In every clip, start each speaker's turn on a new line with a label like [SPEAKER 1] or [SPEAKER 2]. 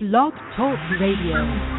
[SPEAKER 1] Blog Talk Radio.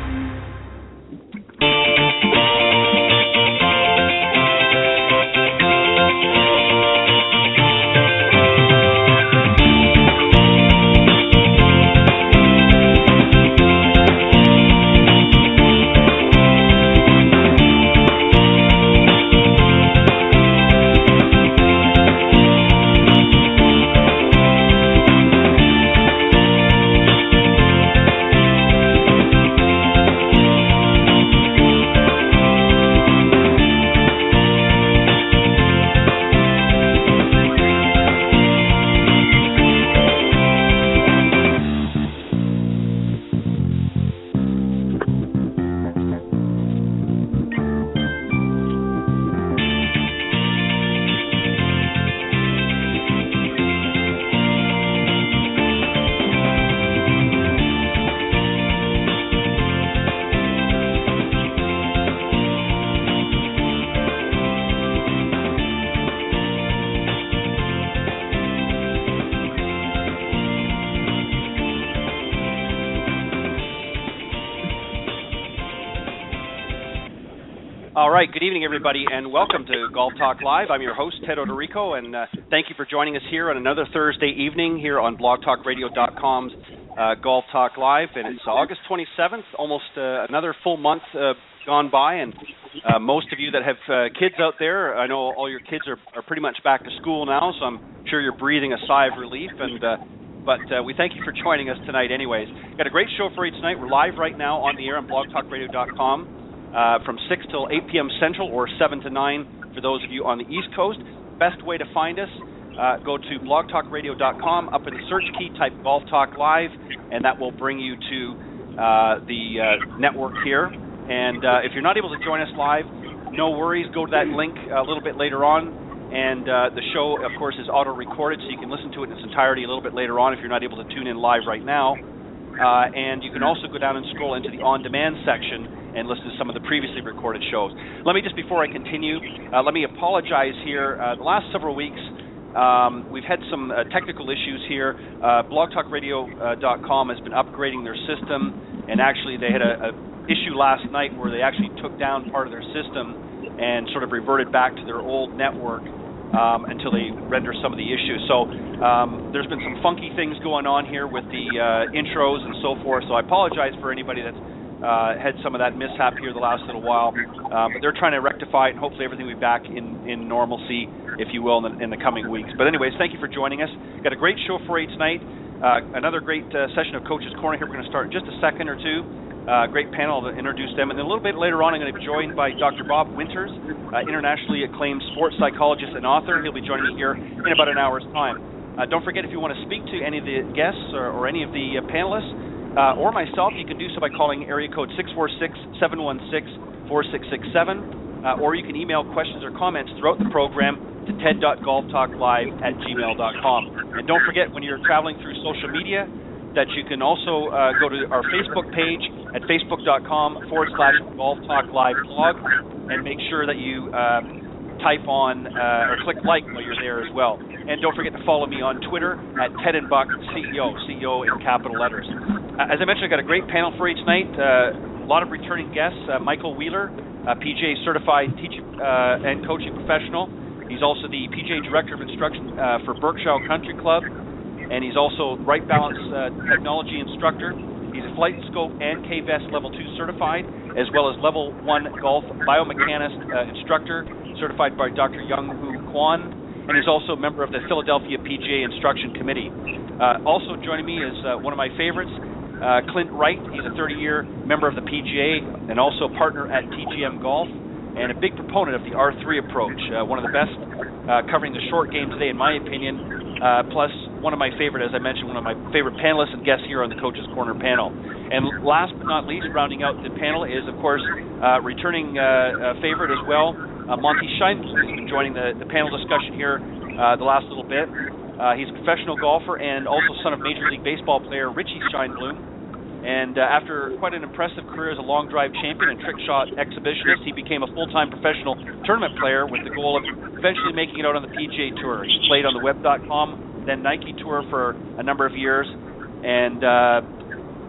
[SPEAKER 2] All right, good evening, everybody, and welcome to Golf Talk Live. I'm your host, Ted Odorico, and thank you for joining us here on another Thursday evening here on blogtalkradio.com's Golf Talk Live. And it's August 27th, almost another full month gone by, and most of you that have kids out there, I know all your kids are pretty much back to school now, so I'm sure you're breathing a sigh of relief, but we thank you for joining us tonight anyways. Got a great show for you tonight. We're live right now on the air on blogtalkradio.com. From 6 till 8 p.m. Central or 7 to 9 for those of you on the East Coast. Best way to find us, go to blogtalkradio.com. Up in the search key, type Golf Talk Live, and that will bring you to the network here. And if you're not able to join us live, no worries. Go to that link a little bit later on. And the show, of course, is auto-recorded, so you can listen to it in its entirety a little bit later on if you're not able to tune in live right now. And you can also go down and scroll into the on-demand section and listen to some of the previously recorded shows. Let me just, before I continue, let me apologize here. The last several weeks, we've had some technical issues here. blogtalkradio.com has been upgrading their system, and actually they had a issue last night where they actually took down part of their system and sort of reverted back to their old network until they render some of the issues. So there's been some funky things going on here with the intros and so forth, so I apologize for anybody that's had some of that mishap here the last little while, but they're trying to rectify it, and hopefully everything will be back in normalcy, if you will, in the coming weeks. But anyways, thank you for joining us. Got a great show for you tonight. Another great session of Coach's Corner here. We're going to start in just a second or two. Great panel to introduce them. And then a little bit later on, I'm going to be joined by Dr. Bob Winters, internationally acclaimed sport psychologist and author. He'll be joining me here in about an hour's time. Don't forget, if you want to speak to any of the guests or any of the panelists, or myself, you can do so by calling area code 646-716-4667, or you can email questions or comments throughout the program to ted.golftalklive@gmail.com. And don't forget, when you're traveling through social media, that you can also go to our Facebook page at facebook.com/golftalklive blog, and make sure that you type on or click like while you're there as well. And don't forget to follow me on Twitter at Ted and Buck CEO, CEO in capital letters. As I mentioned, I got a great panel for you tonight. A lot of returning guests. Michael Wheeler, PGA Certified Teaching and Coaching Professional. He's also the PGA Director of Instruction for Berkshire Country Club, and he's also Wright Balance Technology Instructor. He's a Flightscope and K-Vest Level 2 certified, as well as Level 1 Golf Biomechanist Instructor, certified by Dr. Kwon, and he's also a member of the Philadelphia PGA Instruction Committee. Also joining me is one of my favorites, Clint Wright. He's a 30-year member of the PGA and also partner at TGM Golf, and a big proponent of the R3 approach, one of the best covering the short game today, in my opinion, plus one of my favorite, as I mentioned, one of my favorite panelists and guests here on the Coach's Corner panel. And last but not least, rounding out the panel is, of course, returning favorite as well, Monte Scheinblum, who's been joining the panel discussion here the last little bit. He's a professional golfer and also son of Major League Baseball player Ritchie Scheinblum. And after quite an impressive career as a long drive champion and trick shot exhibitionist, he became a full-time professional tournament player with the goal of eventually making it out on the PGA Tour. He played on the web.com, then Nike Tour for a number of years, and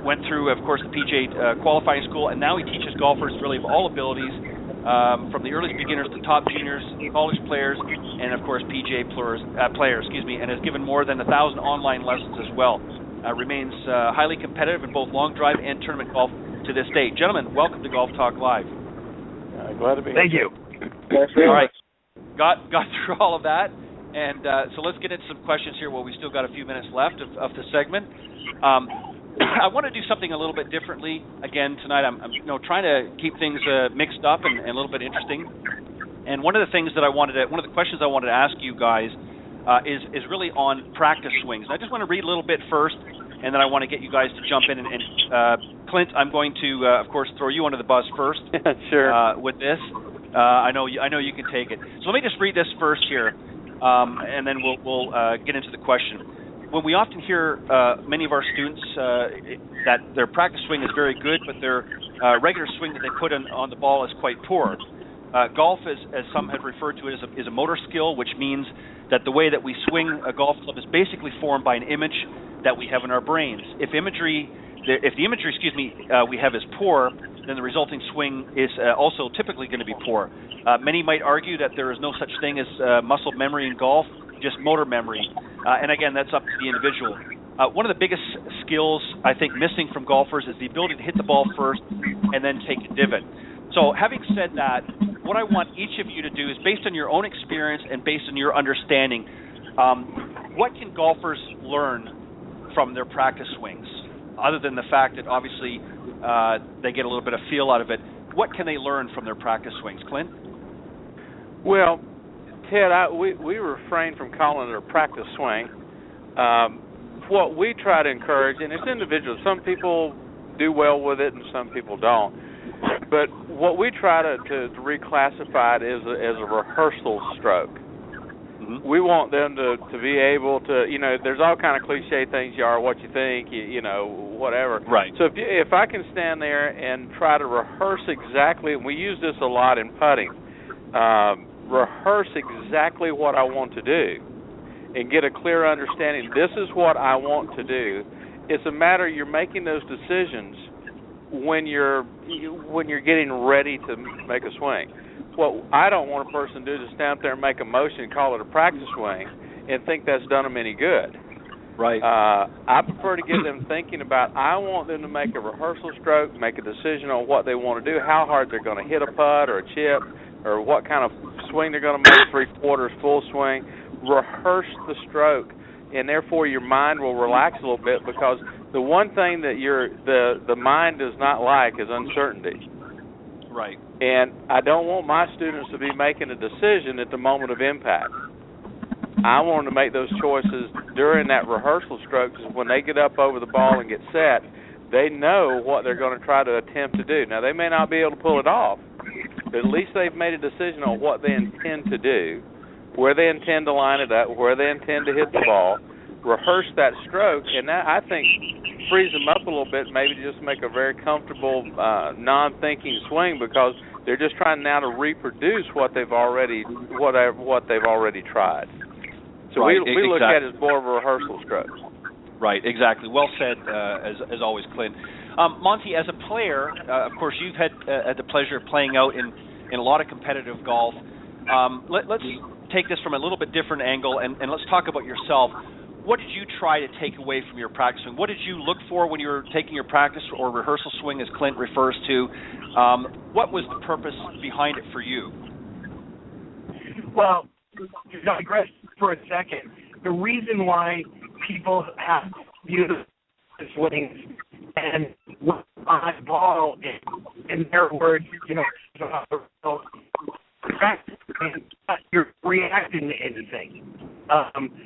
[SPEAKER 2] went through, of course, the PGA qualifying school, and now he teaches golfers really of all abilities, from the earliest beginners to top juniors, college players, and of course PGA players, and has given more than 1,000 online lessons as well. Remains highly competitive in both long drive and tournament golf to this day. Gentlemen, welcome to Golf Talk Live.
[SPEAKER 3] Glad to be here.
[SPEAKER 4] Thank you.
[SPEAKER 2] All right, got through all of that, and so let's get into some questions here while we still got a few minutes left of the segment. I want to do something a little bit differently again tonight. I'm trying to keep things mixed up and a little bit interesting. And one of the questions I wanted to ask you guys is really on practice swings. I just want to read a little bit first, and then I want to get you guys to jump in. And Clint, I'm going to, of course, throw you under the bus first.
[SPEAKER 3] Sure.
[SPEAKER 2] With this, I know you can take it. So let me just read this first here, and then we'll get into the question. When we often hear many of our students that their practice swing is very good, but their regular swing that they put on the ball is quite poor. Golf, as some have referred to it, is a motor skill, which means that the way that we swing a golf club is basically formed by an image that we have in our brains. If the imagery we have is poor, then the resulting swing is also typically going to be poor. Many might argue that there is no such thing as muscle memory in golf, just motor memory. And again, that's up to the individual. One of the biggest skills, I think, missing from golfers is the ability to hit the ball first and then take a divot. So having said that, what I want each of you to do is, based on your own experience and based on your understanding, what can golfers learn from their practice swings, other than the fact that obviously they get a little bit of feel out of it? What can they learn from their practice swings? Clint?
[SPEAKER 3] Well, Ted, we refrain from calling it a practice swing. What we try to encourage, and it's individual, some people do well with it and some people don't, but what we try to reclassify it as a rehearsal stroke. Mm-hmm. We want them to be able to, there's all kind of cliche things, you are what you think, whatever.
[SPEAKER 2] Right.
[SPEAKER 3] So if I can stand there and try to rehearse exactly, and we use this a lot in putting, rehearse exactly what I want to do and get a clear understanding, this is what I want to do. It's a matter you're making those decisions when you're getting ready to make a swing. What I don't want a person to do is stand up there and make a motion and call it a practice swing and think that's done them any good.
[SPEAKER 2] Right.
[SPEAKER 3] I prefer to get them thinking about, I want them to make a rehearsal stroke, make a decision on what they want to do, how hard they're going to hit a putt or a chip, or what kind of swing they're going to make, three-quarters, full swing. Rehearse the stroke, and therefore your mind will relax a little bit, because the one thing that the mind does not like is uncertainty.
[SPEAKER 2] Right.
[SPEAKER 3] And I don't want my students to be making a decision at the moment of impact. I want them to make those choices during that rehearsal stroke, because when they get up over the ball and get set, they know what they're going to try to attempt to do. Now, they may not be able to pull it off, but at least they've made a decision on what they intend to do, where they intend to line it up, where they intend to hit the ball, rehearse that stroke, and that, I think, frees them up a little bit, maybe to just make a very comfortable, non-thinking swing, because they're just trying now to reproduce what they've already tried. So
[SPEAKER 2] right,
[SPEAKER 3] we look at it as more of a rehearsal stroke.
[SPEAKER 2] Right, exactly. Well said, as always, Clint. Monte, as a player, of course, you've had the pleasure of playing out in a lot of competitive golf. Let's take this from a little bit different angle, and let's talk about yourself. What did you try to take away from your practice swing? What did you look for when you were taking your practice or rehearsal swing, as Clint refers to? What was the purpose behind it for you?
[SPEAKER 4] Well, to digress for a second, the reason why people have beautiful swings and on ball, in their words, you're reacting to anything.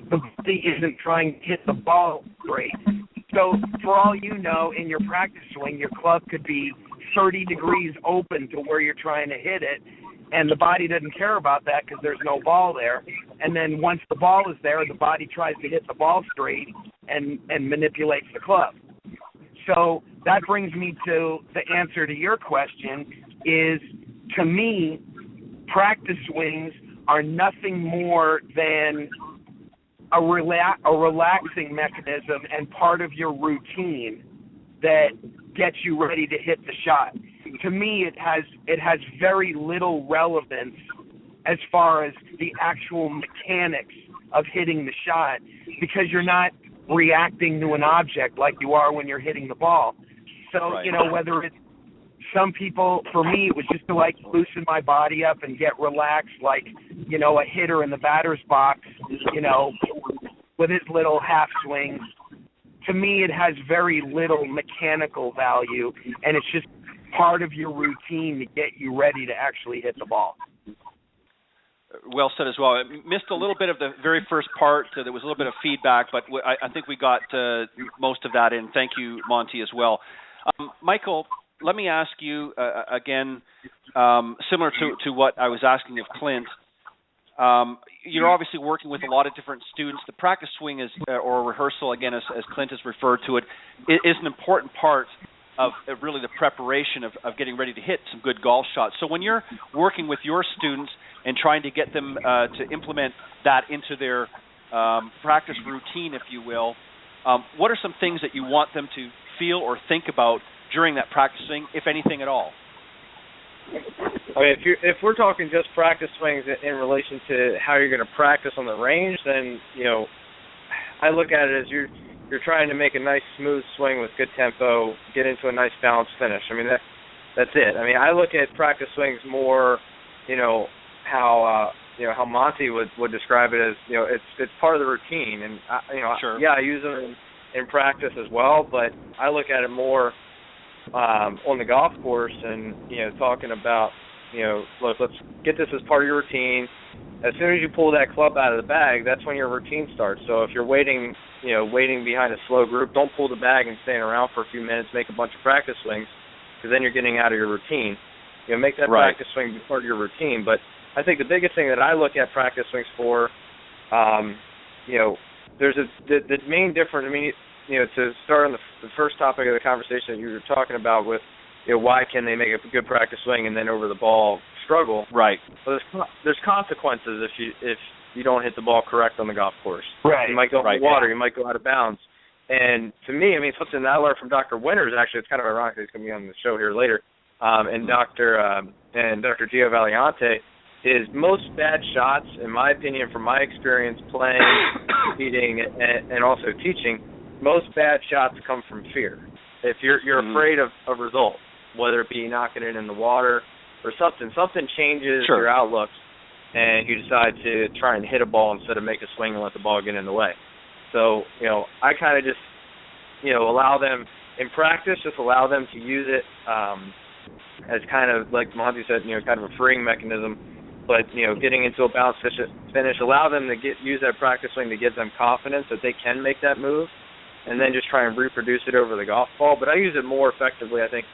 [SPEAKER 4] The body isn't trying to hit the ball great. So for all you know, in your practice swing, your club could be 30 degrees open to where you're trying to hit it, and the body doesn't care about that because there's no ball there. And then once the ball is there, the body tries to hit the ball straight and manipulates the club. So that brings me to the answer to your question is, to me, practice swings are nothing more than a relaxing mechanism and part of your routine that gets you ready to hit the shot. To me, it has very little relevance as far as the actual mechanics of hitting the shot, because you're not reacting to an object like you are when you're hitting the ball. So,
[SPEAKER 2] right.
[SPEAKER 4] Whether it's some people, for me, it was just to loosen my body up and get relaxed, like, a hitter in the batter's box, with his little half swings. To me, it has very little mechanical value, and it's just part of your routine to get you ready to actually hit the ball.
[SPEAKER 2] Well said as well. I missed a little bit of the very first part. There was a little bit of feedback, but I think we got most of that in. Thank you, Monte, as well. Michael, let me ask you again, similar to what I was asking of Clint. You're obviously working with a lot of different students. The practice swing is, or rehearsal, again, as Clint has referred to it, is an important part of really the preparation of getting ready to hit some good golf shots. So when you're working with your students and trying to get them to implement that into their practice routine, if you will, what are some things that you want them to feel or think about during that practice swing, if anything at all?
[SPEAKER 5] I mean, if we're talking just practice swings in relation to how you're going to practice on the range, then I look at it as you're trying to make a nice smooth swing with good tempo, get into a nice balanced finish. I mean, that's it. I mean, I look at practice swings more, how Monte would describe it as, it's part of the routine, and
[SPEAKER 2] sure.
[SPEAKER 5] I use them in practice as well, but I look at it more on the golf course and talking about look, let's get this as part of your routine. As soon as you pull that club out of the bag, that's when your routine starts. So if you're waiting behind a slow group, don't pull the bag and stand around for a few minutes, make a bunch of practice swings, because then you're getting out of your routine. Make that
[SPEAKER 2] right.
[SPEAKER 5] practice swing be part of your routine. But I think the biggest thing that I look at practice swings for, there's the main difference. I mean, to start on the first topic of the conversation that you were talking about with, why can they make a good practice swing and then over the ball struggle?
[SPEAKER 2] Right.
[SPEAKER 5] Well, there's consequences if you don't hit the ball correct on the golf course.
[SPEAKER 4] Right.
[SPEAKER 5] You might go
[SPEAKER 2] right.
[SPEAKER 5] in the water. You might go out of bounds. And to me, I mean, something that I learned from Dr. Winters, actually, it's kind of ironic that he's going to be on the show here later, and Dr. Gio Valiante, is most bad shots, in my opinion, from my experience playing, competing, and also teaching, most bad shots come from fear. If you're afraid of a result, whether it be knocking it in the water or something changes
[SPEAKER 2] sure.
[SPEAKER 5] your outlook, and you decide to try and hit a ball instead of make a swing and let the ball get in the way. So, I kind of just, allow them, in practice, just allow them to use it as kind of, like Monte said, kind of a freeing mechanism. But, getting into a balanced finish, allow them to use that practice swing to give them confidence that they can make that move, and then just try and reproduce it over the golf ball. But I use it more effectively, I think,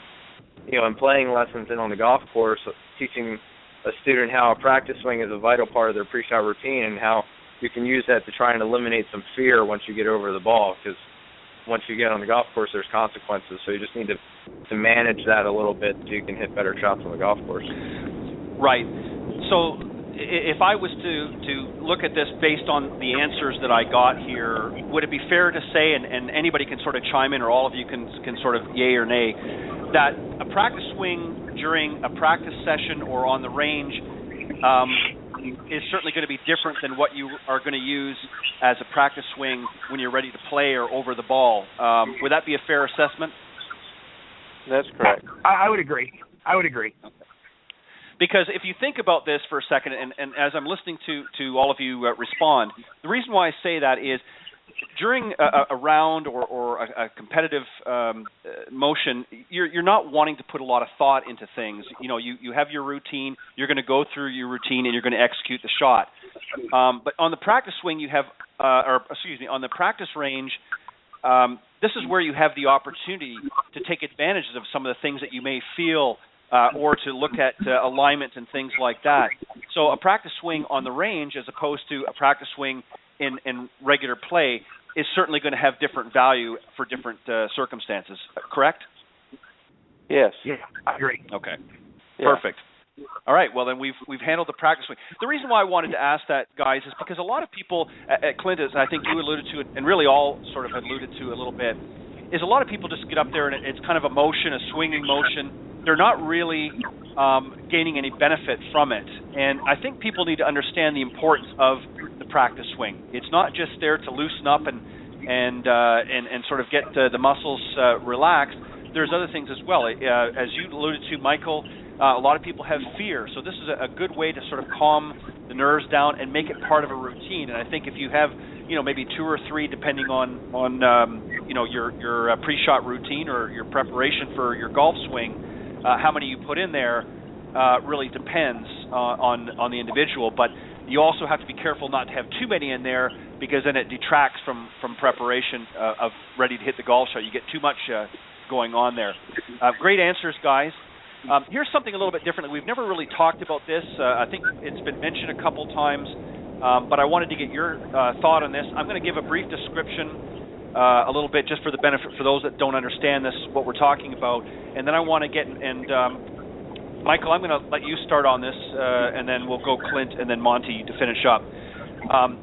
[SPEAKER 5] in playing lessons and on the golf course, teaching a student how a practice swing is a vital part of their pre-shot routine and how you can use that to try and eliminate some fear once you get over the ball, because once you get on the golf course, there's consequences. So you just need to manage that a little bit so you can hit better shots on the golf course.
[SPEAKER 2] Right. So if I was to look at this based on the answers that I got here, would it be fair to say, and anybody can sort of chime in, or all of you can sort of yay or nay, that a practice swing during a practice session or on the range is certainly going to be different than what you are going to use as a practice swing when you're ready to play or over the ball? Would that be a fair assessment?
[SPEAKER 3] That's correct.
[SPEAKER 4] I would agree. Okay.
[SPEAKER 2] Because if you think about this for a second, and as I'm listening to all of you respond, the reason why I say that is during a round or a competitive motion, you're not wanting to put a lot of thought into things. You have your routine, you're going to go through your routine, and you're going to execute the shot. But on the practice swing, on the practice range, this is where you have the opportunity to take advantage of some of the things that you may feel or to look at alignment and things like that. So a practice swing on the range as opposed to a practice swing in regular play is certainly going to have different value for different circumstances, correct?
[SPEAKER 3] Yes.
[SPEAKER 4] Yeah, I agree.
[SPEAKER 2] Okay,
[SPEAKER 3] yeah.
[SPEAKER 2] Perfect. All right, well then we've handled the practice swing. The reason why I wanted to ask that, guys, is because a lot of people, Clint, as I think you alluded to, and really all sort of alluded to a little bit, is a lot of people just get up there and it's kind of a motion, a swinging motion. They're not really gaining any benefit from it. And I think people need to understand the importance of the practice swing. It's not just there to loosen up and sort of get the muscles relaxed. There's other things as well. As you alluded to, Michael, a lot of people have fear. So this is a good way to sort of calm the nerves down and make it part of a routine. And I think if you have, maybe 2 or 3, depending on your pre-shot routine or your preparation for your golf swing, how many you put in there really depends on the individual. But you also have to be careful not to have too many in there, because then it detracts from preparation of ready to hit the golf shot. You get too much going on there. Great answers, guys. Here's something a little bit different. We've never really talked about this. I think it's been mentioned a couple times, but I wanted to get your thought on this. I'm going to give a brief description a little bit just for the benefit for those that don't understand this, what we're talking about. And then I want to get, Michael, I'm going to let you start on this, and then we'll go Clint and then Monte to finish up.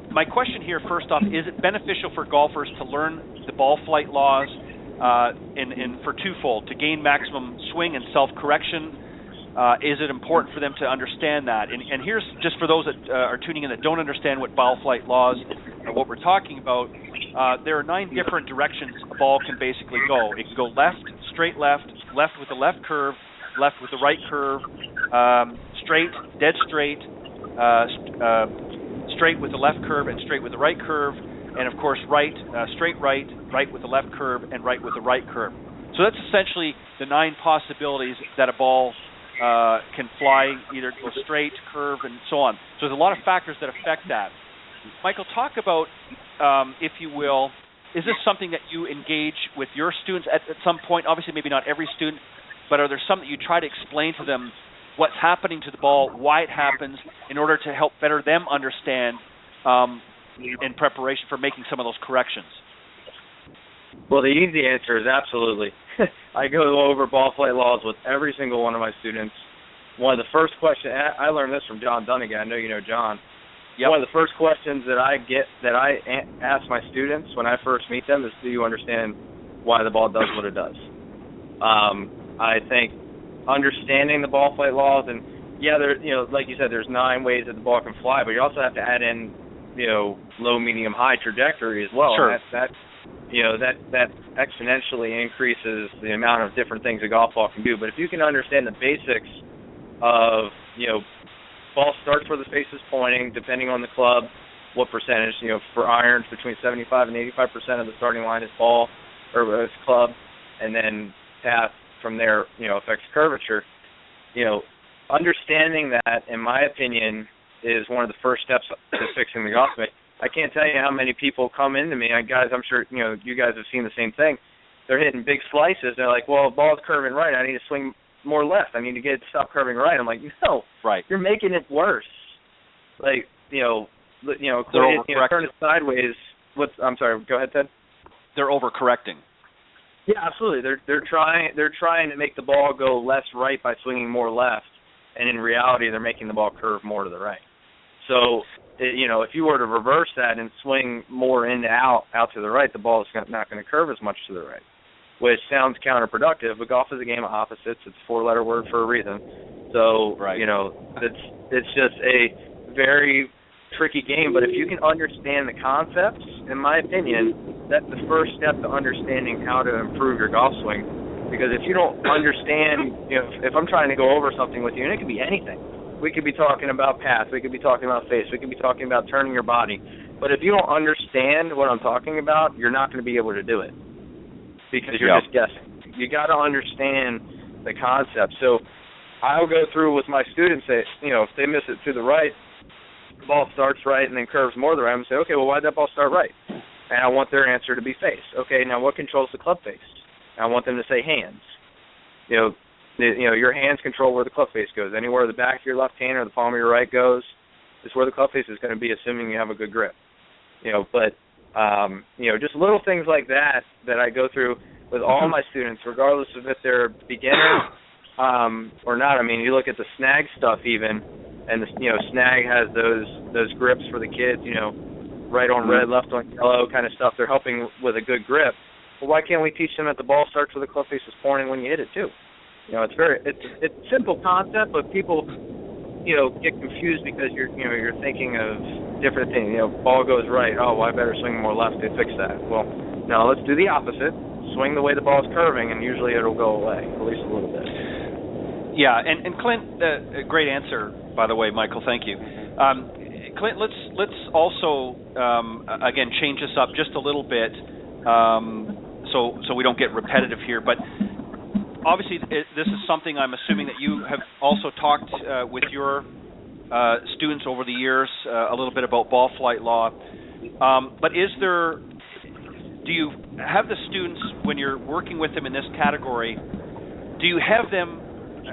[SPEAKER 2] My question here, first off, is it beneficial for golfers to learn the ball flight laws for twofold, to gain maximum swing and self-correction? Is it important for them to understand that? And here's, just for those that are tuning in that don't understand what ball flight laws or what we're talking about, there are 9 different directions a ball can basically go. It can go left, straight left, left with the left curve, left with the right curve, straight, dead straight, straight with the left curve and straight with the right curve, and of course right, straight right, right with the left curve, and right with the right curve. So that's essentially the 9 possibilities that a ball can fly, either go straight, curve, and so on. So there's a lot of factors that affect that. Michael, talk about, if you will, is this something that you engage with your students at some point? Obviously, maybe not every student, but are there some that you try to explain to them what's happening to the ball, why it happens, in order to help better them understand in preparation for making some of those corrections?
[SPEAKER 5] Well, the easy answer is absolutely. I go over ball flight laws with every single one of my students. One of the first questions, I learned this from John Dunnigan. I know you know John. Yep. One of the first questions that I ask my students when I first meet them is, do you understand why the ball does what it does? I think understanding the ball flight laws, and like you said, there's 9 ways that the ball can fly, but you also have to add in, low, medium, high trajectory as well.
[SPEAKER 2] Sure.
[SPEAKER 5] And that exponentially increases the amount of different things a golf ball can do. But if you can understand the basics of, ball starts where the face is pointing, depending on the club, what percentage, for irons between 75 and 85% of the starting line is ball or is club, and then path from there, affects curvature. Understanding that, in my opinion, is one of the first steps to fixing the golf swing. I can't tell you how many people come into me, guys, I'm sure, you guys have seen the same thing. They're hitting big slices. They're like, well, the ball's curving right. I need to swing more left. I need to get it to stop curving right. I'm like, no,
[SPEAKER 2] right.
[SPEAKER 5] You're making it worse. Like, turn it sideways. I'm sorry, go ahead, Ted.
[SPEAKER 2] They're overcorrecting.
[SPEAKER 5] Yeah, absolutely. They're trying to make the ball go less right by swinging more left, and in reality, they're making the ball curve more to the right. So, if you were to reverse that and swing more in to out to the right, the ball is not going to curve as much to the right, which sounds counterproductive. But golf is a game of opposites. It's a 4-letter word for a reason. So, right. It's just a very tricky game. But if you can understand the concepts, in my opinion, that's the first step to understanding how to improve your golf swing. Because if you don't understand, if I'm trying to go over something with you, and it could be anything. We could be talking about path. We could be talking about face. We could be talking about turning your body. But if you don't understand what I'm talking about, you're not going to be able to do it because you're just guessing. You got to understand the concept. So I'll go through with my students that, if they miss it to the right, the ball starts right and then curves more to the right. I'm going to say, okay, well, why did that ball start right? And I want their answer to be face. Okay, now what controls the club face? And I want them to say hands. Your hands control where the club face goes. Anywhere the back of your left hand or the palm of your right goes is where the club face is going to be, assuming you have a good grip. Just little things like that I go through with all my students, regardless of if they're beginners or not. I mean, you look at the snag stuff even, and snag has those grips for the kids. Right on red, left on yellow kind of stuff. They're helping with a good grip. well, why can't we teach them that the ball starts with the club face is pointing when you hit it too? You know, it's a simple concept, but people, you know, get confused because you're thinking of different things. You know, ball goes right. Oh, well, I better swing more left to fix that. Well, no, let's do the opposite. Swing the way the ball is curving, and usually it'll go away, at least a little bit.
[SPEAKER 2] Yeah, and Clint, a great answer, by the way, Michael. Thank you. Clint, let's also again change this up just a little bit, so we don't get repetitive here. But obviously, this is something I'm assuming that you have also talked with your students over the years a little bit about ball flight law. But do you have the students, when you're working with them in this category, do you have them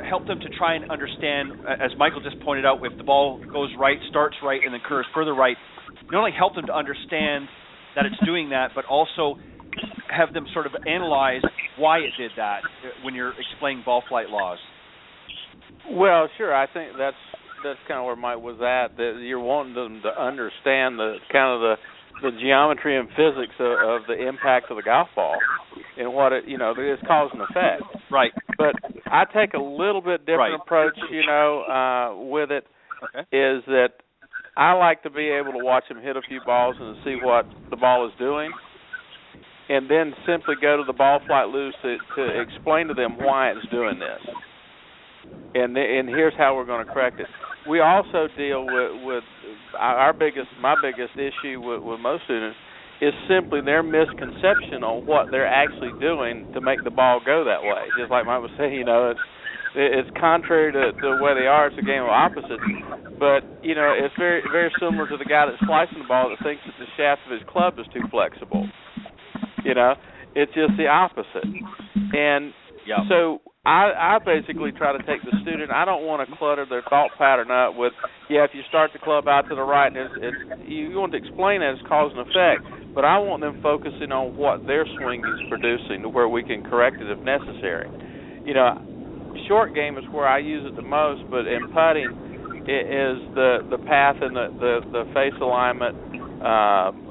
[SPEAKER 2] help them to try and understand, as Michael just pointed out, if the ball goes right, starts right, and then curves further right, not only help them to understand that it's doing that, but also have them sort of analyze why it did that when you're explaining ball flight laws?
[SPEAKER 3] Well, sure. I think that's kind of where Mike was at. That you're wanting them to understand the kind of the geometry and physics of the impact of the golf ball and what it, is cause and effect.
[SPEAKER 2] Right.
[SPEAKER 3] But I take a little bit different approach, with it. Okay. Is that I like to be able to watch them hit a few balls and see what the ball is doing, and then simply go to the ball flight loose to explain to them why it's doing this. And here's how we're going to correct it. We also deal with my biggest issue with most students is simply their misconception on what they're actually doing to make the ball go that way. Just like Mike was saying, it's contrary to the way they are. It's a game of opposites. But, it's very, very similar to the guy that's slicing the ball that thinks that the shaft of his club is too flexible. It's just the opposite. And so I basically try to take the student. I don't want to clutter their thought pattern up with, if you start the club out to the right, and you want to explain that as cause and effect, but I want them focusing on what their swing is producing to where we can correct it if necessary. Short game is where I use it the most, but in putting, it is the path and the face alignment.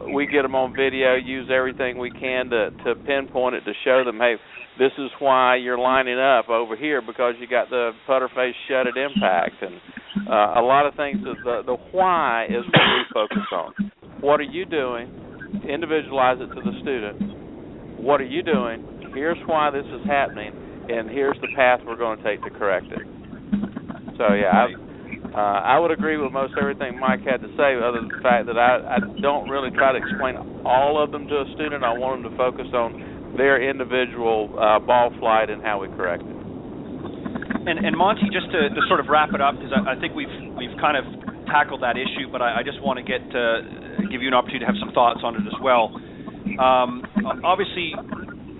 [SPEAKER 3] We get them on video, use everything we can to pinpoint it, to show them, hey, this is why you're lining up over here, because you got the putter face shut at impact. And a lot of things, the why is what we focus on. What are you doing? Individualize it to the student. What are you doing? Here's why this is happening, and here's the path we're going to take to correct it. So, I would agree with most everything Mike had to say, other than the fact that I don't really try to explain all of them to a student. I want them to focus on their individual ball flight and how we correct it.
[SPEAKER 2] And Monte, just to sort of wrap it up, because I think we've kind of tackled that issue, but I just want to give you an opportunity to have some thoughts on it as well. Obviously,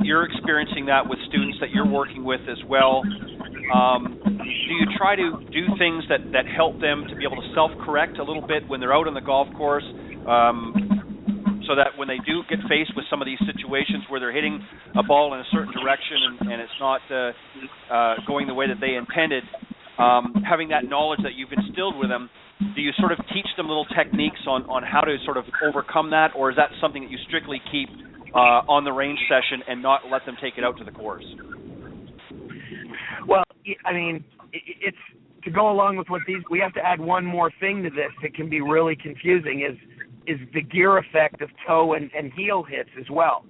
[SPEAKER 2] you're experiencing that with students that you're working with as well. Do you try to do things that help them to be able to self-correct a little bit when they're out on the golf course, so that when they do get faced with some of these situations where they're hitting a ball in a certain direction and it's not going the way that they intended, having that knowledge that you've instilled with them, do you sort of teach them little techniques on how to sort of overcome that, or is that something that you strictly keep on the range session and not let them take it out to the course?
[SPEAKER 4] Well, I mean, it's to go along with what we have to add one more thing to this that can be really confusing is the gear effect of toe and heel hits as well.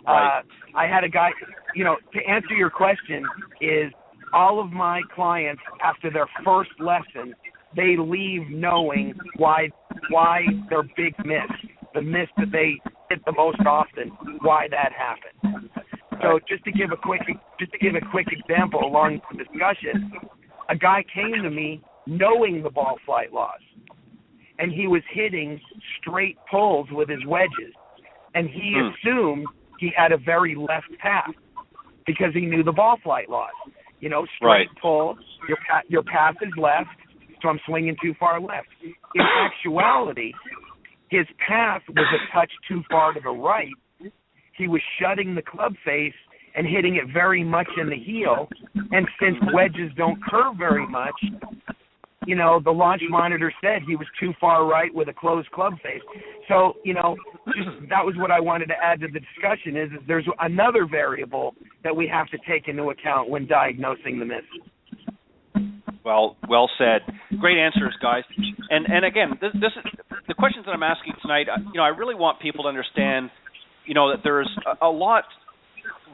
[SPEAKER 4] Right. I had a guy, to answer your question, is all of my clients, after their first lesson, they leave knowing why their big miss, the miss that they hit the most often, why that happened. So just to give a quick example along the discussion, a guy came to me knowing the ball flight laws, and he was hitting straight pulls with his wedges, and he assumed he had a very left path because he knew the ball flight laws. Straight pull, your path is left, so I'm swinging too far left. In actuality, his path was a touch too far to the right. He was shutting the club face and hitting it very much in the heel, and since wedges don't curve very much, the launch monitor said he was too far right with a closed club face. So, just that was what I wanted to add to the discussion is there's another variable that we have to take into account when diagnosing the miss.
[SPEAKER 2] Well said. Great answers, guys. And again, this is the questions that I'm asking tonight. I really want people to understand, that there's a lot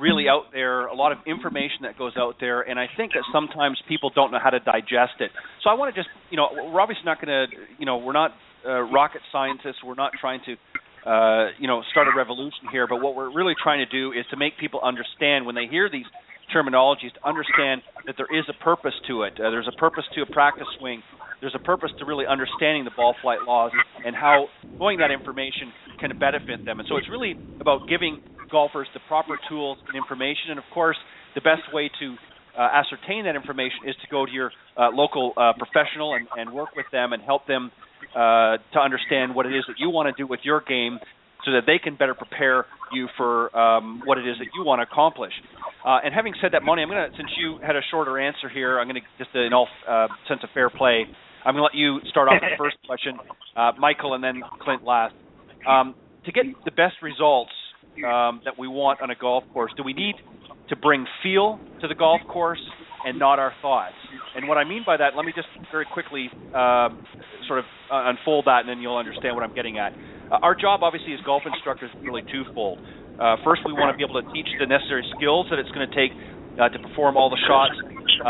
[SPEAKER 2] really out there, a lot of information that goes out there, and I think that sometimes people don't know how to digest it. So I want to just, we're obviously not going to, we're not rocket scientists. We're not trying to, start a revolution here. But what we're really trying to do is to make people understand when they hear these terminologies, to understand that there is a purpose to it. There's a purpose to a practice swing. There's a purpose to really understanding the ball flight laws and how knowing that information can benefit them. And so it's really about giving golfers the proper tools and information. And, of course, the best way to ascertain that information is to go to your local professional and work with them and help them to understand what it is that you want to do with your game so that they can better prepare you for what it is that you want to accomplish. And having said that, Monte, I'm going to, since you had a shorter answer here, I'm going to, just in all sense of fair play, I'm going to let you start off with the first question, Michael, and then Clint last. To get the best results that we want on a golf course, do we need to bring feel to the golf course and not our thoughts? And what I mean by that, let me just very quickly sort of unfold that, and then you'll understand what I'm getting at. Our job, obviously, as golf instructors is really twofold. First, we want to be able to teach the necessary skills that it's going to take to perform all the shots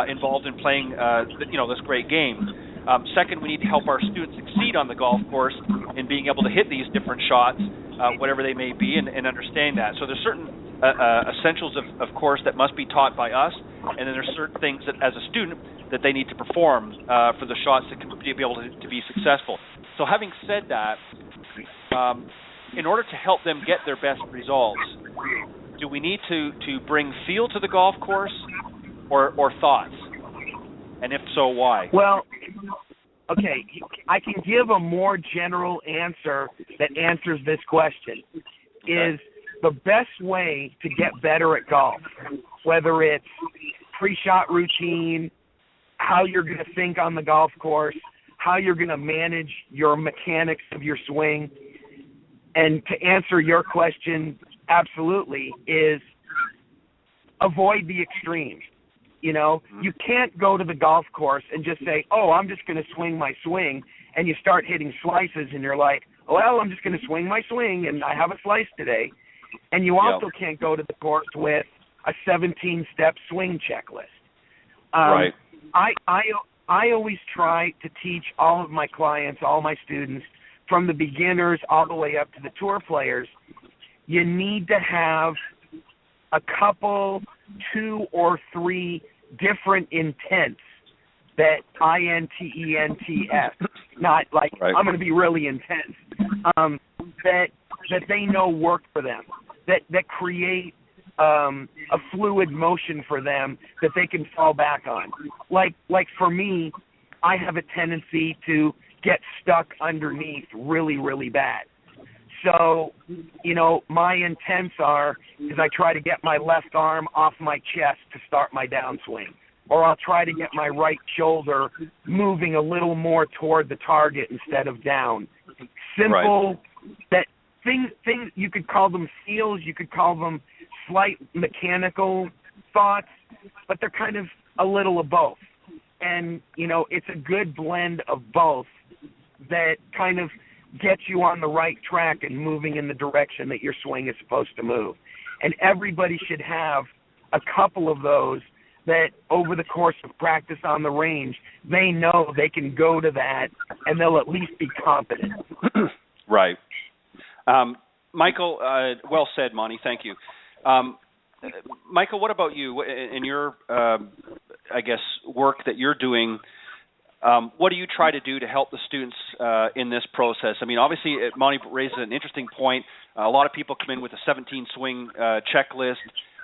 [SPEAKER 2] involved in playing this great game. Second, we need to help our students succeed on the golf course in being able to hit these different shots, whatever they may be, and understand that. So there's certain essentials, of course, that must be taught by us, and then there's certain things that, as a student, that they need to perform for the shots to be able to be successful. So having said that, in order to help them get their best results, do we need to bring feel to the golf course or thoughts? And if so, why?
[SPEAKER 4] Well, okay, I can give a more general answer that answers this question. Is the best way to get better at golf, whether it's pre-shot routine, how you're going to think on the golf course, how you're going to manage your mechanics of your swing, and to answer your question, absolutely, is avoid the extremes. You can't go to the golf course and just say, I'm just going to swing my swing, and you start hitting slices, and you're like, well, I'm just going to swing my swing, and I have a slice today. And you also can't go to the course with a 17-step swing checklist.
[SPEAKER 2] Right.
[SPEAKER 4] I always try to teach all of my clients, all my students, from the beginners all the way up to the tour players, you need to have a couple, 2 or 3 different intents that INTENTS, not like I'm going to be really intense, that they know work for them, that create a fluid motion for them that they can fall back on. Like for me, I have a tendency to get stuck underneath really, really bad. So, my intents is I try to get my left arm off my chest to start my downswing. Or I'll try to get my right shoulder moving a little more toward the target instead of down. Simple, that things, you could call them feels, you could call them slight mechanical thoughts, but they're kind of a little of both. And, it's a good blend of both that kind of gets you on the right track and moving in the direction that your swing is supposed to move. And everybody should have a couple of those that over the course of practice on the range, they know they can go to that and they'll at least be competent.
[SPEAKER 2] Right. Michael, well said, Monte. Thank you. Michael, what about you? In your, work that you're doing, what do you try to do to help the students in this process? I mean, obviously, Monte raises an interesting point. A lot of people come in with a 17-swing checklist,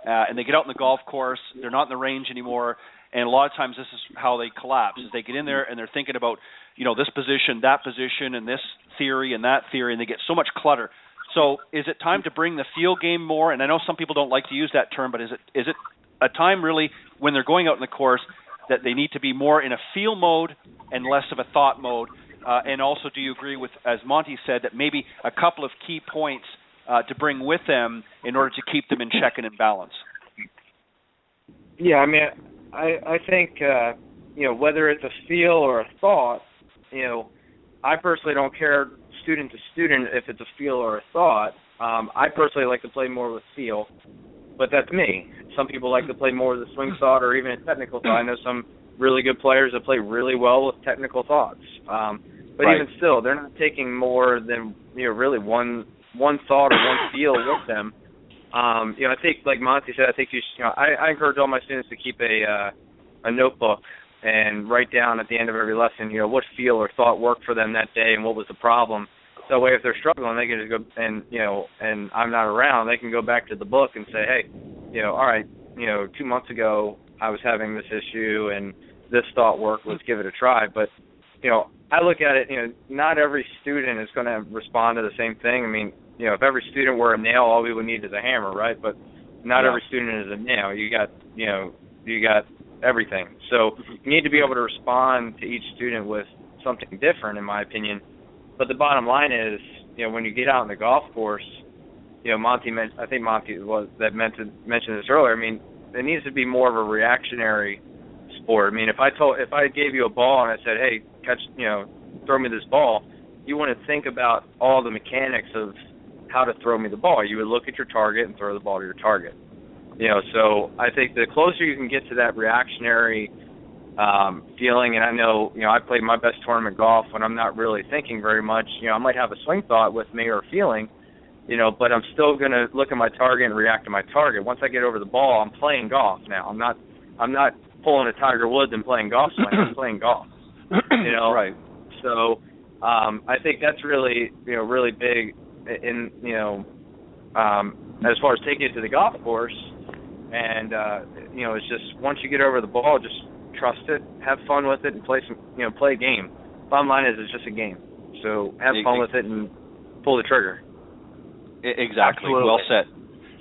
[SPEAKER 2] and they get out in the golf course. They're not in the range anymore, and a lot of times this is how they collapse. Is they get in there and they're thinking about, this position, that position, and this theory and that theory, and they get so much clutter. So is it time to bring the feel game more? And I know some people don't like to use that term, but is it a time really when they're going out in the course that they need to be more in a feel mode and less of a thought mode? And also, do you agree with, as Monte said, that maybe a couple of key points to bring with them in order to keep them in check and in balance?
[SPEAKER 5] Yeah, I mean, I think, whether it's a feel or a thought, I personally don't care student to student if it's a feel or a thought. I personally like to play more with feel, but that's me. Some people like to play more with a swing thought or even a technical thought. I know some really good players that play really well with technical thoughts. But even still, they're not taking more than really one thought or one feel with them. I think, like Monte said, I encourage all my students to keep a notebook and write down at the end of every lesson, what feel or thought worked for them that day and what was the problem. So that way, if they're struggling, they can just go and I'm not around, they can go back to the book and say, hey, all right, 2 months ago I was having this issue and this thought worked. Let's give it a try. But I look at it, not every student is going to respond to the same thing. I mean, if every student were a nail, all we would need is a hammer, right? But not every student is a nail. You got everything. So you need to be able to respond to each student with something different, in my opinion. But the bottom line is, when you get out on the golf course, Monte mentioned this earlier. I mean, it needs to be more of a reactionary sport. I mean, if I gave you a ball and I said, hey, throw me this ball, you wouldn't think about all the mechanics of how to throw me the ball. You would look at your target and throw the ball to your target. So I think the closer you can get to that reactionary feeling, and I know, I played my best tournament golf when I'm not really thinking very much. I might have a swing thought with me or a feeling, but I'm still going to look at my target and react to my target. Once I get over the ball, I'm playing golf now. I'm not pulling a Tiger Woods and playing golf swing. I'm playing golf.
[SPEAKER 2] Right.
[SPEAKER 5] So I think that's really, really big in, as far as taking it to the golf course. And, it's just once you get over the ball, just trust it, have fun with it, and play a game. Bottom line is it's just a game. So have fun with it and pull the trigger.
[SPEAKER 2] Exactly.
[SPEAKER 4] Absolutely.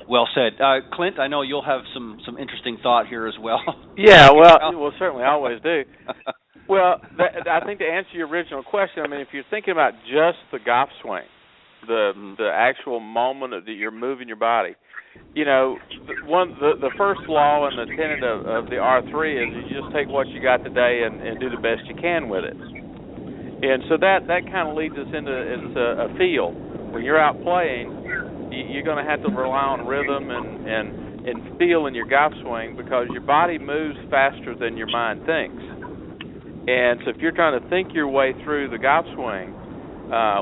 [SPEAKER 2] Well said. Clint, I know you'll have some interesting thought here as well.
[SPEAKER 3] Yeah, well, certainly, I always do. Well, I think to answer your original question, I mean, if you're thinking about just the golf swing, the actual moment that you're moving your body, the first law and the tenet of the R3 is you just take what you got today and do the best you can with it. And so that kind of leads us into a feel. When you're out playing, you're going to have to rely on rhythm and feel in your golf swing because your body moves faster than your mind thinks. And so if you're trying to think your way through the golf swing,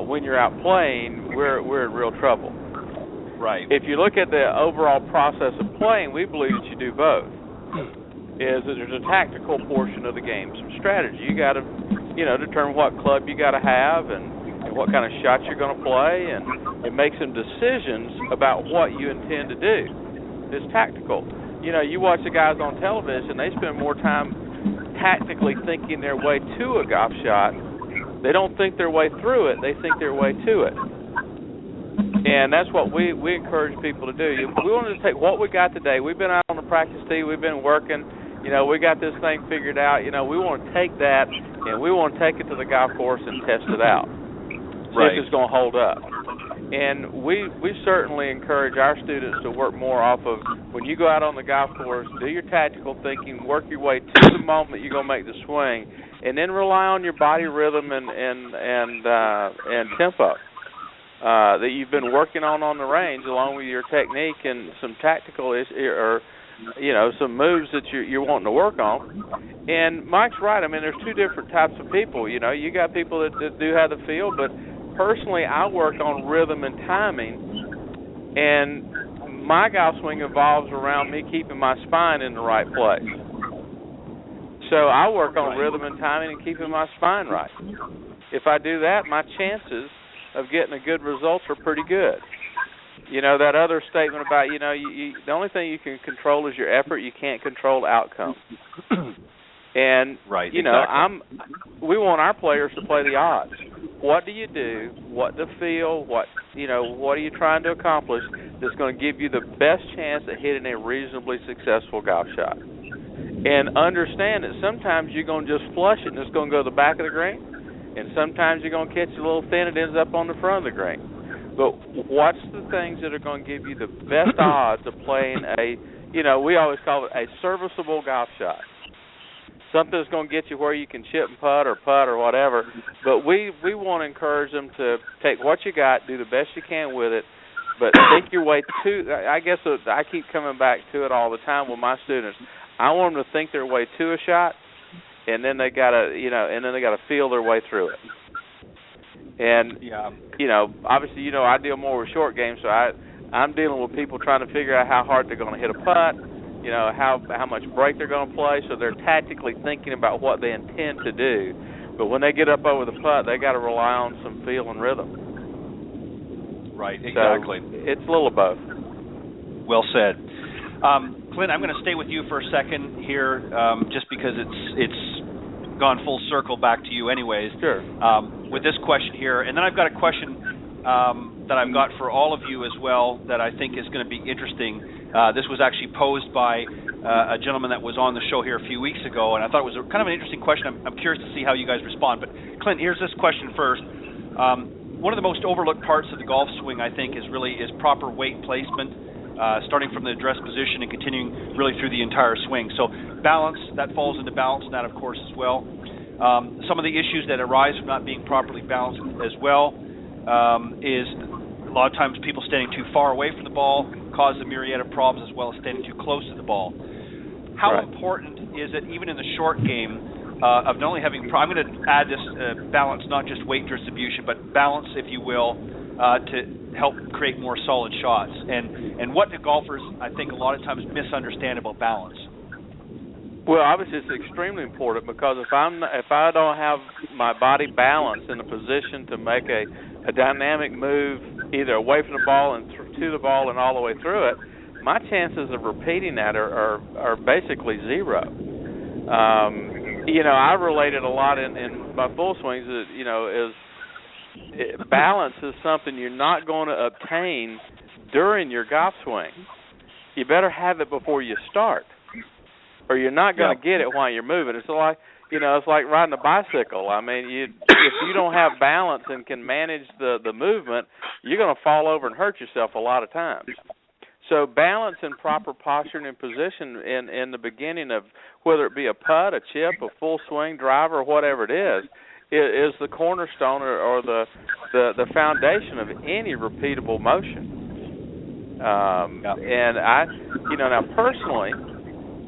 [SPEAKER 3] when you're out playing, we're in real trouble.
[SPEAKER 2] Right.
[SPEAKER 3] If you look at the overall process of playing, we believe that you do both. Is that there's a tactical portion of the game, some strategy. You got to, determine what club you got to have and what kind of shots you're going to play, and make some decisions about what you intend to do. It's tactical. You watch the guys on television; they spend more time tactically thinking their way to a golf shot. They don't think their way through it; they think their way to it. And that's what we encourage people to do. We want to take what we got today. We've been out on the practice tee. We've been working. We got this thing figured out. We want to take that, and we want to take it to the golf course and test it out. See if it's going to hold up. And we certainly encourage our students to work more off of when you go out on the golf course, do your tactical thinking, work your way to the moment you're going to make the swing, and then rely on your body rhythm and tempo that you've been working on the range, along with your technique and some tactical some moves that you're wanting to work on. And Mike's right. I mean, there's two different types of people. You got people that do have the feel, but personally, I work on rhythm and timing, and my golf swing evolves around me keeping my spine in the right place. So I work on rhythm and timing and keeping my spine right. If I do that, my chances of getting a good result are pretty good. That other statement about, the only thing you can control is your effort. You can't control outcome. And, we want our players to play the odds. What do you do? What to feel? What are you trying to accomplish that's going to give you the best chance at hitting a reasonably successful golf shot? And understand that sometimes you're going to just flush it and it's going to go to the back of the green, and sometimes you're going to catch it a little thin and it ends up on the front of the green. But what's the things that are going to give you the best odds of playing a, we always call it a serviceable golf shot? Something that's going to get you where you can chip and putt or whatever. But we want to encourage them to take what you got, do the best you can with it, but think your way to. I guess I keep coming back to it all the time with my students. I want them to think their way to a shot, and then they gotta, feel their way through it. And obviously, I deal more with short games, so I'm dealing with people trying to figure out how hard they're going to hit a putt. How much break they're going to play, so they're tactically thinking about what they intend to do. But when they get up over the putt, they got to rely on some feel and rhythm.
[SPEAKER 2] Right, exactly.
[SPEAKER 3] So it's a little of both.
[SPEAKER 2] Well said. Clint, I'm going to stay with you for a second here, just because it's gone full circle back to you anyways.
[SPEAKER 3] Sure.
[SPEAKER 2] With this question here, and then I've got a question that I've got for all of you as well that I think is going to be interesting. This was actually posed by a gentleman that was on the show here a few weeks ago, and I thought it was kind of an interesting question. I'm curious to see how you guys respond. But Clint, here's this question first. One of the most overlooked parts of the golf swing, I think, is proper weight placement, starting from the address position and continuing really through the entire swing. So balance, that falls into balance net, of course, as well. Some of the issues that arise from not being properly balanced as well is a lot of times people standing too far away from the ball cause a myriad of problems, as well as standing too close to the ball. How important is it, even in the short game, of not only having, I'm going to add this balance, not just weight distribution, but balance, if you will, to help create more solid shots. And what do golfers, I think, a lot of times misunderstand about balance?
[SPEAKER 3] Well, obviously it's extremely important, because if I don't have my body balanced in a position to make a dynamic move either away from the ball and to the ball and all the way through it, my chances of repeating that are basically zero. I related a lot in my full swings that, balance is something you're not going to obtain during your golf swing. You better have it before you start, or you're not going to get it while you're moving. It's like, it's like riding a bicycle. I mean, if you don't have balance and can manage the movement, you're going to fall over and hurt yourself a lot of times. So balance and proper posturing and position in the beginning of whether it be a putt, a chip, a full swing, driver, or whatever it is the cornerstone or the foundation of any repeatable motion. And now personally,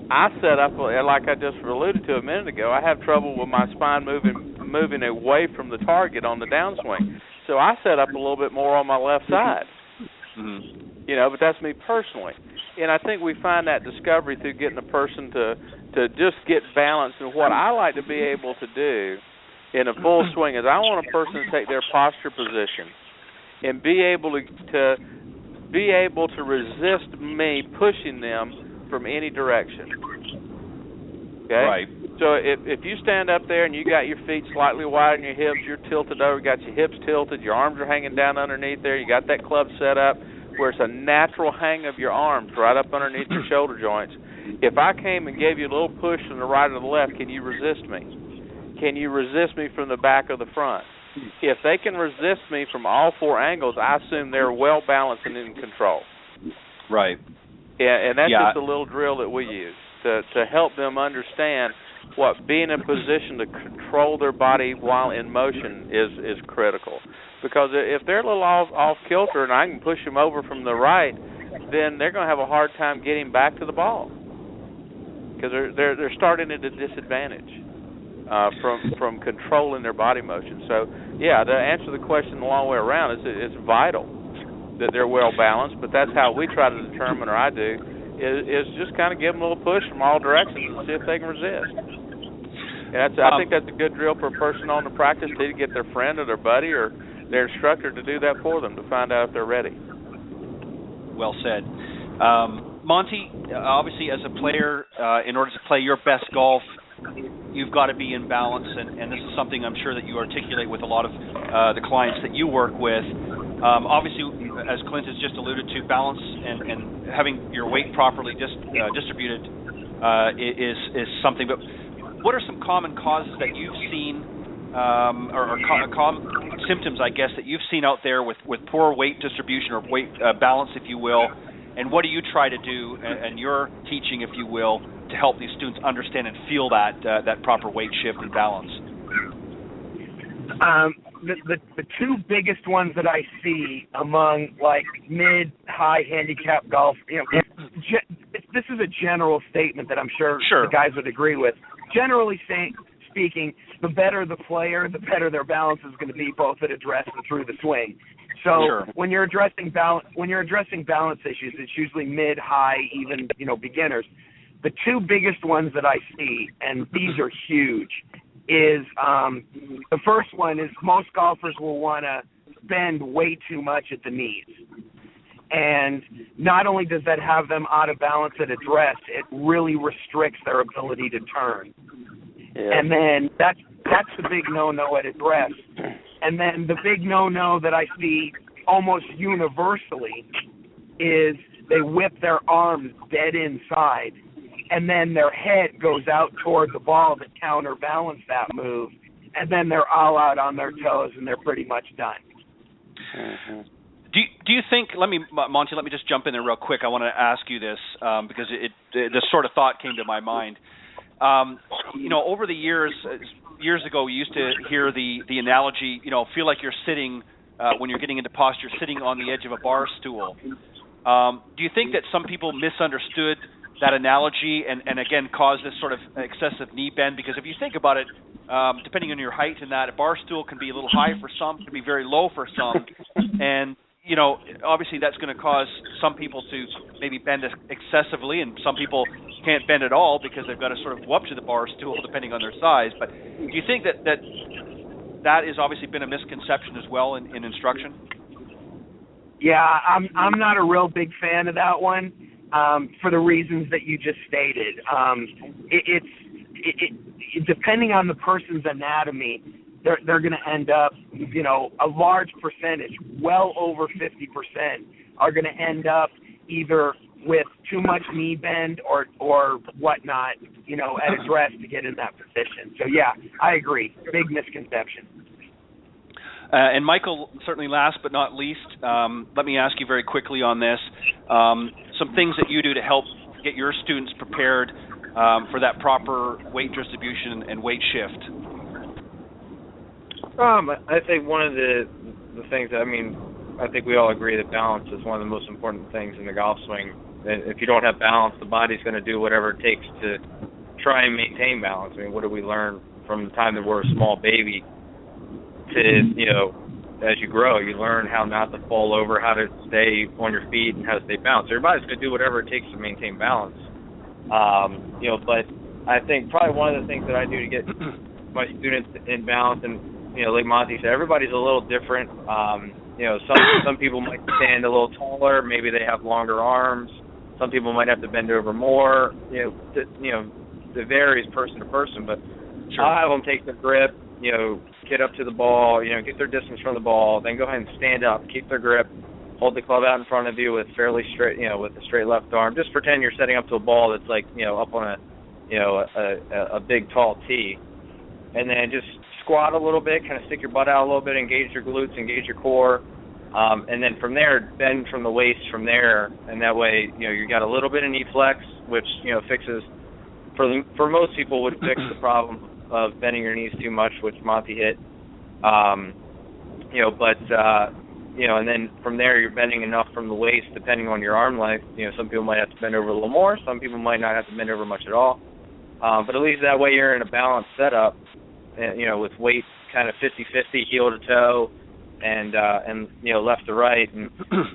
[SPEAKER 3] I set up, like I just alluded to a minute ago, I have trouble with my spine moving away from the target on the downswing. So I set up a little bit more on my left side. Mm-hmm. But that's me personally. And I think we find that discovery through getting a person to just get balanced. And what I like to be able to do in a full swing is I want a person to take their posture position and be able to resist me pushing them from any direction. Okay?
[SPEAKER 2] Right.
[SPEAKER 3] So if you stand up there and you got your feet slightly wide on your hips, you're tilted over, you got your hips tilted, your arms are hanging down underneath there, you got that club set up where it's a natural hang of your arms right up underneath your shoulder joints. If I came and gave you a little push from the right or the left, can you resist me? Can you resist me from the back or the front? If they can resist me from all four angles, I assume they're well balanced and in control.
[SPEAKER 2] Right.
[SPEAKER 3] And that's just a little drill that we use to help them understand what being in a position to control their body while in motion is critical. Because if they're a little off kilter and I can push them over from the right, then they're going to have a hard time getting back to the ball because they're starting at a disadvantage from controlling their body motion. So, to answer the question the long way around, it's vital that they're well balanced, but that's how we try to determine, or I do, is just kind of give them a little push from all directions and see if they can resist. And I think that's a good drill for a person on the practice tee to get their friend or their buddy or their instructor to do that for them to find out if they're ready. Well
[SPEAKER 2] said. Monte, obviously as a player, in order to play your best golf, you've got to be in balance, and this is something I'm sure that you articulate with a lot of the clients that you work with. Obviously, as Clint has just alluded to, balance and having your weight properly distributed is something. But what are some common causes that you've seen, or common symptoms, I guess, that you've seen out there with poor weight distribution or weight balance, if you will? And what do you try to do, and your teaching, if you will, to help these students understand and feel that proper weight shift and balance?
[SPEAKER 4] The two biggest ones that I see among like mid-high handicap golf, this is a general statement that I'm sure the guys would agree with. Generally speaking, the better the player, the better their balance is going to be, both at address and through the swing. So when you're addressing balance issues, it's usually mid, high, even beginners. The two biggest ones that I see, and these are huge, is the first one is most golfers will want to bend way too much at the knees. And not only does that have them out of balance at address, it really restricts their ability to turn. Yeah. And then that's the big no-no at address. And then the big no-no that I see almost universally is they whip their arms dead inside, and then their head goes out toward the ball to counterbalance that move, and then they're all out on their toes, and they're pretty much done.
[SPEAKER 2] Mm-hmm. Do you think? Monty, let me just jump in there real quick. I want to ask you this because this sort of thought came to my mind. Over the years ago, we used to hear the analogy. Feel like you're sitting when you're getting into posture, sitting on the edge of a bar stool. Do you think that some people misunderstood that analogy and again caused this sort of excessive knee bend? Because if you think about it, depending on your height and that, a bar stool can be a little high for some, can be very low for some, and obviously that's going to cause some people to maybe bend excessively, and some people can't bend at all because they've got to sort of go up to the bar stool depending on their size. But do you think that has obviously been a misconception as well in instruction?
[SPEAKER 4] Yeah, I'm not a real big fan of that one for the reasons that you just stated. It's depending on the person's anatomy, they're going to end up, a large percentage, well over 50%, are going to end up either with too much knee bend or whatnot, at address to get in that position. So, yeah, I agree. Big misconception.
[SPEAKER 2] And Michael, certainly last but not least, let me ask you very quickly on this. Some things that you do to help get your students prepared for that proper weight distribution and weight shift.
[SPEAKER 5] I think one of the things I think we all agree that balance is one of the most important things in the golf swing. If you don't have balance, the body's going to do whatever it takes to try and maintain balance. What do we learn from the time that we're a small baby to, as you grow, you learn how not to fall over, how to stay on your feet, and how to stay balanced. Everybody's going to do whatever it takes to maintain balance. But I think probably one of the things that I do to get my students in balance, and like Monty said, everybody's a little different. Some people might stand a little taller, maybe they have longer arms. Some people might have to bend over more. It varies person to person. But I'll have them take their grip, get up to the ball, get their distance from the ball, then go ahead and stand up, keep their grip, hold the club out in front of you with fairly straight, with a straight left arm. Just pretend you're setting up to a ball that's like, up on a big tall tee, and then just squat a little bit, kind of stick your butt out a little bit, engage your glutes, engage your core, and then from there, bend from the waist from there, and that way, you got a little bit of knee flex, which, fixes, for most people would fix the problem of bending your knees too much, which Monty hit, and then from there, you're bending enough from the waist, depending on your arm length. Some people might have to bend over a little more, some people might not have to bend over much at all, but at least that way you're in a balanced setup, with weight kind of 50-50, heel to toe, and left to right. And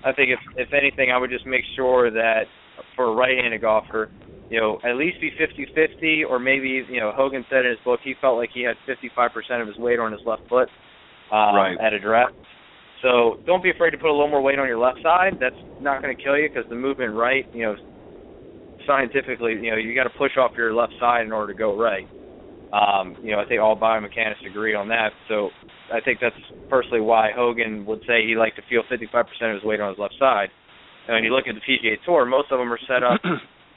[SPEAKER 5] I think if anything, I would just make sure that for a right-handed golfer, at least be 50-50, or maybe, Hogan said in his book he felt like he had 55% of his weight on his left foot at address. So don't be afraid to put a little more weight on your left side. That's not going to kill you, because the movement right, scientifically, you got to push off your left side in order to go right. I think all biomechanists agree on that. So I think that's personally why Hogan would say he liked to feel 55% of his weight on his left side. And when you look at the PGA Tour, most of them are set up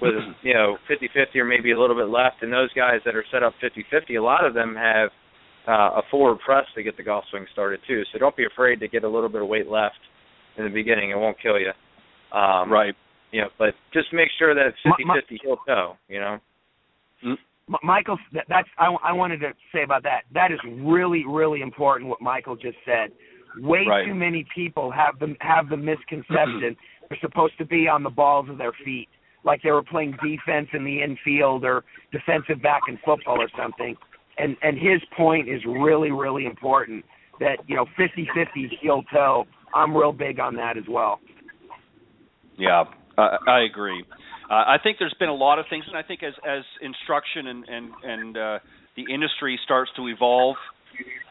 [SPEAKER 5] with 50-50 or maybe a little bit left, and those guys that are set up 50-50, a lot of them have a forward press to get the golf swing started too. So don't be afraid to get a little bit of weight left in the beginning. It won't kill you.
[SPEAKER 2] Right.
[SPEAKER 5] But just make sure that it's 50-50 heel toe.
[SPEAKER 4] Michael, I wanted to say about that. That is really, really important. What Michael just said. Way too many people have the misconception they're supposed to be on the balls of their feet, like they were playing defense in the infield or defensive back in football or something. And his point is really, really important. That 50-50 heel toe. I'm real big on that as well.
[SPEAKER 2] Yeah, I agree. I think there's been a lot of things, and I think as instruction and the industry starts to evolve,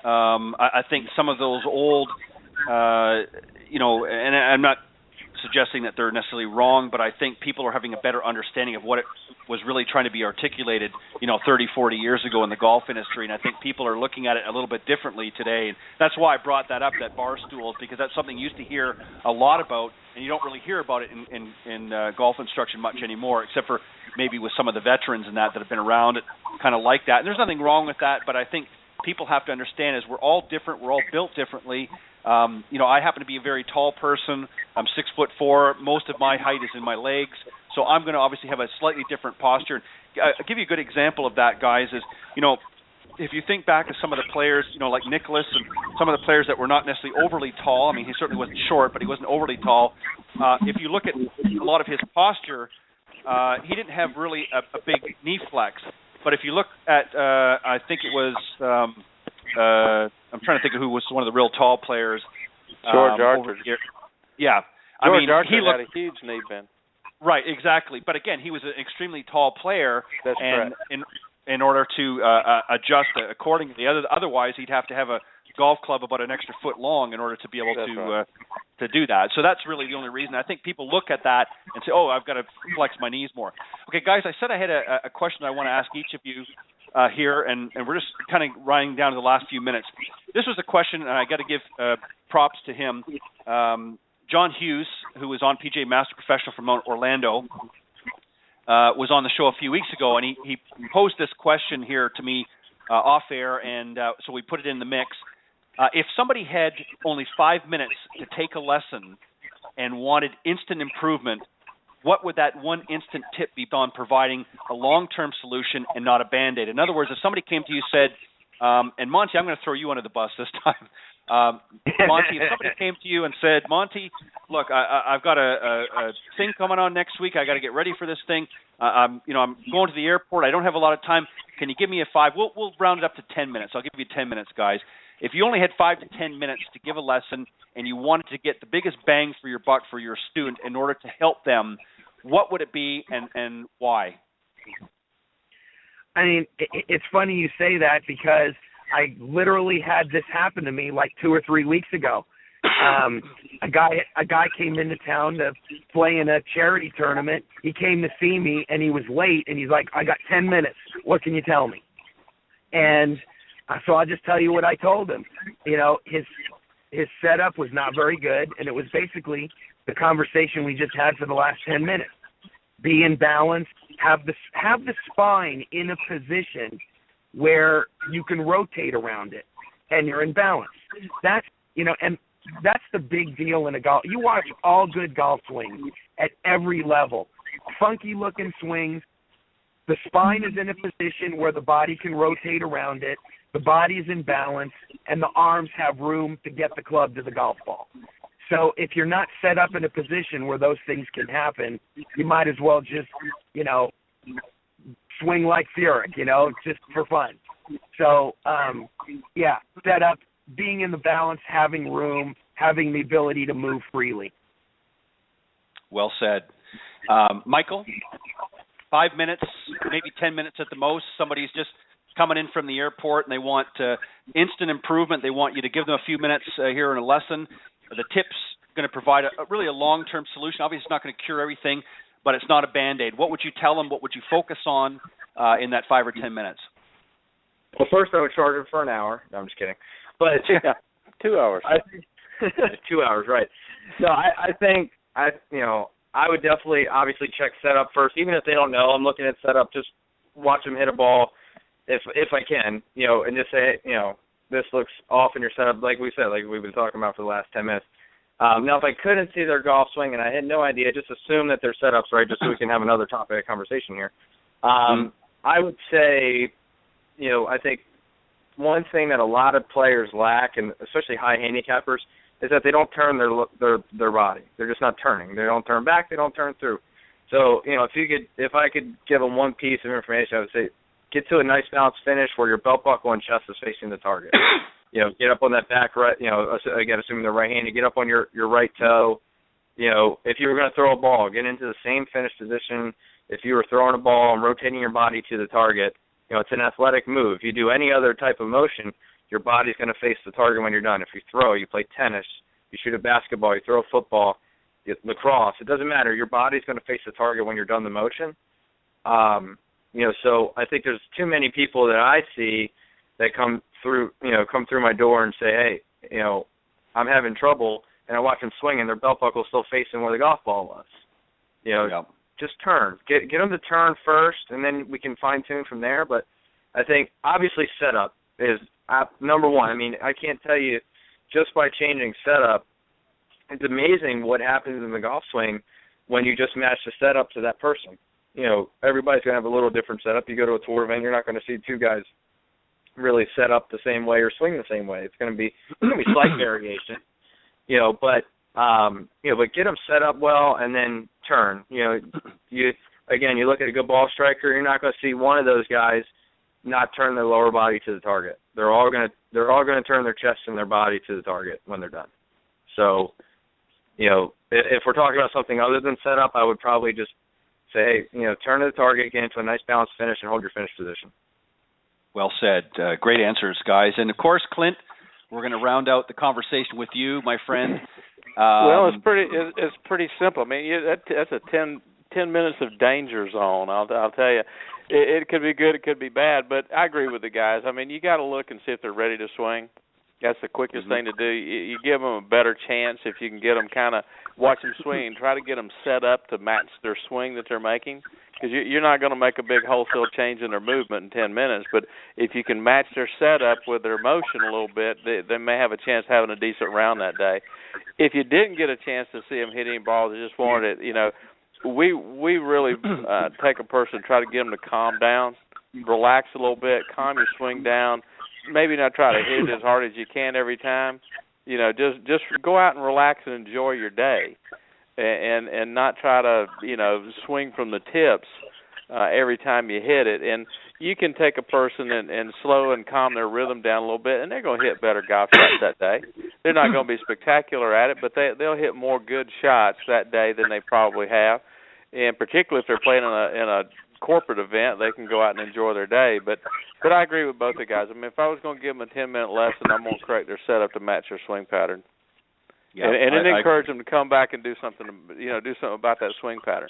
[SPEAKER 2] I think some of those old, and I'm not suggesting that they're necessarily wrong, but I think people are having a better understanding of what it was really trying to be articulated, 30, 40 years ago in the golf industry, and I think people are looking at it a little bit differently today, and that's why I brought that up, that bar stools, because that's something you used to hear a lot about, and you don't really hear about it in golf instruction much anymore, except for maybe with some of the veterans and that have been around, kind of like that. And there's nothing wrong with that, but I think people have to understand is we're all different, we're all built differently. I happen to be a very tall person. I'm 6'4". Most of my height is in my legs, so I'm going to obviously have a slightly different posture. I'll give you a good example of that, guys, is, if you think back to some of the players, like Nicholas and some of the players that were not necessarily overly tall, I mean, he certainly wasn't short, but he wasn't overly tall. If you look at a lot of his posture, he didn't have really a big knee flex. But if you look at, I think it was, I'm trying to think of who was one of the real tall players.
[SPEAKER 3] George Archer.
[SPEAKER 2] Yeah.
[SPEAKER 3] George Archer
[SPEAKER 2] he
[SPEAKER 3] had a huge knee bend.
[SPEAKER 2] Right, exactly. But again, he was an extremely tall player.
[SPEAKER 3] That's
[SPEAKER 2] and
[SPEAKER 3] correct.
[SPEAKER 2] In order to adjust accordingly. Otherwise, he'd have to have a golf club about an extra foot long in order to be able to do that. So that's really the only reason. I think people look at that and say, I've got to flex my knees more. Okay, guys, I said I had a question I want to ask each of you here, and we're just kind of running down to the last few minutes. This was a question, and I got to give props to him. John Hughes, who was on PGA Master Professional from Orlando, was on the show a few weeks ago, and he posed this question here to me off air, and so we put it in the mix. If somebody had only 5 minutes to take a lesson and wanted instant improvement, what would that one instant tip be on providing a long-term solution and not a Band-Aid? In other words, if somebody came to you and said, and Monte, I'm going to throw you under the bus this time. Monte, if somebody came to you and said, Monte, look, I've got a thing coming on next week. I got to get ready for this thing. I'm going to the airport. I don't have a lot of time. Can you give me a 5? We'll round it up to 10 minutes. I'll give you 10 minutes, guys. If you only had 5 to 10 minutes to give a lesson and you wanted to get the biggest bang for your buck for your student in order to help them, what would it be and why?
[SPEAKER 4] I mean, it's funny you say that because I literally had this happen to me like 2 or 3 weeks ago. A guy came into town to play in a charity tournament. He came to see me, and he was late, and he's like, I got 10 minutes. What can you tell me? And so I'll just tell you what I told him. His setup was not very good, and it was basically the conversation we just had for the last 10 minutes. Be in balance, have the spine in a position where you can rotate around it, and you're in balance. That's that's the big deal in a golf. You watch all good golf swings at every level. Funky looking swings. The spine is in a position where the body can rotate around it. The body is in balance, and the arms have room to get the club to the golf ball. So if you're not set up in a position where those things can happen, you might as well just, swing like Furyk, just for fun. So, set up, being in the balance, having room, having the ability to move freely.
[SPEAKER 2] Well said. Michael, 5 minutes, maybe 10 minutes at the most. Somebody's just coming in from the airport and they want instant improvement. They want you to give them a few minutes here in a lesson. The tip's going to provide really a long-term solution. Obviously, it's not going to cure everything, but it's not a Band-Aid. What would you tell them? What would you focus on in that 5 or 10 minutes?
[SPEAKER 5] Well, first I would charge them for an hour. No, I'm just kidding. But 2 hours. 2 hours, right. No, I think I would definitely, obviously, check setup first. Even if they don't know, I'm looking at setup, just watch them hit a ball if I can, and just say, this looks off in your setup, like we said, like we've been talking about for the last 10 minutes. Now, if I couldn't see their golf swing and I had no idea, just assume that their setup's right, just so we can have another topic of conversation here. I would say, I think one thing that a lot of players lack, and especially high handicappers, is that they don't turn their body. They're just not turning. They don't turn back. They don't turn through. So, if I could give them one piece of information, I would say get to a nice balanced finish where your belt buckle and chest is facing the target. Get up on that back right, again, assuming they're right-handed, get up on your right toe. If you were going to throw a ball, get into the same finish position. If you were throwing a ball and rotating your body to the target, it's an athletic move. If you do any other type of motion, your body's going to face the target when you're done. If you throw, you play tennis, you shoot a basketball, you throw a football, lacrosse, it doesn't matter. Your body's going to face the target when you're done the motion. So I think there's too many people that I see that come through my door and say, hey, I'm having trouble, and I watch them swing and their belt buckle's still facing where the golf ball was. Just turn. Get them to turn first, and then we can fine-tune from there. But I think, obviously, setup is number one. I mean, I can't tell you, just by changing setup, it's amazing what happens in the golf swing when you just match the setup to that person. Everybody's going to have a little different setup. You go to a tour event, you're not going to see two guys really set up the same way or swing the same way. It's going to be slight variation, but get them set up well and then turn. You look at a good ball striker, you're not going to see one of those guys not turn their lower body to the target. They're all going to turn their chest and their body to the target when they're done. So, if we're talking about something other than setup, I would probably just say, hey, turn to the target, get into a nice balanced finish, and hold your finish position.
[SPEAKER 2] Well said. Great answers, guys. And, of course, Clint, we're going to round out the conversation with you, my friend.
[SPEAKER 3] Well, it's pretty simple. I mean, that's a 10 minutes of danger zone. I'll tell you, it could be good, it could be bad. But I agree with the guys. I mean, you got to look and see if they're ready to swing. That's the quickest thing to do. You give them a better chance if you can get them kind of watch them swing. Try to get them set up to match their swing that they're making, because you're not going to make a big wholesale change in their movement in 10 minutes. But if you can match their setup with their motion a little bit, they may have a chance of having a decent round that day. If you didn't get a chance to see them hit any balls, they just wanted it, we really take a person, try to get them to calm down, relax a little bit, calm your swing down. Maybe not try to hit it as hard as you can every time. Just go out and relax and enjoy your day, and not try to swing from the tips every time you hit it. And you can take a person and slow and calm their rhythm down a little bit, and they're going to hit better golf shots that day. They're not going to be spectacular at it, but they'll hit more good shots that day than they probably have. And particularly if they're playing in a corporate event, they can go out and enjoy their day. But I agree with both the guys. I mean, if I was going to give them a 10-minute lesson, I'm going to correct their setup to match their swing pattern. Yeah, and encourage them to come back and do something about that swing pattern.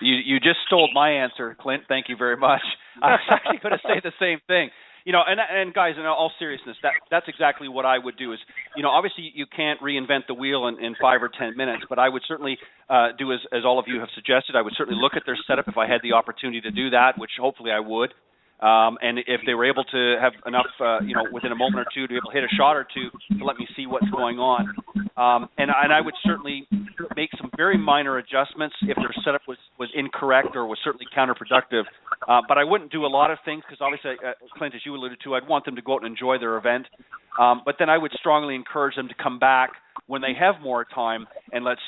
[SPEAKER 2] You just stole my answer, Clint. Thank you very much. I was actually going to say the same thing. And guys, in all seriousness, that's exactly what I would do is, obviously you can't reinvent the wheel in 5 or 10 minutes, but I would certainly do as all of you have suggested. I would certainly look at their setup if I had the opportunity to do that, which hopefully I would. And if they were able to have enough, within a moment or two to be able to hit a shot or two to let me see what's going on. And I would certainly make some very minor adjustments if their setup was incorrect or was certainly counterproductive. But I wouldn't do a lot of things because obviously, Clint, as you alluded to, I'd want them to go out and enjoy their event. But then I would strongly encourage them to come back when they have more time and let's,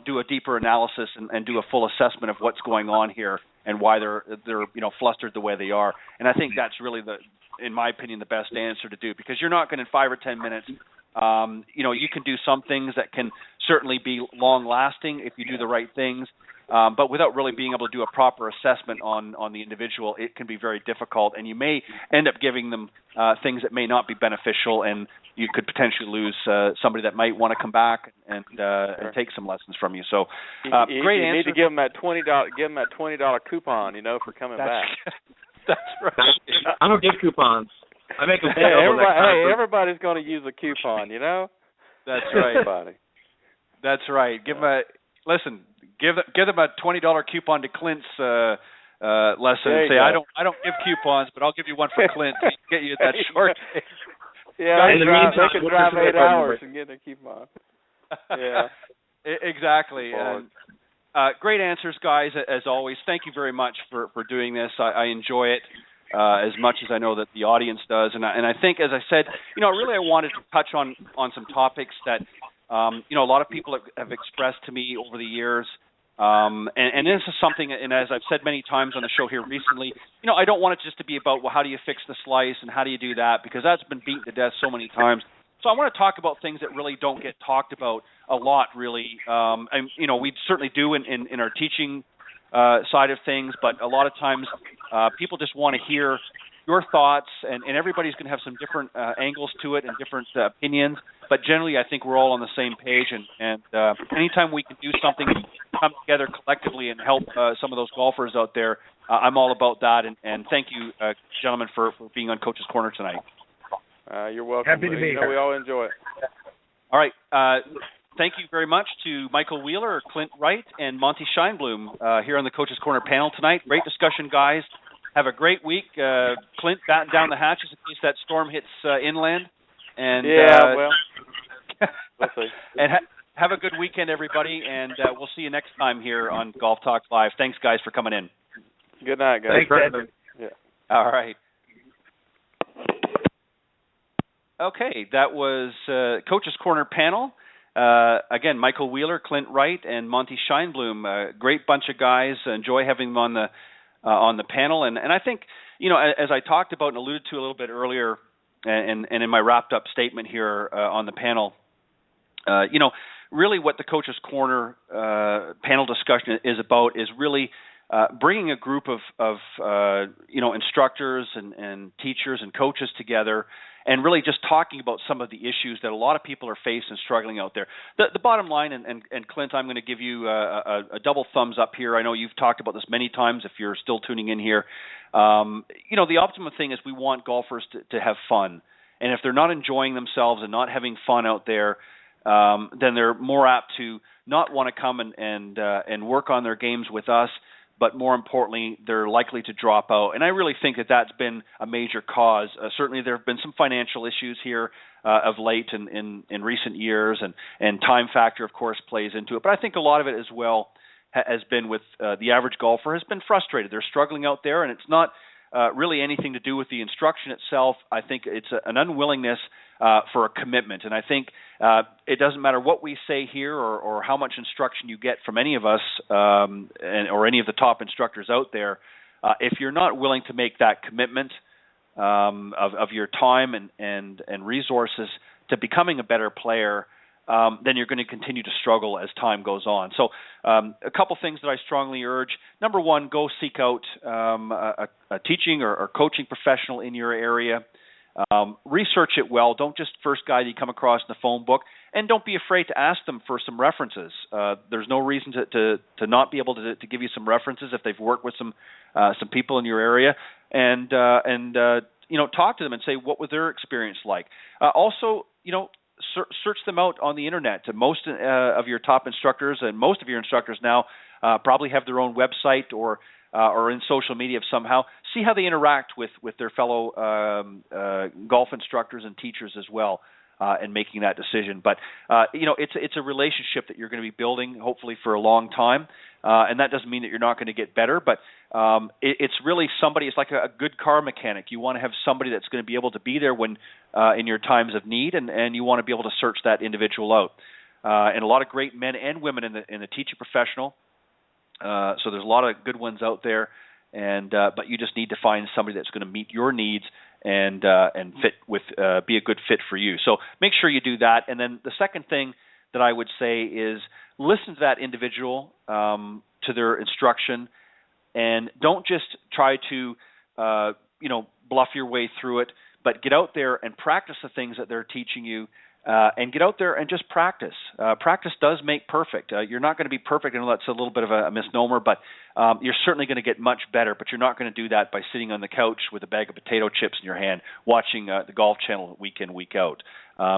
[SPEAKER 2] do a deeper analysis and do a full assessment of what's going on here and why they're flustered the way they are. And I think that's really in my opinion, the best answer to do, because you're not going to, in 5 or 10 minutes, you can do some things that can certainly be long-lasting if you do the right things, but without really being able to do a proper assessment on the individual, it can be very difficult, and you may end up giving them things that may not be beneficial, and you could potentially lose somebody that might want to come back and take some lessons from you. So, great answer.
[SPEAKER 3] You need to give them that $20 coupon, for coming back.
[SPEAKER 2] That's right.
[SPEAKER 5] I don't give coupons. I make them.
[SPEAKER 3] Everybody's going to use a coupon,
[SPEAKER 2] That's right. That's right. listen, give them a $20 coupon to Clint's lesson and say, I don't give coupons, but I'll give you one for Clint to get you that short.
[SPEAKER 3] Yeah, they can drive 8 hours and get a coupon. Yeah,
[SPEAKER 2] exactly. And, great answers, guys, as always. Thank you very much for doing this. I enjoy it as much as I know that the audience does. And I think, as I said, really I wanted to touch on some topics that, a lot of people have expressed to me over the years. And this is something, and as I've said many times on the show here recently, I don't want it just to be about, well, how do you fix the slice and how do you do that, because that's been beaten to death so many times. So I want to talk about things that really don't get talked about a lot, really. And we certainly do in our teaching side of things, but a lot of times people just want to hear your thoughts, and everybody's going to have some different angles to it and different opinions. But generally, I think we're all on the same page, and anytime we can do something, come together collectively and help some of those golfers out there, I'm all about that. And thank you, gentlemen, for being on Coach's Corner tonight.
[SPEAKER 3] You're welcome.
[SPEAKER 4] Happy to be here.
[SPEAKER 3] We all enjoy it.
[SPEAKER 2] All right. Thank you very much to Michael Wheeler, Clint Wright, and Monte Scheinblum here on the Coach's Corner panel tonight. Great discussion, guys. Have a great week. Clint, batten down the hatches in case that storm hits inland. And
[SPEAKER 3] we'll see.
[SPEAKER 2] And have a good weekend, everybody, and we'll see you next time here on Golf Talk Live. Thanks, guys, for coming in.
[SPEAKER 3] Good night, guys.
[SPEAKER 4] Thanks, Ed.
[SPEAKER 3] Yeah.
[SPEAKER 2] All right. Okay, that was Coach's Corner panel. Again, Michael Wheeler, Clint Wright, and Monte Scheinblum. Great bunch of guys. Enjoy having them on the panel. And I think, as I talked about and alluded to a little bit earlier, and in my wrapped up statement here on the panel, really what the Coach's Corner panel discussion is about is really bringing a group of instructors and teachers and coaches together, and really just talking about some of the issues that a lot of people are facing and struggling out there. The bottom line, and Clint, I'm going to give you a double thumbs up here. I know you've talked about this many times if you're still tuning in here. The optimum thing is we want golfers to have fun. And if they're not enjoying themselves and not having fun out there, then they're more apt to not want to come and work on their games with us. But more importantly, they're likely to drop out. And I really think that that's been a major cause. Certainly there have been some financial issues here of late in recent years, and time factor, of course, plays into it. But I think a lot of it as well has been with the average golfer has been frustrated. They're struggling out there, and it's not really anything to do with the instruction itself. I think it's an unwillingness for a commitment. And I think it doesn't matter what we say here or how much instruction you get from any of us or any of the top instructors out there. If you're not willing to make that commitment of your time and resources to becoming a better player, then you're going to continue to struggle as time goes on. So a couple things that I strongly urge. Number one, go seek out a teaching or coaching professional in your area. Research it well. Don't just first guy you come across in the phone book, and don't be afraid to ask them for some references. There's no reason to not be able to give you some references if they've worked with some people in your area, and talk to them and say what was their experience like. Also, search them out on the internet. Most of your top instructors and most of your instructors now probably have their own website or in social media somehow. See how they interact with their fellow golf instructors and teachers as well, and making that decision. But it's a relationship that you're going to be building hopefully for a long time, and that doesn't mean that you're not going to get better. But it's really somebody. It's like a good car mechanic. You want to have somebody that's going to be able to be there when in your times of need, and you want to be able to search that individual out. And a lot of great men and women in the teaching professional. So there's a lot of good ones out there, and but you just need to find somebody that's going to meet your needs and fit with be a good fit for you. So make sure you do that. And then the second thing that I would say is listen to that individual, to their instruction, and don't just try to bluff your way through it, but get out there and practice the things that they're teaching you. And get out there and just practice. Practice does make perfect. You're not going to be perfect. I know that's a little bit of a misnomer, but you're certainly going to get much better. But you're not going to do that by sitting on the couch with a bag of potato chips in your hand, watching the Golf Channel week in, week out.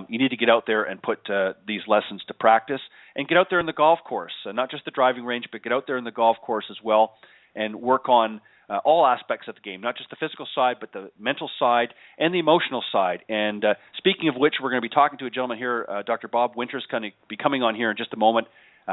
[SPEAKER 2] You need to get out there and put these lessons to practice. and get out there in the golf course, not just the driving range, but get out there in the golf course as well and work on all aspects of the game, not just the physical side, but the mental side and the emotional side. And speaking of which, we're going to be talking to a gentleman here, Dr. Bob Winters, going to be coming on here in just a moment,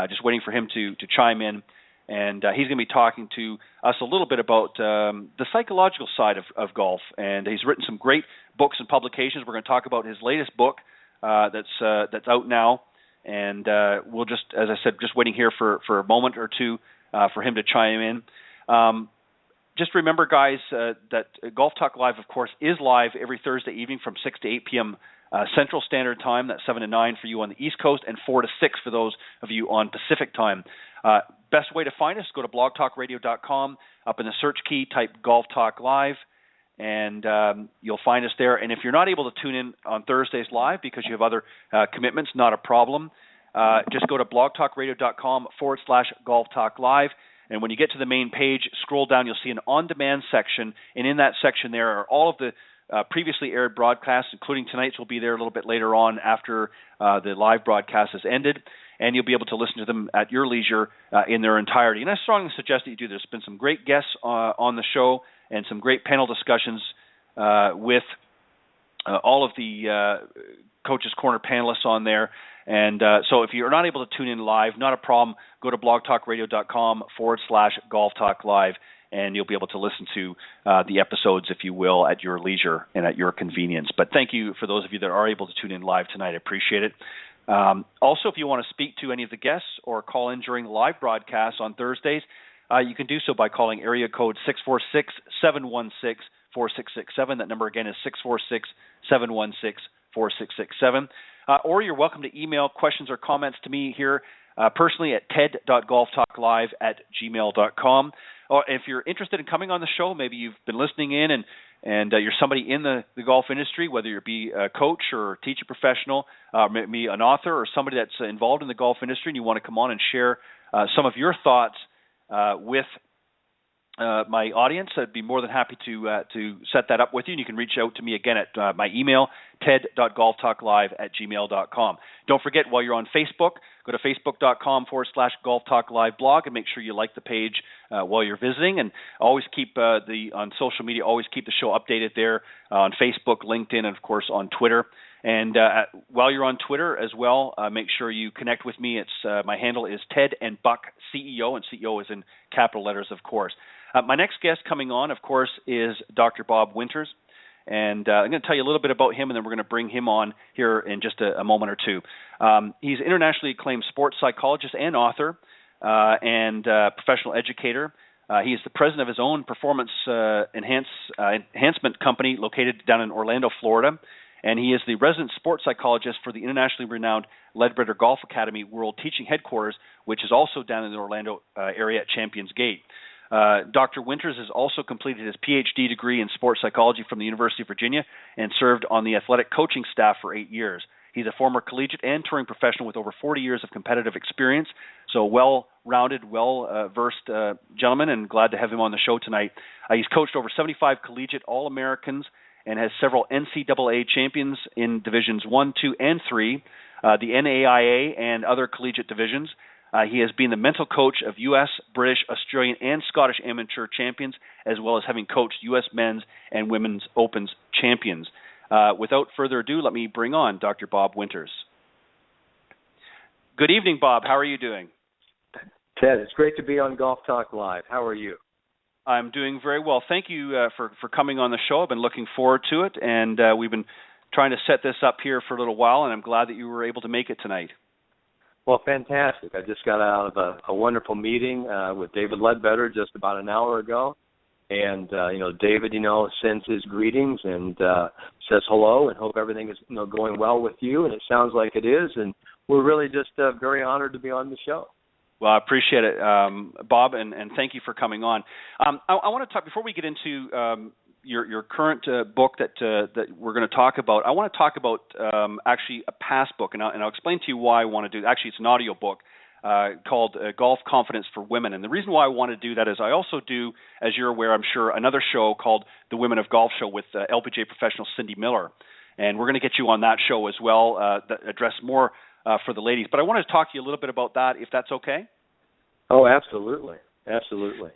[SPEAKER 2] just waiting for him to chime in. And he's going to be talking to us a little bit about the psychological side of golf. And he's written some great books and publications. We're going to talk about his latest book that's out now. And we'll just, as I said, just waiting here for a moment or two for him to chime in. Just remember, guys, that Golf Talk Live, of course, is live every Thursday evening from 6 to 8 p.m. Central Standard Time. That's 7 to 9 for you on the East Coast and 4 to 6 for those of you on Pacific Time. Best way to find us, go to blogtalkradio.com. Up in the search key, type Golf Talk Live, and you'll find us there. And if you're not able to tune in on Thursdays live because you have other commitments, not a problem. Just go to blogtalkradio.com/Golf Talk Live. And when you get to the main page, scroll down, you'll see an on-demand section. And in that section there are all of the previously aired broadcasts, including tonight's will be there a little bit later on after the live broadcast has ended. And you'll be able to listen to them at your leisure in their entirety. And I strongly suggest that you do this. There's been some great guests on the show and some great panel discussions with all of the Coach's Corner panelists on there. And so if you're not able to tune in live, not a problem. Go to blogtalkradio.com/Golf Talk Live, and you'll be able to listen to the episodes, if you will, at your leisure and at your convenience. But thank you for those of you that are able to tune in live tonight. I appreciate it. Also, if you want to speak to any of the guests or call in during the live broadcasts on Thursdays, you can do so by calling area code 646-716-4667. That number again is 646-716-4667. Or you're welcome to email questions or comments to me here personally at ted.golftalklive@gmail.com. Or if you're interested in coming on the show, maybe you've been listening in and you're somebody in the golf industry, whether you be a coach or a teaching professional, maybe an author or somebody that's involved in the golf industry, and you want to come on and share some of your thoughts with my audience, I'd be more than happy to set that up with you. And you can reach out to me again at my email, ted.golftalklive@gmail.com. Don't forget, while you're on Facebook, go to facebook.com/golftalklive blog and make sure you like the page while you're visiting. And always keep on social media, always keep the show updated there on Facebook, LinkedIn, and of course on Twitter. And while you're on Twitter as well, make sure you connect with me. It's my handle is Ted and Buck CEO, and CEO is in capital letters, of course. My next guest coming on, of course, is Dr. Bob Winters. And I'm going to tell you a little bit about him, and then we're going to bring him on here in just a moment or two. He's an internationally acclaimed sports psychologist and author and professional educator. He is the president of his own performance enhancement company located down in Orlando, Florida. And he is the resident sport psychologist for the internationally renowned Leadbetter Golf Academy World Teaching Headquarters, which is also down in the Orlando area at Champions Gate. Dr. Winters has also completed his PhD degree in sports psychology from the University of Virginia and served on the athletic coaching staff for 8 years. He's a former collegiate and touring professional with over 40 years of competitive experience, so well-rounded, well-versed gentleman, and glad to have him on the show tonight. He's coached over 75 collegiate All-Americans and has several NCAA champions in Divisions 1, 2, and 3, the NAIA and other collegiate divisions. He has been the mental coach of U.S., British, Australian, and Scottish amateur champions, as well as having coached U.S. men's and women's Opens champions. Without further ado, let me bring on Dr. Bob Winters. Good evening, Bob. How are you doing?
[SPEAKER 6] Ted, it's great to be on Golf Talk Live. How are you?
[SPEAKER 2] I'm doing very well. Thank you for coming on the show. I've been looking forward to it, and we've been trying to set this up here for a little while, and I'm glad that you were able to make it tonight.
[SPEAKER 6] Well, fantastic. I just got out of a wonderful meeting with David Leadbetter just about an hour ago. And, David, sends his greetings and says hello and hope everything is, going well with you. And it sounds like it is. And we're really just very honored to be on the show.
[SPEAKER 2] Well, I appreciate it, Bob, and thank you for coming on. I want to talk, before we get into your current book that we're going to talk about, I want to talk about actually a past book, and I'll explain to you why I want to do. Actually, it's an audio book called Golf Confidence for Women, and the reason why I want to do that is I also do, as you're aware, I'm sure, another show called The Women of Golf Show with LPGA professional Cindy Miller, and we're going to get you on that show as well that address more for the ladies. But I wanted to talk to you a little bit about that, if that's okay.
[SPEAKER 6] Oh, absolutely. Absolutely.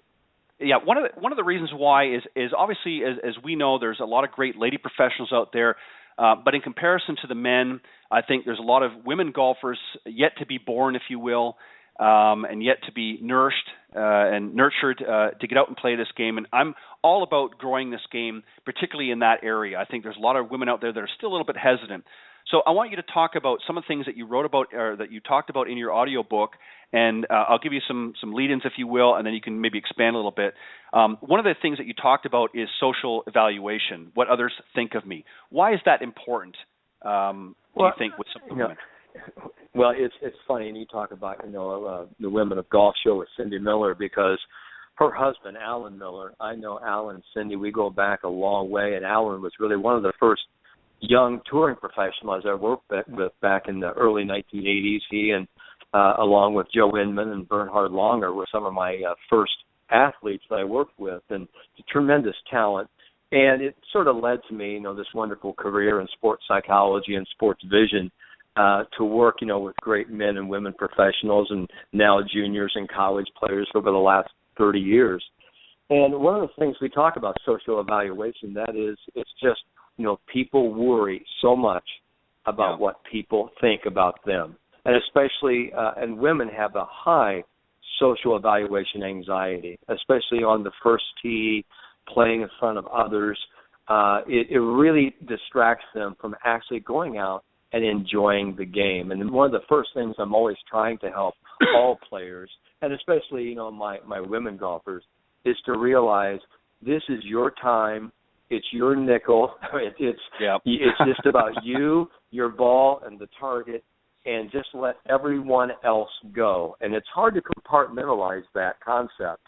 [SPEAKER 2] Yeah, one of the reasons why is obviously, as we know, there's a lot of great lady professionals out there, but in comparison to the men, I think there's a lot of women golfers yet to be born, if you will, and yet to be nourished and nurtured to get out and play this game. And I'm all about growing this game, particularly in that area. I think there's a lot of women out there that are still a little bit hesitant. So I want you to talk about some of the things that you wrote about or that you talked about in your audio book, and I'll give you some lead-ins, if you will, and then you can maybe expand a little bit. One of the things that you talked about is social evaluation, what others think of me. Why is that important, do you think, with some women?
[SPEAKER 6] Well, it's funny, and you talk about the Women of Golf show with Cindy Miller, because her husband, Alan Miller, I know Alan and Cindy, we go back a long way, and Alan was really one of the first young touring professionals I worked with back in the early 1980s. He and along with Joe Inman and Bernhard Langer were some of my first athletes that I worked with, and tremendous talent. And it sort of led to me, this wonderful career in sports psychology and sports vision, to work, with great men and women professionals and now juniors and college players over the last 30 years. And one of the things we talk about social evaluation, that is, it's just, people worry so much about what people think about them. And especially, and women have a high social evaluation anxiety, especially on the first tee, playing in front of others. It really distracts them from actually going out and enjoying the game. And one of the first things I'm always trying to help all players, and especially, my women golfers, is to realize this is your time. It's your nickel. It's just about you, your ball, and the target, and just let everyone else go. And it's hard to compartmentalize that concept.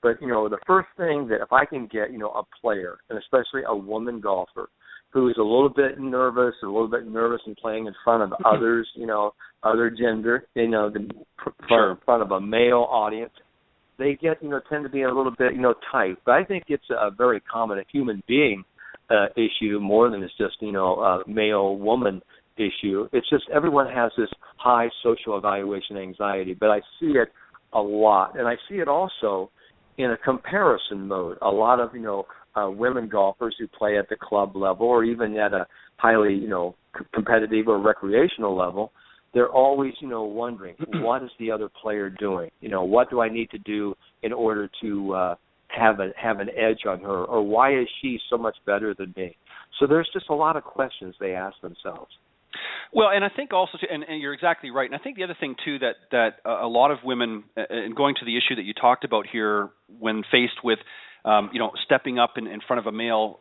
[SPEAKER 6] But, the first thing that if I can get, a player, and especially a woman golfer, who is a little bit nervous in playing in front of others, other gender, in front of a male audience, they get, tend to be a little bit, tight. But I think it's a very common human being issue more than it's just, a male-woman issue. It's just everyone has this high social evaluation anxiety, but I see it a lot. And I see it also in a comparison mode. A lot of, women golfers who play at the club level or even at a highly, competitive or recreational level, they're always, wondering, what is the other player doing? What do I need to do in order to have an edge on her? Or why is she so much better than me? So there's just a lot of questions they ask themselves.
[SPEAKER 2] Well, and I think also, and you're exactly right, and I think the other thing, too, that a lot of women, and going to the issue that you talked about here, when faced with, stepping up in front of a male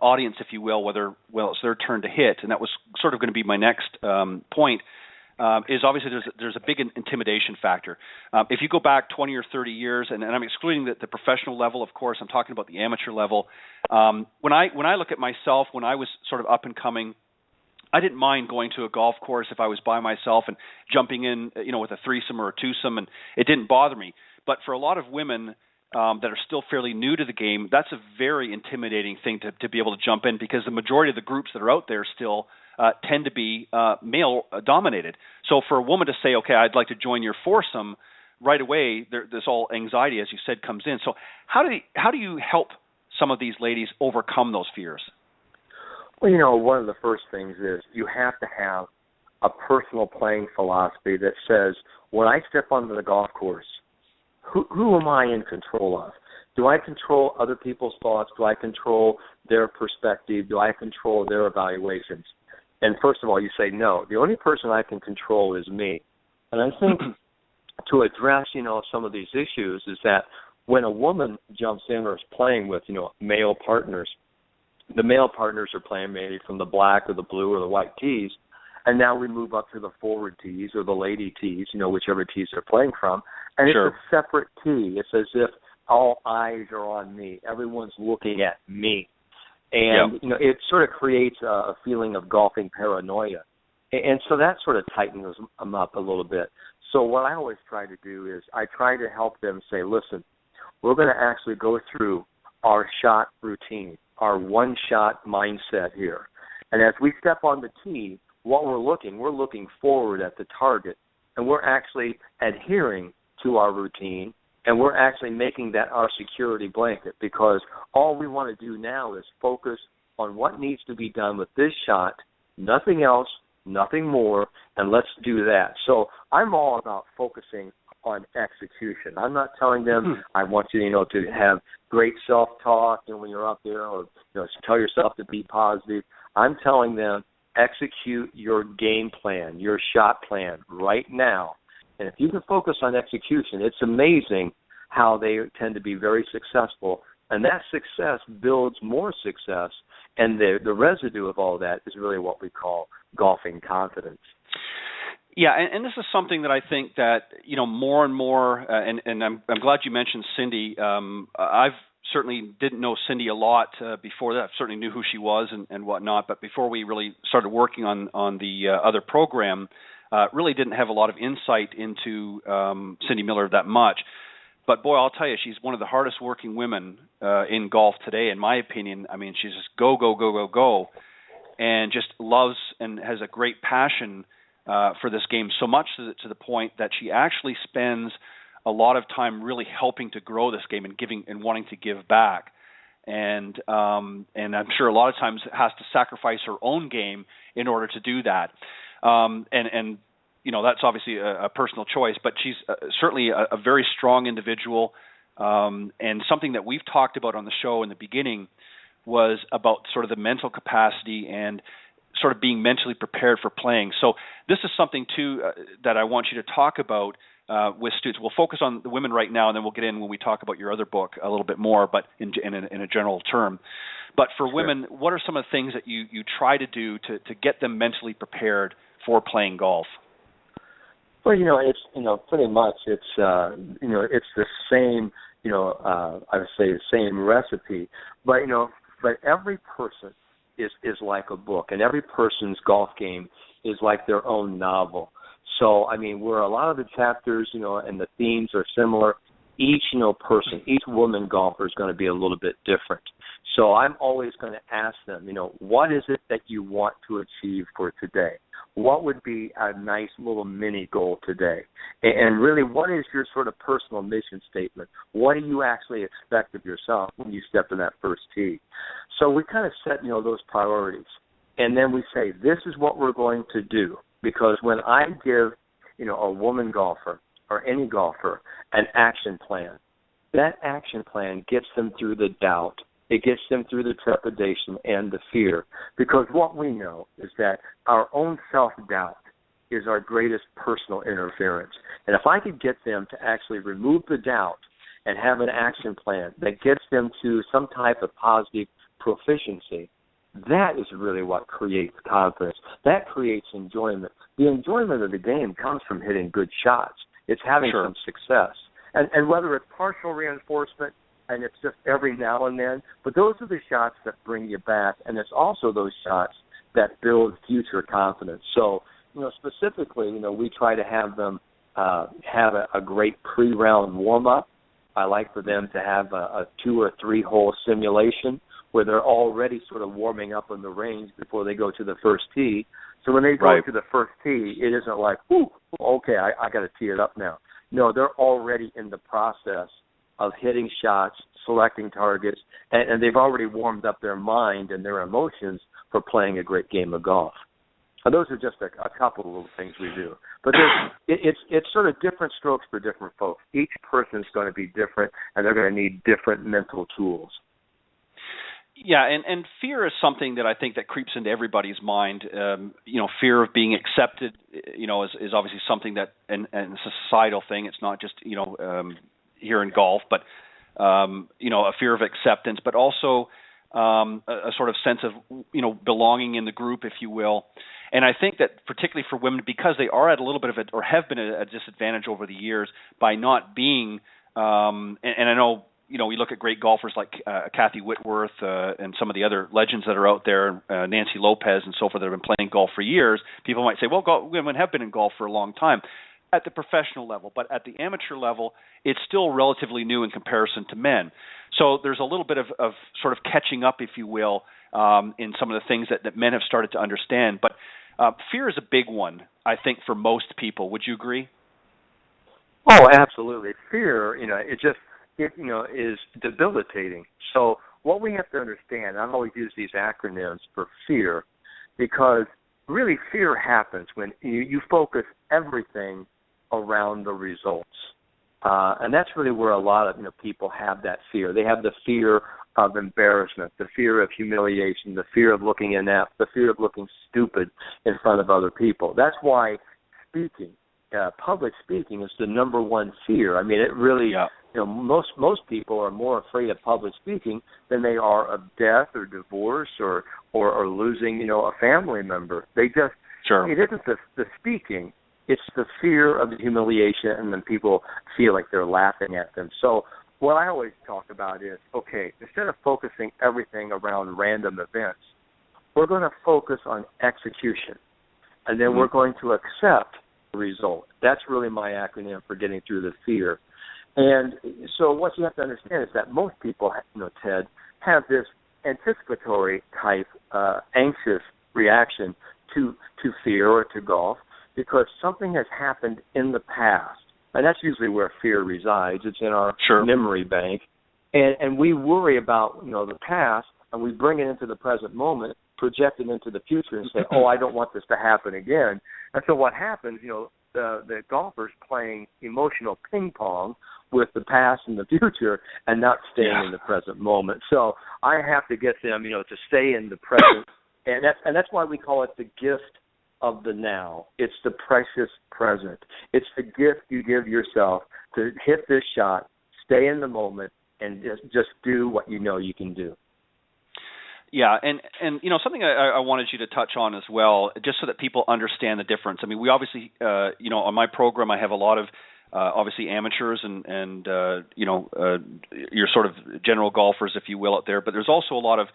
[SPEAKER 2] audience, if you will, it's their turn to hit, and that was sort of going to be my next point, is obviously there's a big intimidation factor. If you go back 20 or 30 years, and I'm excluding the professional level, of course, I'm talking about the amateur level. When I look at myself, when I was sort of up and coming, I didn't mind going to a golf course if I was by myself and jumping in, with a threesome or a twosome, and it didn't bother me. But for a lot of women that are still fairly new to the game, that's a very intimidating thing to be able to jump in, because the majority of the groups that are out there still tend to be male-dominated. So for a woman to say, okay, I'd like to join your foursome, right away, this all anxiety, as you said, comes in. So how do you help some of these ladies overcome those fears?
[SPEAKER 6] Well, one of the first things is you have to have a personal playing philosophy that says, when I step onto the golf course, who am I in control of? Do I control other people's thoughts? Do I control their perspective? Do I control their evaluations? And first of all, you say, no, the only person I can control is me. And I think to address, some of these issues is that when a woman jumps in or is playing with, male partners, the male partners are playing maybe from the black or the blue or the white tees, and now we move up to the forward tees or the lady tees, whichever tees they're playing from, and
[SPEAKER 2] Sure.
[SPEAKER 6] It's a separate tee. It's as if all eyes are on me. Everyone's looking at me. And, it sort of creates a feeling of golfing paranoia. And so that sort of tightens them up a little bit. So what I always try to do is I try to help them say, listen, we're going to actually go through our shot routine, our one-shot mindset here. And as we step on the tee, what we're looking forward at the target, and we're actually adhering to our routine, and we're actually making that our security blanket, because all we want to do now is focus on what needs to be done with this shot, nothing else, nothing more, and let's do that. So I'm all about focusing on execution. I'm not telling them I want you, to have great self-talk and when you're up there, or tell yourself to be positive. I'm telling them execute your game plan, your shot plan right now. And if you can focus on execution, it's amazing how they tend to be very successful. And that success builds more success. And the residue of all that is really what we call golfing confidence.
[SPEAKER 2] Yeah, and this is something that I think that, more and more, and I'm glad you mentioned Cindy. I've certainly didn't know Cindy a lot before that. I certainly knew who she was and whatnot, but before we really started working on the other program, really didn't have a lot of insight into Cindy Miller that much. But boy, I'll tell you, she's one of the hardest working women in golf today, in my opinion. I mean, she's just go, and just loves and has a great passion for this game, so much to the point that she actually spends a lot of time really helping to grow this game and giving and wanting to give back. And I'm sure a lot of times has to sacrifice her own game in order to do that. And that's obviously a personal choice, but she's certainly a very strong individual. And something that we've talked about on the show in the beginning was about sort of the mental capacity and sort of being mentally prepared for playing. So this is something, too, that I want you to talk about with students. We'll focus on the women right now, and then we'll get in when we talk about your other book a little bit more, but in a general term. But for women, what are some of the things that you try to do to get them mentally prepared for playing golf?
[SPEAKER 6] Well, it's pretty much it's the same I would say the same recipe, but every person is like a book, and every person's golf game is like their own novel. So I mean, where a lot of the chapters and the themes are similar, each person, each woman golfer is going to be a little bit different. So I'm always going to ask them, what is it that you want to achieve for today? What would be a nice little mini goal today? And really, what is your sort of personal mission statement? What do you actually expect of yourself when you step in that first tee? So we kind of set, those priorities. And then we say, this is what we're going to do. Because when I give, a woman golfer or any golfer an action plan, that action plan gets them through the doubt. It gets them through the trepidation and the fear, because what we know is that our own self-doubt is our greatest personal interference. And if I could get them to actually remove the doubt and have an action plan that gets them to some type of positive proficiency, that is really what creates confidence. That creates enjoyment. The enjoyment of the game comes from hitting good shots. It's having some success. And whether it's partial reinforcement, and it's just every now and then, but those are the shots that bring you back, and it's also those shots that build future confidence. So, specifically, we try to have them have a great pre-round warm-up. I like for them to have a 2 or 3 hole simulation where they're already sort of warming up on the range before they go to the first tee. So when they go to the first tee, it isn't like, okay, I got to tee it up now. No, they're already in the process of hitting shots, selecting targets, and they've already warmed up their mind and their emotions for playing a great game of golf. And those are just a couple of little things we do. But it's sort of different strokes for different folks. Each person's going to be different, and they're going to need different mental tools.
[SPEAKER 2] Yeah, and fear is something that I think that creeps into everybody's mind. Fear of being accepted, is obviously something that, and it's a societal thing. It's not just, here in golf, but a fear of acceptance, but also a sort of sense of belonging in the group, if you will. And I think that particularly for women, because they are at a little bit of or have been a disadvantage over the years by not being, and I know we look at great golfers like Kathy Whitworth and some of the other legends that are out there, Nancy Lopez and so forth, that have been playing golf for years. People might say, well, women have been in golf for a long time at the professional level, but at the amateur level, it's still relatively new in comparison to men. So there's a little bit of sort of catching up, if you will, in some of the things that men have started to understand. But Fear is a big one, I think, for most people. Would you agree?
[SPEAKER 6] Oh, absolutely. Fear, is debilitating. So what we have to understand, I've always used these acronyms for fear, because really fear happens when you focus everything around the results. And that's really where a lot of people have that fear. They have the fear of embarrassment, the fear of humiliation, the fear of looking inept, the fear of looking stupid in front of other people. That's why public speaking is the number one fear. I mean, it really, most people are more afraid of public speaking than they are of death or divorce or losing, a family member. They just, it isn't the speaking, it's the fear of the humiliation, and then people feel like they're laughing at them. So what I always talk about is, okay, instead of focusing everything around random events, we're going to focus on execution, and then we're going to accept the result. That's really my acronym for getting through the fear. And so what you have to understand is that most people, Ted, have this anticipatory type anxious reaction to fear or to golf because something has happened in the past. And that's usually where fear resides. It's in our memory bank. And we worry about, the past, and we bring it into the present moment, project it into the future and say, oh, I don't want this to happen again. And so what happens, the golfer's playing emotional ping pong with the past and the future and not staying in the present moment. So I have to get them, to stay in the present. And that's why we call it the gift of the now. It's the precious present. It's the gift you give yourself to hit this shot, stay in the moment, and just do what you know you can do.
[SPEAKER 2] Yeah, and something I wanted you to touch on as well, just so that people understand the difference. I mean, we obviously, on my program, I have a lot of obviously amateurs and your sort of general golfers, if you will, out there. But there's also a lot of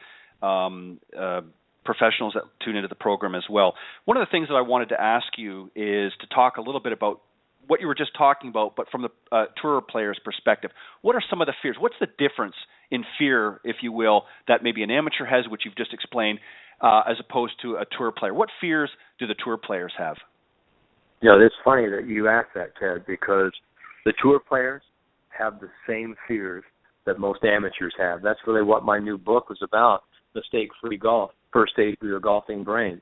[SPEAKER 2] professionals that tune into the program as well. One of the things that I wanted to ask you is to talk a little bit about what you were just talking about, but from the tour player's perspective. What are some of the fears? What's the difference in fear, if you will, that maybe an amateur has, which you've just explained, as opposed to a tour player? What fears do the tour players have?
[SPEAKER 6] It's funny that you asked that, Ted, because the tour players have the same fears that most amateurs have. That's really what my new book was about, Mistake-Free Golf, First Aid for Your Golfing Brain.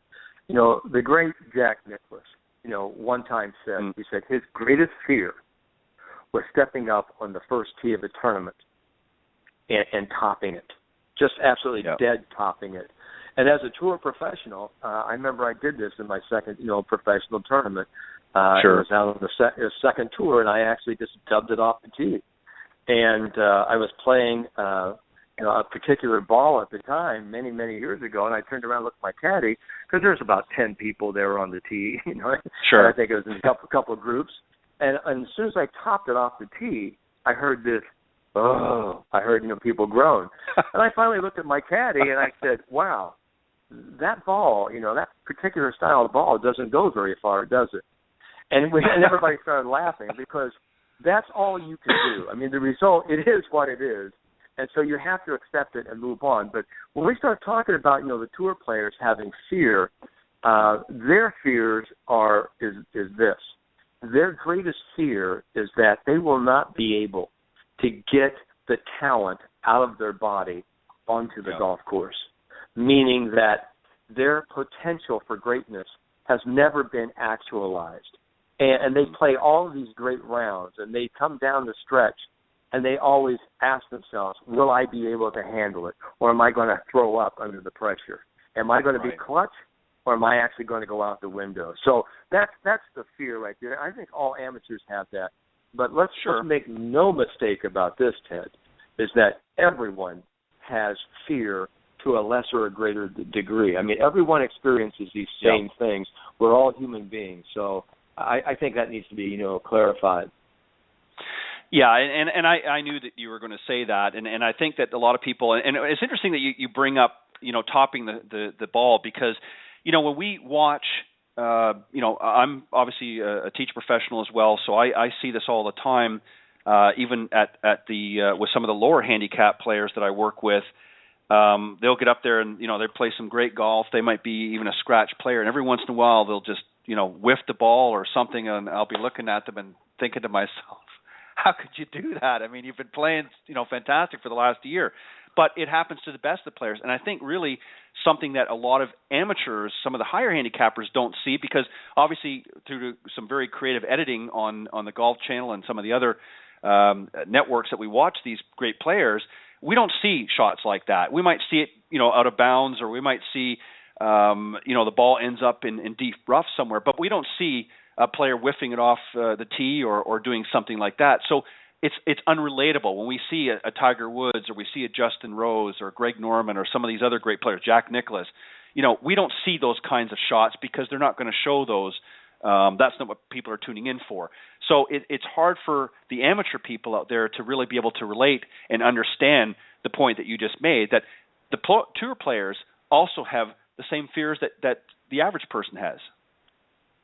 [SPEAKER 6] The great Jack Nicklaus, one time said, he said his greatest fear was stepping up on the first tee of a tournament and topping it, just absolutely dead topping it. And as a tour professional, I remember I did this in my second, professional tournament. It was out on the second tour, and I actually just dubbed it off the tee. And I was playing a particular ball at the time, many, many years ago, and I turned around and looked at my caddy, because there's about 10 people there on the tee, and I think it was in a couple of groups. And as soon as I topped it off the tee, I heard this, I heard, people groan. And I finally looked at my caddy, and I said, wow, that ball, that particular style of ball doesn't go very far, does it? And everybody started laughing, because that's all you can do. I mean, the result, it is what it is. And so you have to accept it and move on. But when we start talking about, the tour players having fear, their fears is this. Their greatest fear is that they will not be able to get the talent out of their body onto the golf course, meaning that their potential for greatness has never been actualized. And they play all of these great rounds, and they come down the stretch, and they always ask themselves, will I be able to handle it, or am I going to throw up under the pressure? Am I going to be clutch, or am I actually going to go out the window? So that's the fear right there. I think all amateurs have that. But let's make no mistake about this, Ted, is that everyone has fear to a lesser or greater degree. I mean, everyone experiences these same things. We're all human beings. So I think that needs to be, clarified.
[SPEAKER 2] Yeah, and I knew that you were going to say that, and I think that a lot of people, and it's interesting that you bring up, topping the ball, because, when we watch, I'm obviously a teach professional as well, so I see this all the time, even at the with some of the lower handicap players that I work with. they'll get up there and, they play some great golf. They might be even a scratch player, and every once in a while they'll just, whiff the ball or something, and I'll be looking at them and thinking to myself, how could you do that? I mean, you've been playing, fantastic for the last year. But it happens to the best of players. And I think really something that a lot of amateurs, some of the higher handicappers don't see, because obviously through some very creative editing on the Golf Channel and some of the other networks that we watch these great players, we don't see shots like that. We might see it, out of bounds, or we might see, the ball ends up in deep rough somewhere, but we don't see a player whiffing it off the tee or doing something like that. So it's unrelatable when we see a Tiger Woods, or we see a Justin Rose or Greg Norman or some of these other great players, Jack Nicklaus. We don't see those kinds of shots because they're not going to show those. That's not what people are tuning in for. So it's hard for the amateur people out there to really be able to relate and understand the point that you just made, that the tour players also have the same fears that the average person has.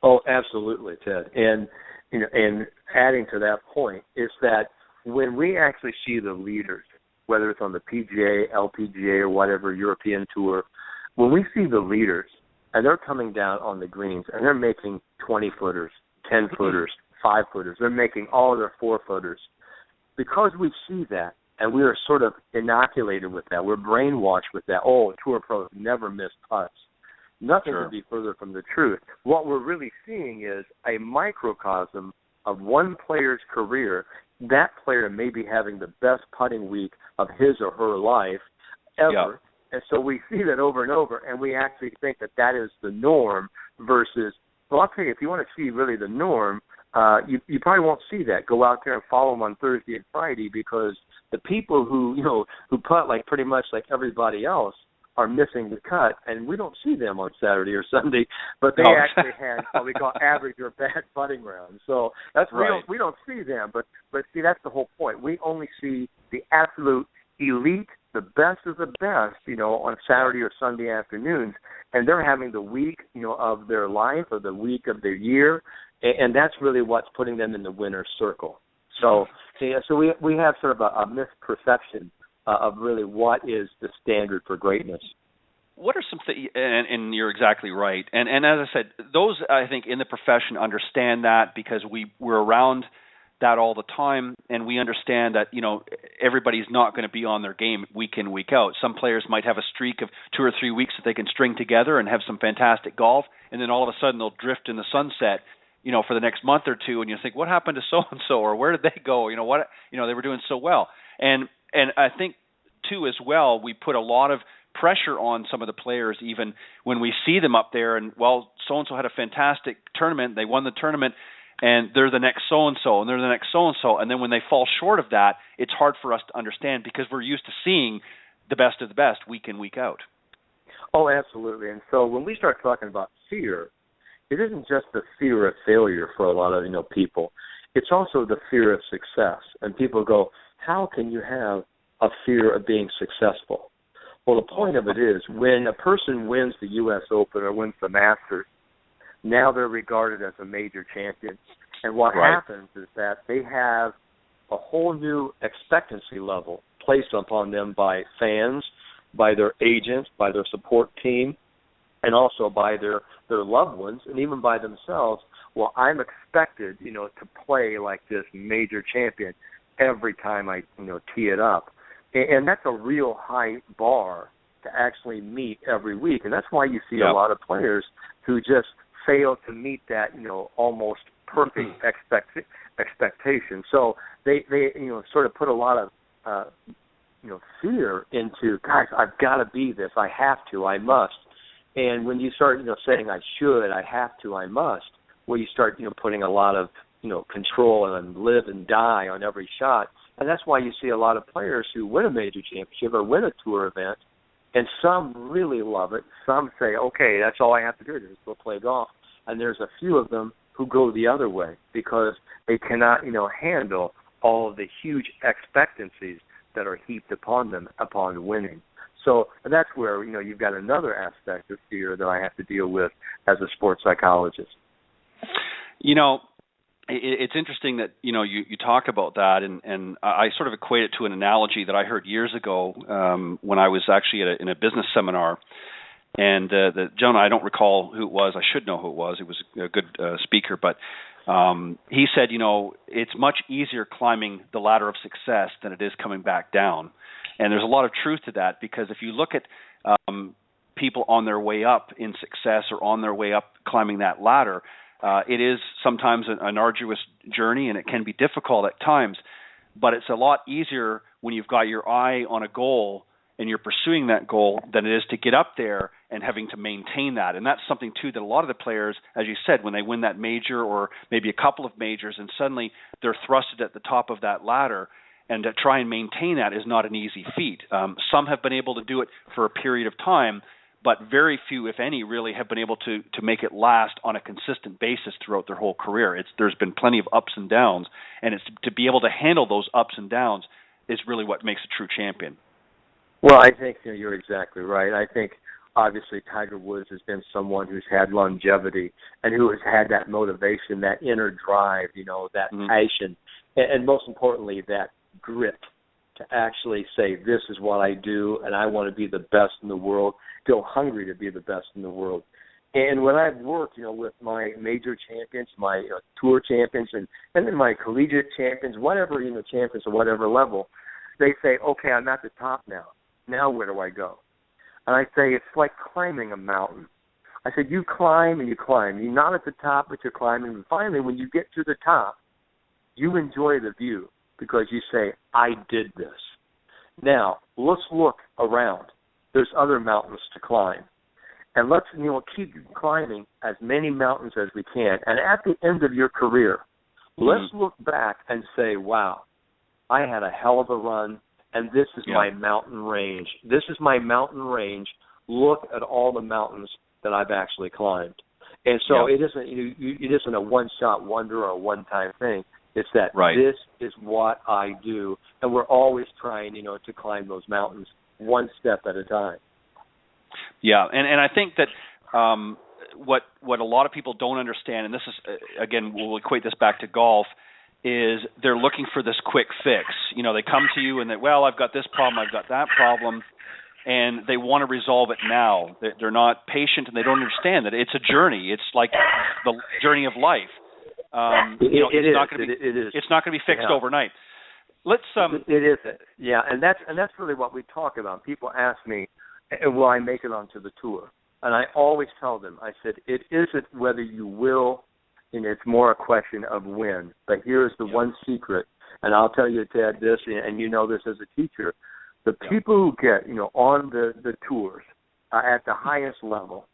[SPEAKER 6] Oh, absolutely, Ted. And and adding to that point is that when we actually see the leaders, whether it's on the PGA, LPGA, or whatever European tour, when we see the leaders and they're coming down on the greens and they're making 20-footers, 10-footers, 5-footers, they're making all of their 4-footers, because we see that and we are sort of inoculated with that, we're brainwashed with that, tour pros never miss putts. Nothing could be further from the truth. What we're really seeing is a microcosm of one player's career. That player may be having the best putting week of his or her life ever. Yep. And so we see that over and over, and we actually think that is the norm versus, well, I'll tell you, if you want to see really the norm, you probably won't see that. Go out there and follow them on Thursday and Friday, because the people who putt like pretty much like everybody else are missing the cut, and we don't see them on Saturday or Sunday, but they actually had what we call average or bad putting rounds. So that's right. We don't see them, but see, that's the whole point. We only see the absolute elite, the best of the best, on Saturday or Sunday afternoons, and they're having the week, of their life or the week of their year, and that's really what's putting them in the winner's circle. So we have sort of a misperception of really what is the standard for greatness.
[SPEAKER 2] What are some things, and you're exactly right, and as I said, those, I think, in the profession understand that, because we're around that all the time, and we understand that, everybody's not going to be on their game week in, week out. Some players might have a streak of 2 or 3 weeks that they can string together and have some fantastic golf, and then all of a sudden they'll drift in the sunset, for the next month or two, and you think, what happened to so-and-so, or where did they go? They were doing so well. And I think, too, as well, we put a lot of pressure on some of the players, even when we see them up there and, well, so-and-so had a fantastic tournament, they won the tournament, and they're the next so-and-so, and they're the next so-and-so. And then when they fall short of that, it's hard for us to understand, because we're used to seeing the best of the best week in, week out.
[SPEAKER 6] Oh, absolutely. And so when we start talking about fear, it isn't just the fear of failure for a lot of, people. It's also the fear of success. And people go, how can you have a fear of being successful? Well, the point of it is, when a person wins the U.S. Open or wins the Masters, now they're regarded as a major champion. And what happens is that they have a whole new expectancy level placed upon them by fans, by their agents, by their support team, and also by their loved ones, and even by themselves. Well, I'm expected, to play like this major champion every time I, tee it up. And that's a real high bar to actually meet every week. And that's why you see a lot of players who just fail to meet that, almost perfect expectation. So they sort of put a lot of, fear into, gosh, I've got to be this. I have to. I must. And when you start, saying I should, I have to, I must, well, you start, putting a lot of, control and live and die on every shot. And that's why you see a lot of players who win a major championship or win a tour event, and some really love it. Some say, okay, that's all I have to do, just go play golf. And there's a few of them who go the other way because they cannot, handle all of the huge expectancies that are heaped upon them upon winning. So that's where, you've got another aspect of fear that I have to deal with as a sports psychologist.
[SPEAKER 2] it's interesting that you talk about that, and I sort of equate it to an analogy that I heard years ago when I was actually in a business seminar. And the gentleman, I don't recall who it was. I should know who it was. It was a good speaker, but he said, it's much easier climbing the ladder of success than it is coming back down. And there's a lot of truth to that, because if you look at people on their way up in success or on their way up climbing that ladder, it is sometimes an arduous journey, and it can be difficult at times. But it's a lot easier when you've got your eye on a goal and you're pursuing that goal than it is to get up there and having to maintain that. And that's something, too, that a lot of the players, as you said, when they win that major or maybe a couple of majors and suddenly they're thrusted at the top of that ladder, and to try and maintain that is not an easy feat. Some have been able to do it for a period of time, but very few, if any, really have been able to make it last on a consistent basis throughout their whole career. There's been plenty of ups and downs, and it's to be able to handle those ups and downs is really what makes a true champion.
[SPEAKER 6] Well, I think you're exactly right. I think obviously Tiger Woods has been someone who's had longevity and who has had that motivation, that inner drive, that passion, and most importantly, that grit to actually say, this is what I do, and I want to be the best in the world, feel hungry to be the best in the world. And when I've worked, with my major champions, my tour champions, and then my collegiate champions, whatever, champions at whatever level, they say, okay, I'm at the top now. Now where do I go? And I say, it's like climbing a mountain. I said, you climb and you climb. You're not at the top, but you're climbing. And finally, when you get to the top, you enjoy the view because you say, I did this. Now, let's look around. There's other mountains to climb. And let's, keep climbing as many mountains as we can. And at the end of your career, let's look back and say, wow, I had a hell of a run. And this is my mountain range. This is my mountain range. Look at all the mountains that I've actually climbed. And so it isn't a one-shot wonder or a one-time thing. It's that this is what I do. And we're always trying, to climb those mountains one step at a time.
[SPEAKER 2] Yeah, and I think that what a lot of people don't understand, and this is, again, we'll equate this back to golf, is they're looking for this quick fix. They come to you and I've got this problem, I've got that problem, and they want to resolve it now. They're not patient, and they don't understand that it's a journey. It's like the journey of life. It's not going to be fixed overnight. Let's.
[SPEAKER 6] It isn't. Yeah, and that's really what we talk about. People ask me, will I make it onto the tour? And I always tell them, I said, it isn't whether you will. And it's more a question of when. But here's the one secret, and I'll tell you, Ted, this, and you know this as a teacher. The people who get, on the tours at the highest level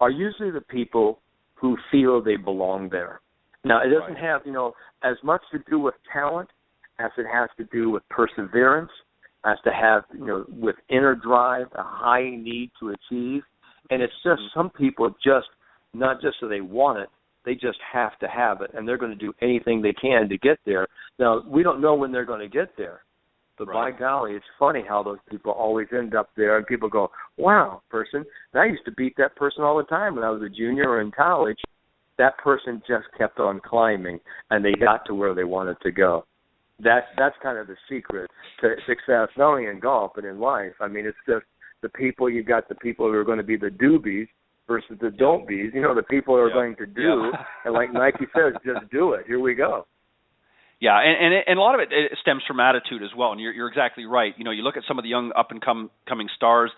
[SPEAKER 6] are usually the people who feel they belong there. Now, it doesn't have, as much to do with talent as it has to do with perseverance, as to have, with inner drive, a high need to achieve. And it's just some people just, not just so they want it, they just have to have it, and they're going to do anything they can to get there. Now, we don't know when they're going to get there, but by golly, it's funny how those people always end up there, and people go, wow, person, I used to beat that person all the time when I was a junior or in college. That person just kept on climbing, and they got to where they wanted to go. That's kind of the secret to success, not only in golf, but in life. I mean, it's just the people, you've got the people who are going to be the doobies, versus the don't be's, the people who are going to do, and like Nike says, just do it. Here we go.
[SPEAKER 2] Yeah, and a lot of it stems from attitude as well, and you're exactly right. You look at some of the young up-and-coming stars,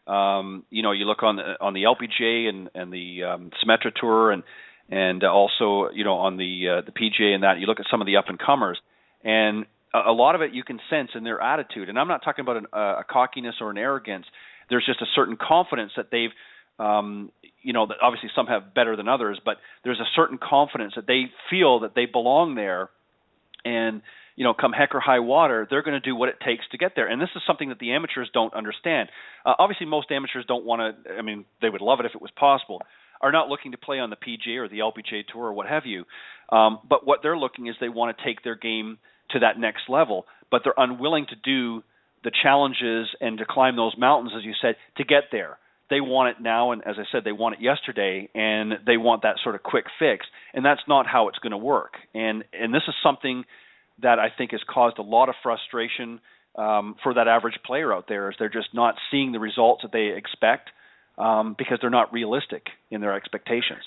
[SPEAKER 2] you look on the LPGA and the Symetra Tour and also, on the PGA and that, you look at some of the up-and-comers, and a lot of it you can sense in their attitude. And I'm not talking about a cockiness or an arrogance. There's just a certain confidence that they've, that obviously some have better than others, but there's a certain confidence that they feel that they belong there, and come heck or high water, they're going to do what it takes to get there. And this is something that the amateurs don't understand. Obviously, most amateurs don't want to. I mean, they would love it if it was possible. Are not looking to play on the PGA or the LPGA Tour or what have you. But what they're looking is they want to take their game to that next level, but they're unwilling to do the challenges and to climb those mountains, as you said, to get there. they want it now, and as I said, they want it yesterday, and they want that sort of quick fix, and that's not how it's going to work. And this is something that I think has caused a lot of frustration for that average player out there, is they're just not seeing the results that they expect because they're not realistic in their expectations.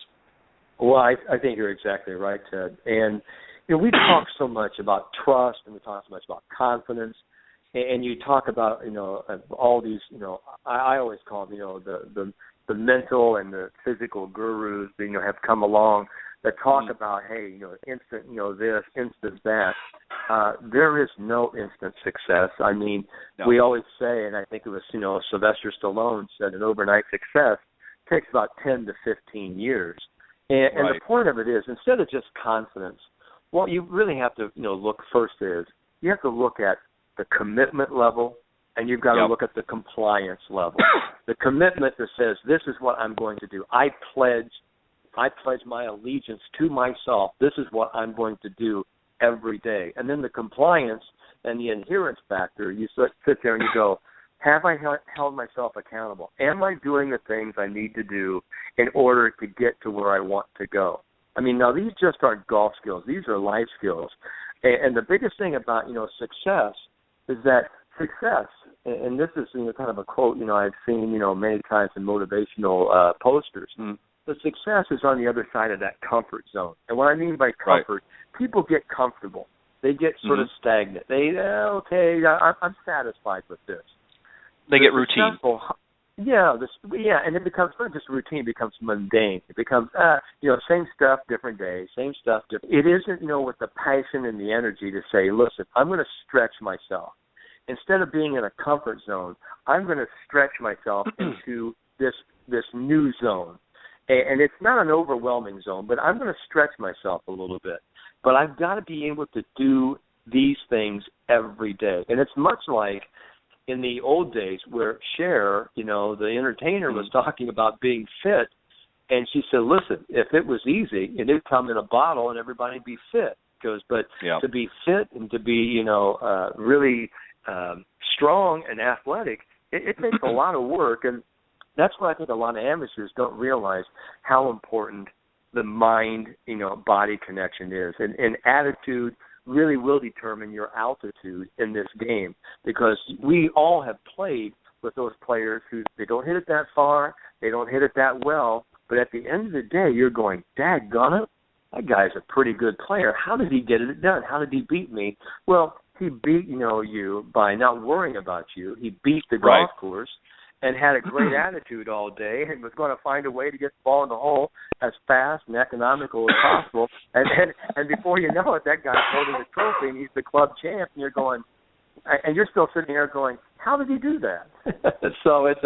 [SPEAKER 6] Well, I think you're exactly right, Ted. And we talk so much about trust, and we talk so much about confidence, and you talk about all these I always call them the mental and the physical gurus that have come along that talk about, hey, instant this, instant that. There is no instant success. I mean, we always say, and I think it was Sylvester Stallone said, an overnight success takes about 10 to 15 years. And the point of it is, instead of just confidence, what you really have to look first is you have to look at the commitment level, and you've got to look at the compliance level. The commitment that says, this is what I'm going to do. I pledge my allegiance to myself. This is what I'm going to do every day. And then the compliance and the adherence factor, you sit there and you go, have I held myself accountable? Am I doing the things I need to do in order to get to where I want to go? I mean, now these just aren't golf skills. These are life skills. And the biggest thing about, success is that success, and this is kind of a quote, I've seen, many times in motivational posters, the success is on the other side of that comfort zone. And what I mean by comfort, people get comfortable. They get sort of stagnant. I'm satisfied with this.
[SPEAKER 2] They get routine.
[SPEAKER 6] And it becomes not just routine, it becomes mundane. It becomes, same stuff, different day, same stuff, different. It isn't, with the passion and the energy to say, listen, I'm going to stretch myself. Instead of being in a comfort zone, I'm going to stretch myself into this new zone. And it's not an overwhelming zone, but I'm going to stretch myself a little bit. But I've got to be able to do these things every day. And it's much like in the old days where Cher, the entertainer, was talking about being fit, and she said, listen, if it was easy, it'd come in a bottle and everybody'd be fit. But to be fit and to be, really strong and athletic, it takes a lot of work. And that's what I think a lot of amateurs don't realize, how important the mind-body connection is. And attitude really will determine your altitude in this game, because we all have played with those players who they don't hit it that far, they don't hit it that well, but at the end of the day, you're going, daggone it, that guy's a pretty good player. How did he get it done? How did he beat me? Well, he beat you by not worrying about you. He beat the golf course and had a great attitude all day and was going to find a way to get the ball in the hole as fast and economical as possible. And before you know it, that guy's holding the trophy and he's the club champ, and you're going, and you're still sitting there going, how did he do that? So it's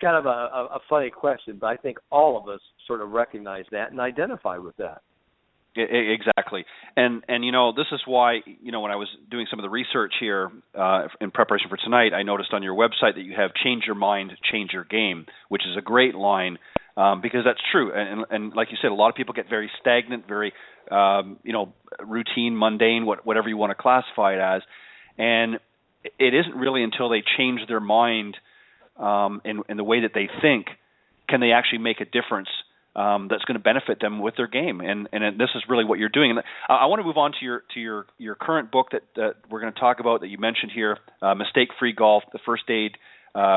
[SPEAKER 6] kind of a funny question, but I think all of us sort of recognize that and identify with that.
[SPEAKER 2] Exactly. And this is why, when I was doing some of the research here in preparation for tonight, I noticed on your website that you have change your mind, change your game, which is a great line because that's true. And like you said, a lot of people get very stagnant, very, routine, mundane, whatever you want to classify it as. And it isn't really until they change their mind in the way that they think can they actually make a difference that's going to benefit them with their game, and this is really what you're doing. And I want to move on to your current book that we're going to talk about that you mentioned here, Mistake-Free Golf: The First Aid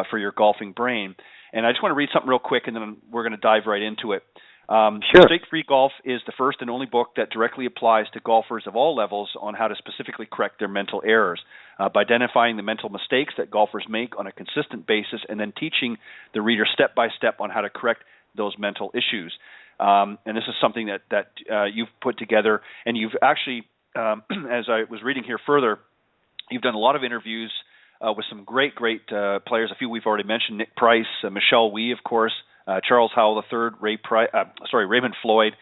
[SPEAKER 2] for Your Golfing Brain. And I just want to read something real quick, and then we're going to dive right into it. Sure. Mistake-Free Golf is the first and only book that directly applies to golfers of all levels on how to specifically correct their mental errors by identifying the mental mistakes that golfers make on a consistent basis, and then teaching the reader step by step on how to correct those mental issues. And this is something that you've put together, and you've actually, as I was reading here further, you've done a lot of interviews with some great players. A few we've already mentioned: Nick Price, Michelle Wee, of course, Charles Howell III, Raymond Floyd,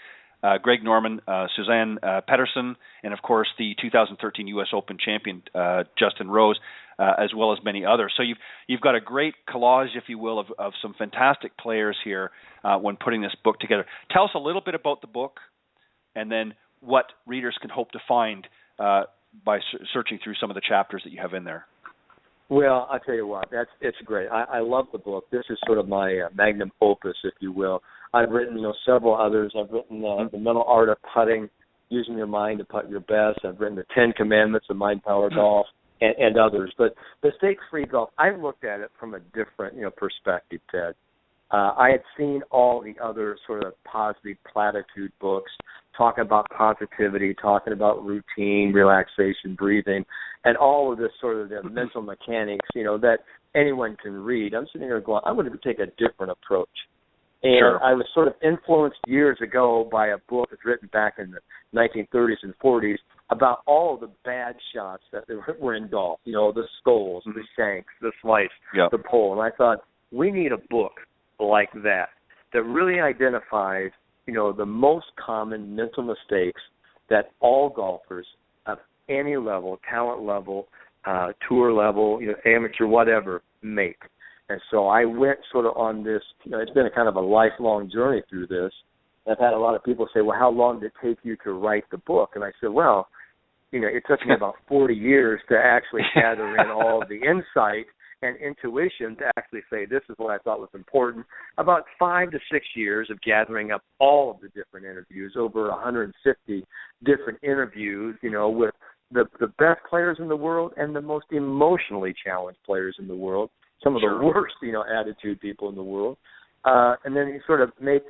[SPEAKER 2] Greg Norman, Suzanne Pedersen, and of course the 2013 U.S. Open champion Justin Rose, as well as many others. So you've got a great collage, if you will, of some fantastic players here when putting this book together. Tell us a little bit about the book, and then what readers can hope to find by searching through some of the chapters that you have in there.
[SPEAKER 6] Well, I'll tell you what, it's great. I love the book. This is sort of my magnum opus, if you will. I've written, several others. I've written The Mental Art of Putting, Using Your Mind to Putt Your Best. I've written The 10 Commandments of Mind Power Golf, and others. But mistake-free golf, I looked at it from a different, perspective, Ted. I had seen all the other sort of positive platitude books talking about positivity, talking about routine, relaxation, breathing, and all of this sort of the mental mechanics, that anyone can read. I'm sitting here going, I'm going to take a different approach. And
[SPEAKER 2] sure.
[SPEAKER 6] I was sort of influenced years ago by a book that's written back in the 1930s and 40s about all of the bad shots that were in golf, the skulls, the shanks, the slice, the pull. And I thought, we need a book like that really identifies, the most common mental mistakes that all golfers of any level, talent level, tour level, amateur, whatever, make. And so I went sort of on this, it's been a kind of a lifelong journey through this. I've had a lot of people say, well, how long did it take you to write the book? And I said, well, it took me about 40 years to actually gather in all the insight and intuition to actually say this is what I thought was important. About 5 to 6 years of gathering up all of the different interviews, over 150 different interviews, with the best players in the world and the most emotionally challenged players in the world, some of the worst, attitude people in the world. And then you sort of make,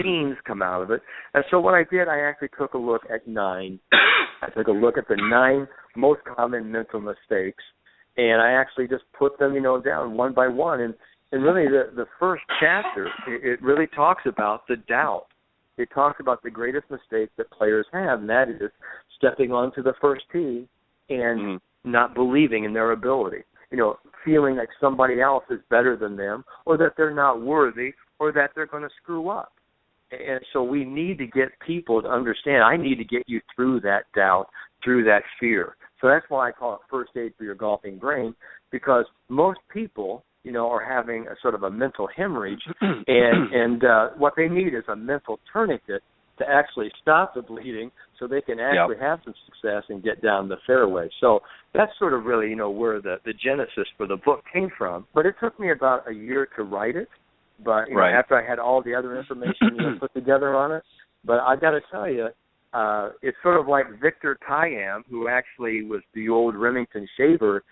[SPEAKER 6] themes come out of it. And so what I did, I actually took a look at 9. I took a look at the 9 most common mental mistakes, and I actually just put them, down one by one. And really the first chapter, it really talks about the doubt. It talks about the greatest mistake that players have, and that is stepping onto the first tee and not believing in their ability. Feeling like somebody else is better than them, or that they're not worthy, or that they're going to screw up. And so we need to get people to understand, I need to get you through that doubt, through that fear. So that's why I call it first aid for your golfing brain, because most people, are having a sort of a mental hemorrhage, and what they need is a mental tourniquet to actually stop the bleeding so they can actually have some success and get down the fairway. So that's sort of really, where the genesis for the book came from. But it took me about a year to write it. But after I had all the other information put together on it. But I got to tell you, it's sort of like Victor Tyam, who actually was the old Remington Shaver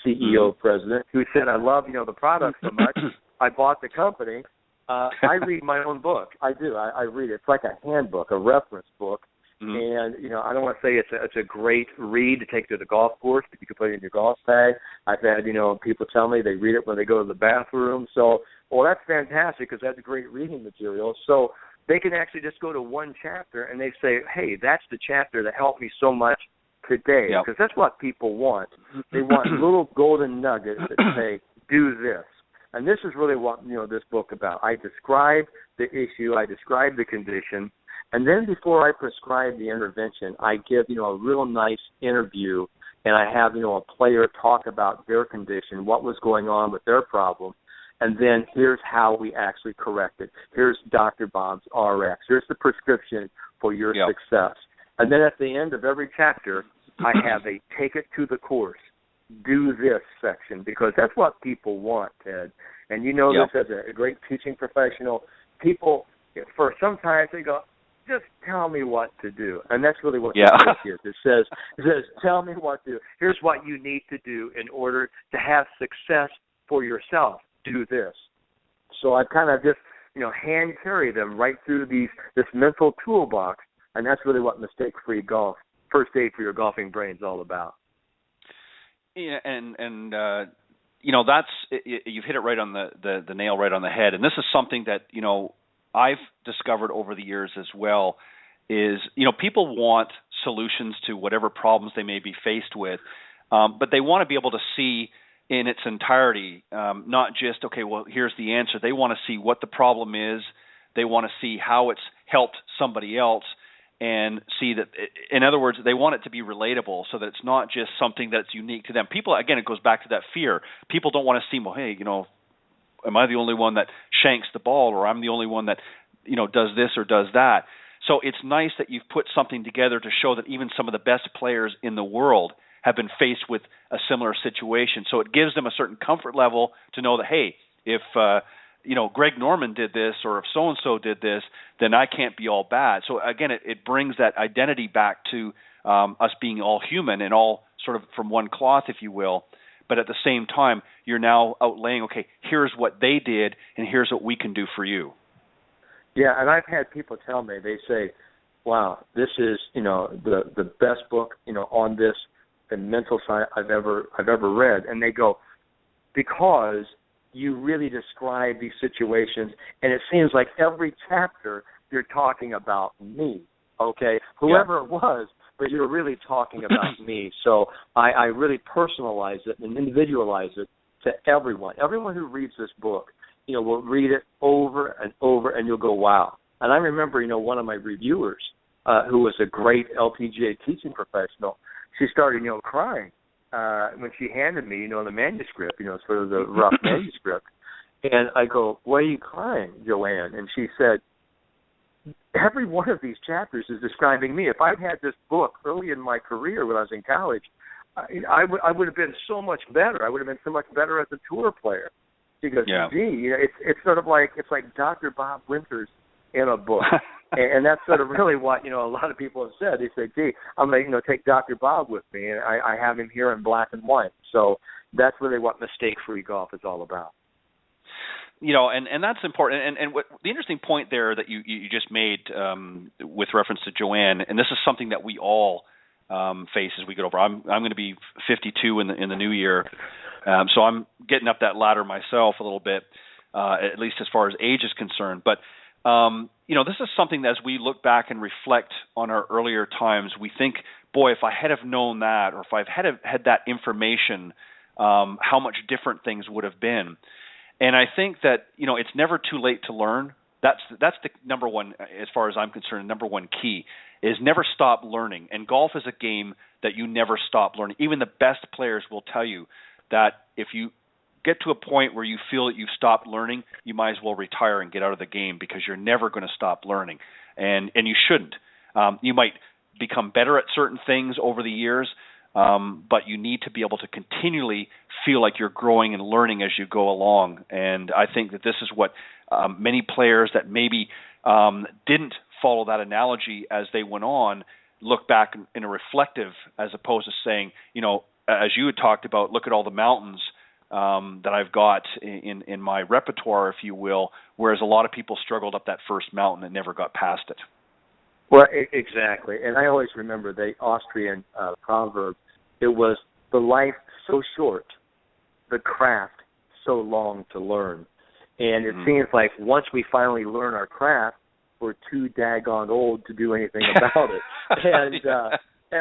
[SPEAKER 6] CEO president, who said, I love, the product so much, I bought the company. I read my own book. I do. I read it. It's like a handbook, a reference book. And, I don't want to say it's a great read to take to the golf course, but you can put it in your golf bag. I've had, people tell me they read it when they go to the bathroom. So, well, that's fantastic because that's great reading material. So they can actually just go to one chapter and they say, hey, that's the chapter that helped me so much today. Because that's what people want. They want little golden nuggets that say, do this. And this is really what, this book about. I describe the issue. I describe the condition. And then before I prescribe the intervention, I give, a real nice interview, and I have, a player talk about their condition, what was going on with their problem, and then here's how we actually correct it. Here's Dr. Bob's RX. Here's the prescription for your success. And then at the end of every chapter, I have a take it to the course, do this section, because that's what people want, Ted. And this as a great teaching professional, people, for sometimes they go, just tell me what to do. And that's really what the book is. It says, tell me what to do. Here's what you need to do in order to have success for yourself. Do this. So I kind of just, hand carry them right through this mental toolbox. And that's really what mistake-free golf, first aid for your golfing brain is all about.
[SPEAKER 2] Yeah, and that's, you've hit it right on the nail right on the head. And this is something that, I've discovered over the years as well is, people want solutions to whatever problems they may be faced with, but they want to be able to see in its entirety, not just, okay, well, here's the answer. They want to see what the problem is. They want to see how it's helped somebody else and see that, in other words, they want it to be relatable so that it's not just something that's unique to them. People, again, it goes back to that fear. People don't want to see, well, hey, am I the only one that shanks the ball, or I'm the only one that, does this or does that? So it's nice that you've put something together to show that even some of the best players in the world have been faced with a similar situation. So it gives them a certain comfort level to know that, hey, if Greg Norman did this, or if so-and-so did this, then I can't be all bad. So again, it brings that identity back to us being all human and all sort of from one cloth, if you will. But at the same time, you're now outlaying, okay, here's what they did, and here's what we can do for you.
[SPEAKER 6] Yeah, and I've had people tell me, they say, wow, this is, the best book, on this and mental side I've ever read. And they go, because you really describe these situations, and it seems like every chapter you're talking about me, okay? Whoever it was, but you're really talking about me. So I really personalize it and individualize it to everyone. Everyone who reads this book, will read it over and over, and you'll go, wow. And I remember, one of my reviewers, who was a great LPGA teaching professional, she started, crying when she handed me, the manuscript, sort of the rough manuscript. And I go, why are you crying, Joanne? And she said, every one of these chapters is describing me. If I'd had this book early in my career when I was in college, I would have been so much better. I would have been so much better as a tour player. She goes, gee, it's sort of like, it's like Dr. Bob Winters in a book. And that's sort of really what, a lot of people have said. They say, gee, I'm going to, take Dr. Bob with me, and I have him here in black and white. So that's really what mistake-free golf is all about.
[SPEAKER 2] And that's important. And what the interesting point there that you just made with reference to Joanne, and this is something that we all face as we get over. I'm going to be 52 in the new year, so I'm getting up that ladder myself a little bit, at least as far as age is concerned. But this is something that as we look back and reflect on our earlier times, we think, boy, if I had have known that, or if I've had that information, how much different things would have been. And I think that, it's never too late to learn. That's the number one, as far as I'm concerned, number one key is never stop learning. And golf is a game that you never stop learning. Even the best players will tell you that if you get to a point where you feel that you've stopped learning, you might as well retire and get out of the game, because you're never going to stop learning. And you shouldn't. You might become better at certain things over the years, but you need to be able to continually feel like you're growing and learning as you go along. And I think that this is what many players that maybe didn't follow that analogy as they went on look back in a reflective, as opposed to saying, as you had talked about, look at all the mountains that I've got in my repertoire, if you will, whereas a lot of people struggled up that first mountain and never got past it.
[SPEAKER 6] Well, exactly. And I always remember the Austrian proverb, it was, the life so short, the craft so long to learn. And it seems like once we finally learn our craft, we're too daggone old to do anything about it.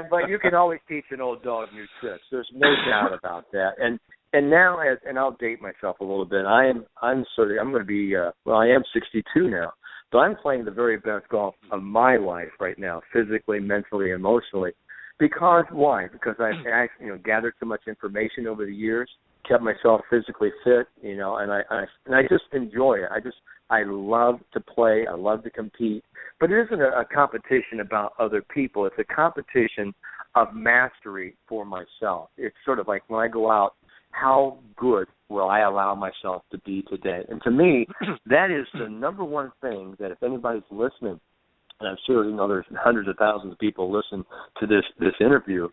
[SPEAKER 6] But you can always teach an old dog new tricks. There's no doubt about that. And now, and I'll date myself a little bit. I am 62 now. So I'm playing the very best golf of my life right now, physically, mentally, emotionally. Because why? Because I've gathered so much information over the years, kept myself physically fit, and I just enjoy it. I love to play. I love to compete. But it isn't a competition about other people. It's a competition of mastery for myself. It's sort of like when I go out, how good will I allow myself to be today? And to me, that is the number one thing that if anybody's listening, and I'm sure there's hundreds of thousands of people listen to this interview,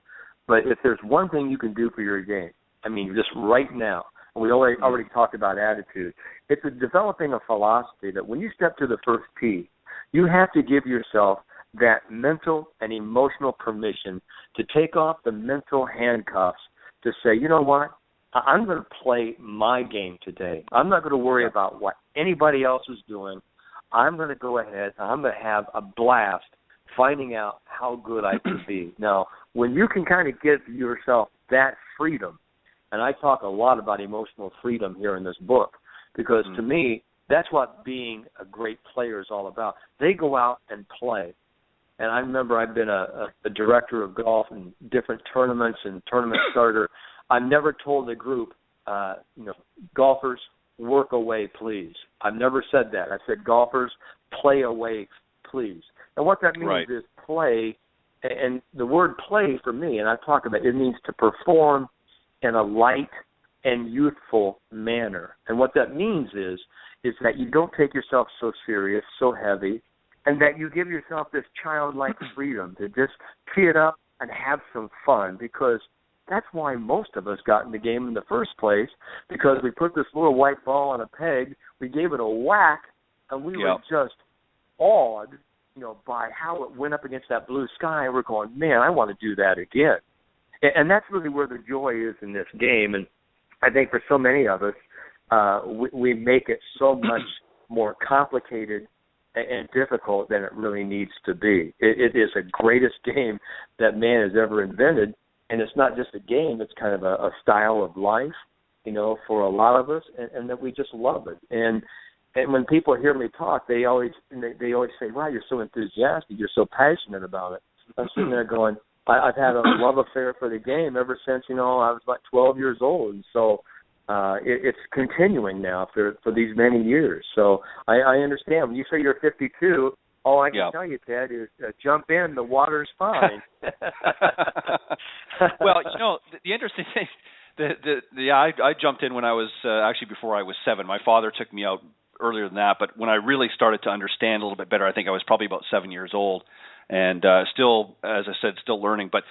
[SPEAKER 6] but if there's one thing you can do for your game, just right now, and we already talked about attitude, it's developing a philosophy that when you step to the first tee, you have to give yourself that mental and emotional permission to take off the mental handcuffs to say, you know what? I'm going to play my game today. I'm not going to worry about what anybody else is doing. I'm going to go ahead. I'm going to have a blast finding out how good I can be. Now, when you can kind of give yourself that freedom, and I talk a lot about emotional freedom here in this book, because to me, that's what being a great player is all about. They go out and play. And I remember I've been a director of golf in different tournaments and tournament starter. I've never told a group, golfers, work away, please. I've never said that. I said, golfers, play away, please. And what that means is play And the word play for me, and I talk about it, means to perform in a light and youthful manner. And what that means is that you don't take yourself so serious, so heavy, and that you give yourself this childlike freedom to just tee it up and have some fun, because that's why most of us got in the game in the first place, because we put this little white ball on a peg, we gave it a whack, and we were just awed, by how it went up against that blue sky. We're going, man, I want to do that again. And that's really where the joy is in this game. And I think for so many of us, we make it so much more complicated and difficult than it really needs to be. It is the greatest game that man has ever invented, and it's not just a game, it's kind of a style of life, for a lot of us, and that we just love it. And when people hear me talk, they always say, wow, you're so enthusiastic, you're so passionate about it. I'm sitting there going, I've had a love affair for the game ever since, I was about 12 years old. And so it's continuing now for these many years. So I understand. When you say you're 52, all I can tell you, Ted, is jump in. The water's fine.
[SPEAKER 2] Well, the interesting thing, I jumped in when I was, actually before I was 7. My father took me out earlier than that, but when I really started to understand a little bit better, I think I was probably about 7 years old, and still, as I said, still learning. But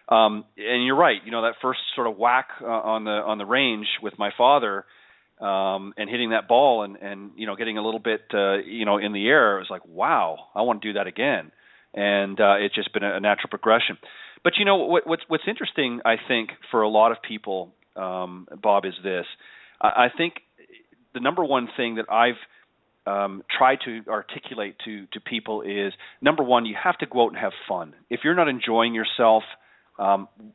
[SPEAKER 2] and you're right, that first sort of whack on the range with my father, and hitting that ball and getting a little bit in the air, it was like, wow, I want to do that again. And it's just been a natural progression. But what's interesting, I think, for a lot of people, Bob, is this. I think the number one thing that I've tried to articulate to people is, number one, you have to go out and have fun. If you're not enjoying yourself,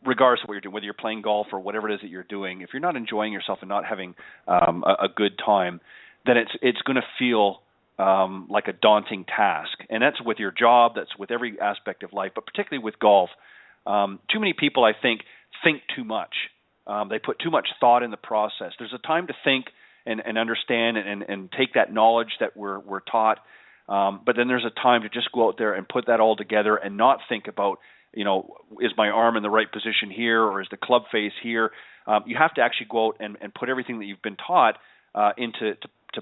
[SPEAKER 2] regardless of what you're doing, whether you're playing golf or whatever it is that you're doing, if you're not enjoying yourself and not having a good time, then it's going to feel like a daunting task. And that's with your job, that's with every aspect of life, but particularly with golf. Too many people, I think too much. They put too much thought in the process. There's a time to think and understand and take that knowledge that we're taught, but then there's a time to just go out there and put that all together and not think about, is my arm in the right position here, or is the club face here? You have to actually go out and put everything that you've been taught into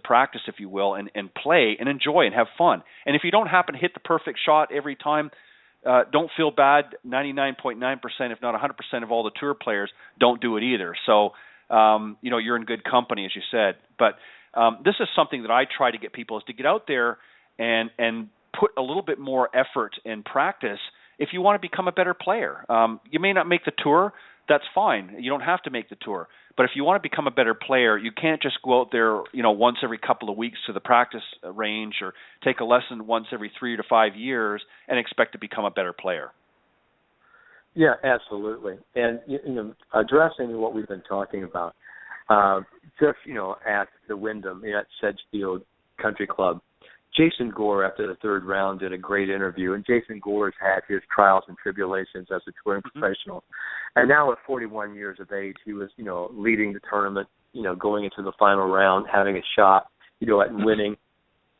[SPEAKER 2] practice, if you will, and play and enjoy and have fun. And if you don't happen to hit the perfect shot every time, don't feel bad. 99.9%, if not 100% of all the tour players don't do it either. So, you're in good company, as you said. But this is something that I try to get people, is to get out there and put a little bit more effort and practice if you want to become a better player. You may not make the tour. That's fine. You don't have to make the tour. But if you want to become a better player, you can't just go out there, once every couple of weeks to the practice range, or take a lesson once every 3 to 5 years and expect to become a better player.
[SPEAKER 6] Yeah, absolutely. And, addressing what we've been talking about, just, at the Wyndham, at Sedgefield Country Club, Jason Gore, after the third round, did a great interview. And Jason Gore's had his trials and tribulations as a touring professional. And now at 41 years of age, he was, leading the tournament, going into the final round, having a shot, at winning.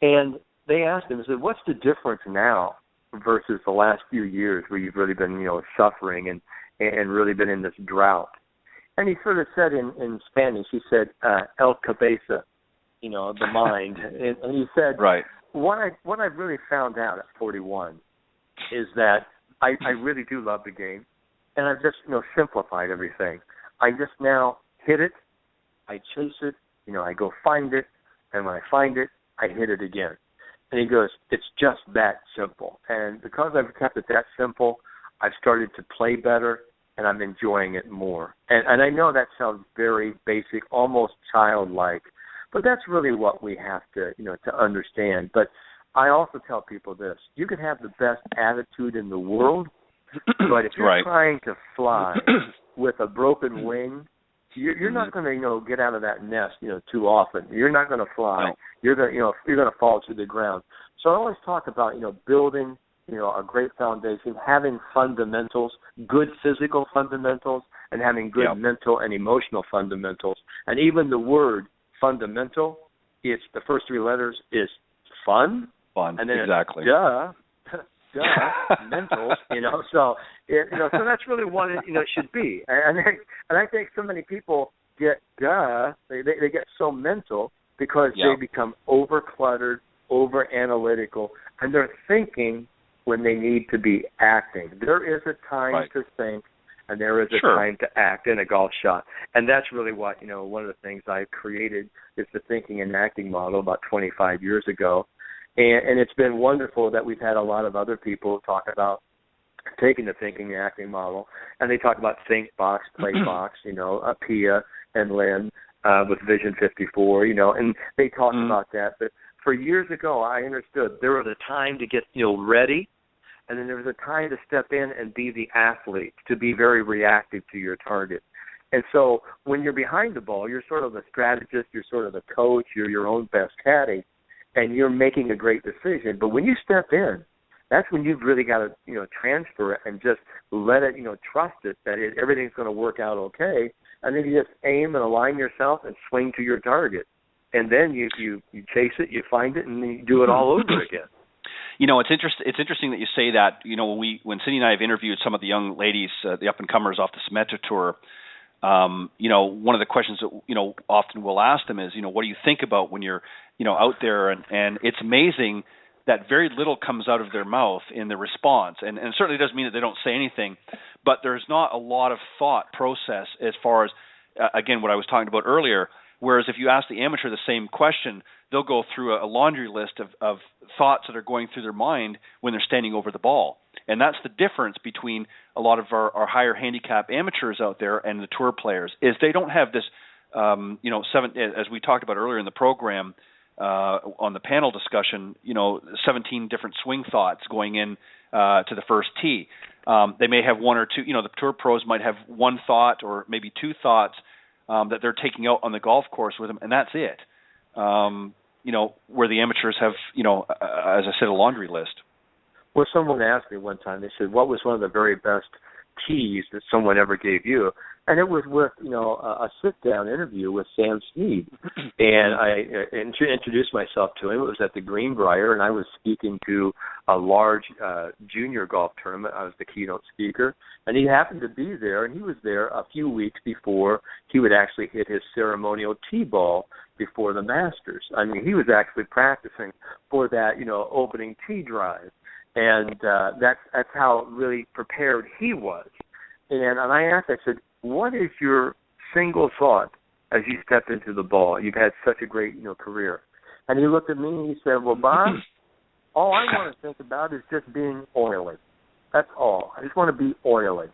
[SPEAKER 6] And they asked him, said, what's the difference now versus the last few years where you've really been, suffering and really been in this drought? And he sort of said in Spanish, he said, el cabeza, the mind. And he said,
[SPEAKER 2] right.
[SPEAKER 6] What I've really found out at 41 is that I really do love the game, and I've just, simplified everything. I just now hit it, I chase it, I go find it, and when I find it, I hit it again. And he goes, it's just that simple. And because I've kept it that simple, I've started to play better, and I'm enjoying it more. And I know that sounds very basic, almost childlike, but that's really what we have to, to understand. But I also tell people this: you can have the best attitude in the world, but if you're trying to fly with a broken wing, you're not going to, get out of that nest, too often. You're not going to fly. No. You're going to fall to the ground. So I always talk about, building, a great foundation, having fundamentals, good physical fundamentals, and having good mental and emotional fundamentals. And even the word fundamental, it's the first 3 letters is fun.
[SPEAKER 2] Fun,
[SPEAKER 6] and then
[SPEAKER 2] exactly.
[SPEAKER 6] Duh. mentals, so so that's really what it should be. And I think so many people get they get so mental because they become over cluttered, over analytical, and they're thinking when they need to be acting. There is a time to think, and there is a time to act in a golf shot. And that's really what, one of the things I created is the thinking and acting model about 25 years ago. And it's been wonderful that we've had a lot of other people talk about taking the thinking and acting model, and they talk about think box, play box, Pia and Lynn with Vision 54, and they talk about that. But for years ago, I understood there was a time to get ready, and then there was a time to step in and be the athlete, to be very reactive to your target. And so when you're behind the ball, you're sort of a strategist, you're sort of a coach, you're your own best caddy, and you're making a great decision. But when you step in, that's when you've really got to, transfer it and just let it, trust it that everything's going to work out okay. And then you just aim and align yourself and swing to your target. And then you chase it, you find it, and you do it all over again.
[SPEAKER 2] It's interesting that you say that. When Cindy and I have interviewed some of the young ladies, the up-and-comers off the Symetra Tour, one of the questions that, often we'll ask them is, what do you think about when you're, out there? And it's amazing that very little comes out of their mouth in the response. And it certainly doesn't mean that they don't say anything, but there's not a lot of thought process as far as, again, what I was talking about earlier. Whereas if you ask the amateur the same question, they'll go through a laundry list of thoughts that are going through their mind when they're standing over the ball. And that's the difference between a lot of our higher handicap amateurs out there and the tour players, is they don't have this, as we talked about earlier in the program on the panel discussion, 17 different swing thoughts going in to the first tee. They may have one or two, the tour pros might have one thought or maybe two thoughts that they're taking out on the golf course with them, and that's it. Where the amateurs have, as I said, a laundry list.
[SPEAKER 6] Well, someone asked me one time, they said, what was one of the very best keys that someone ever gave you? And it was with, a sit-down interview with Sam Snead. And I introduced myself to him. It was at the Greenbrier, and I was speaking to a large junior golf tournament. I was the keynote speaker. And he happened to be there, and he was there a few weeks before he would actually hit his ceremonial tee ball before the Masters. I mean, he was actually practicing for that, opening tee drive. And that's how really prepared he was. And I asked, I said, what is your single thought as you step into the ball? You've had such a great, career. And he looked at me and he said, well, Bob, all I want to think about is just being oily. That's all. I just want to be oily.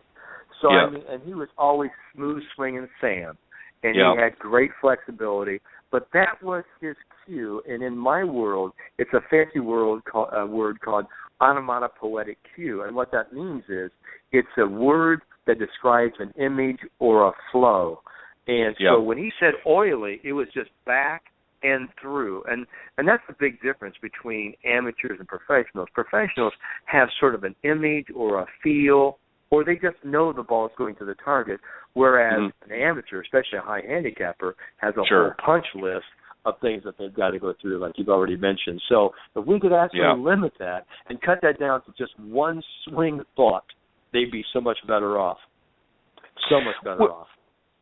[SPEAKER 6] So, and he was always smooth swinging Sam. And he had great flexibility. But that was his cue. And in my world, it's a fancy word called onomatopoetic cue. And what that means is it's a word that describes an image or a flow. And so when he said oily, it was just back and through. And that's the big difference between amateurs and professionals. Professionals have sort of an image or a feel, or they just know the ball is going to the target, whereas an amateur, especially a high handicapper, has a whole punch list of things that they've got to go through, like you've already mentioned. So if we could actually limit that and cut that down to just one swing thought, they'd be so much better off. So much better off.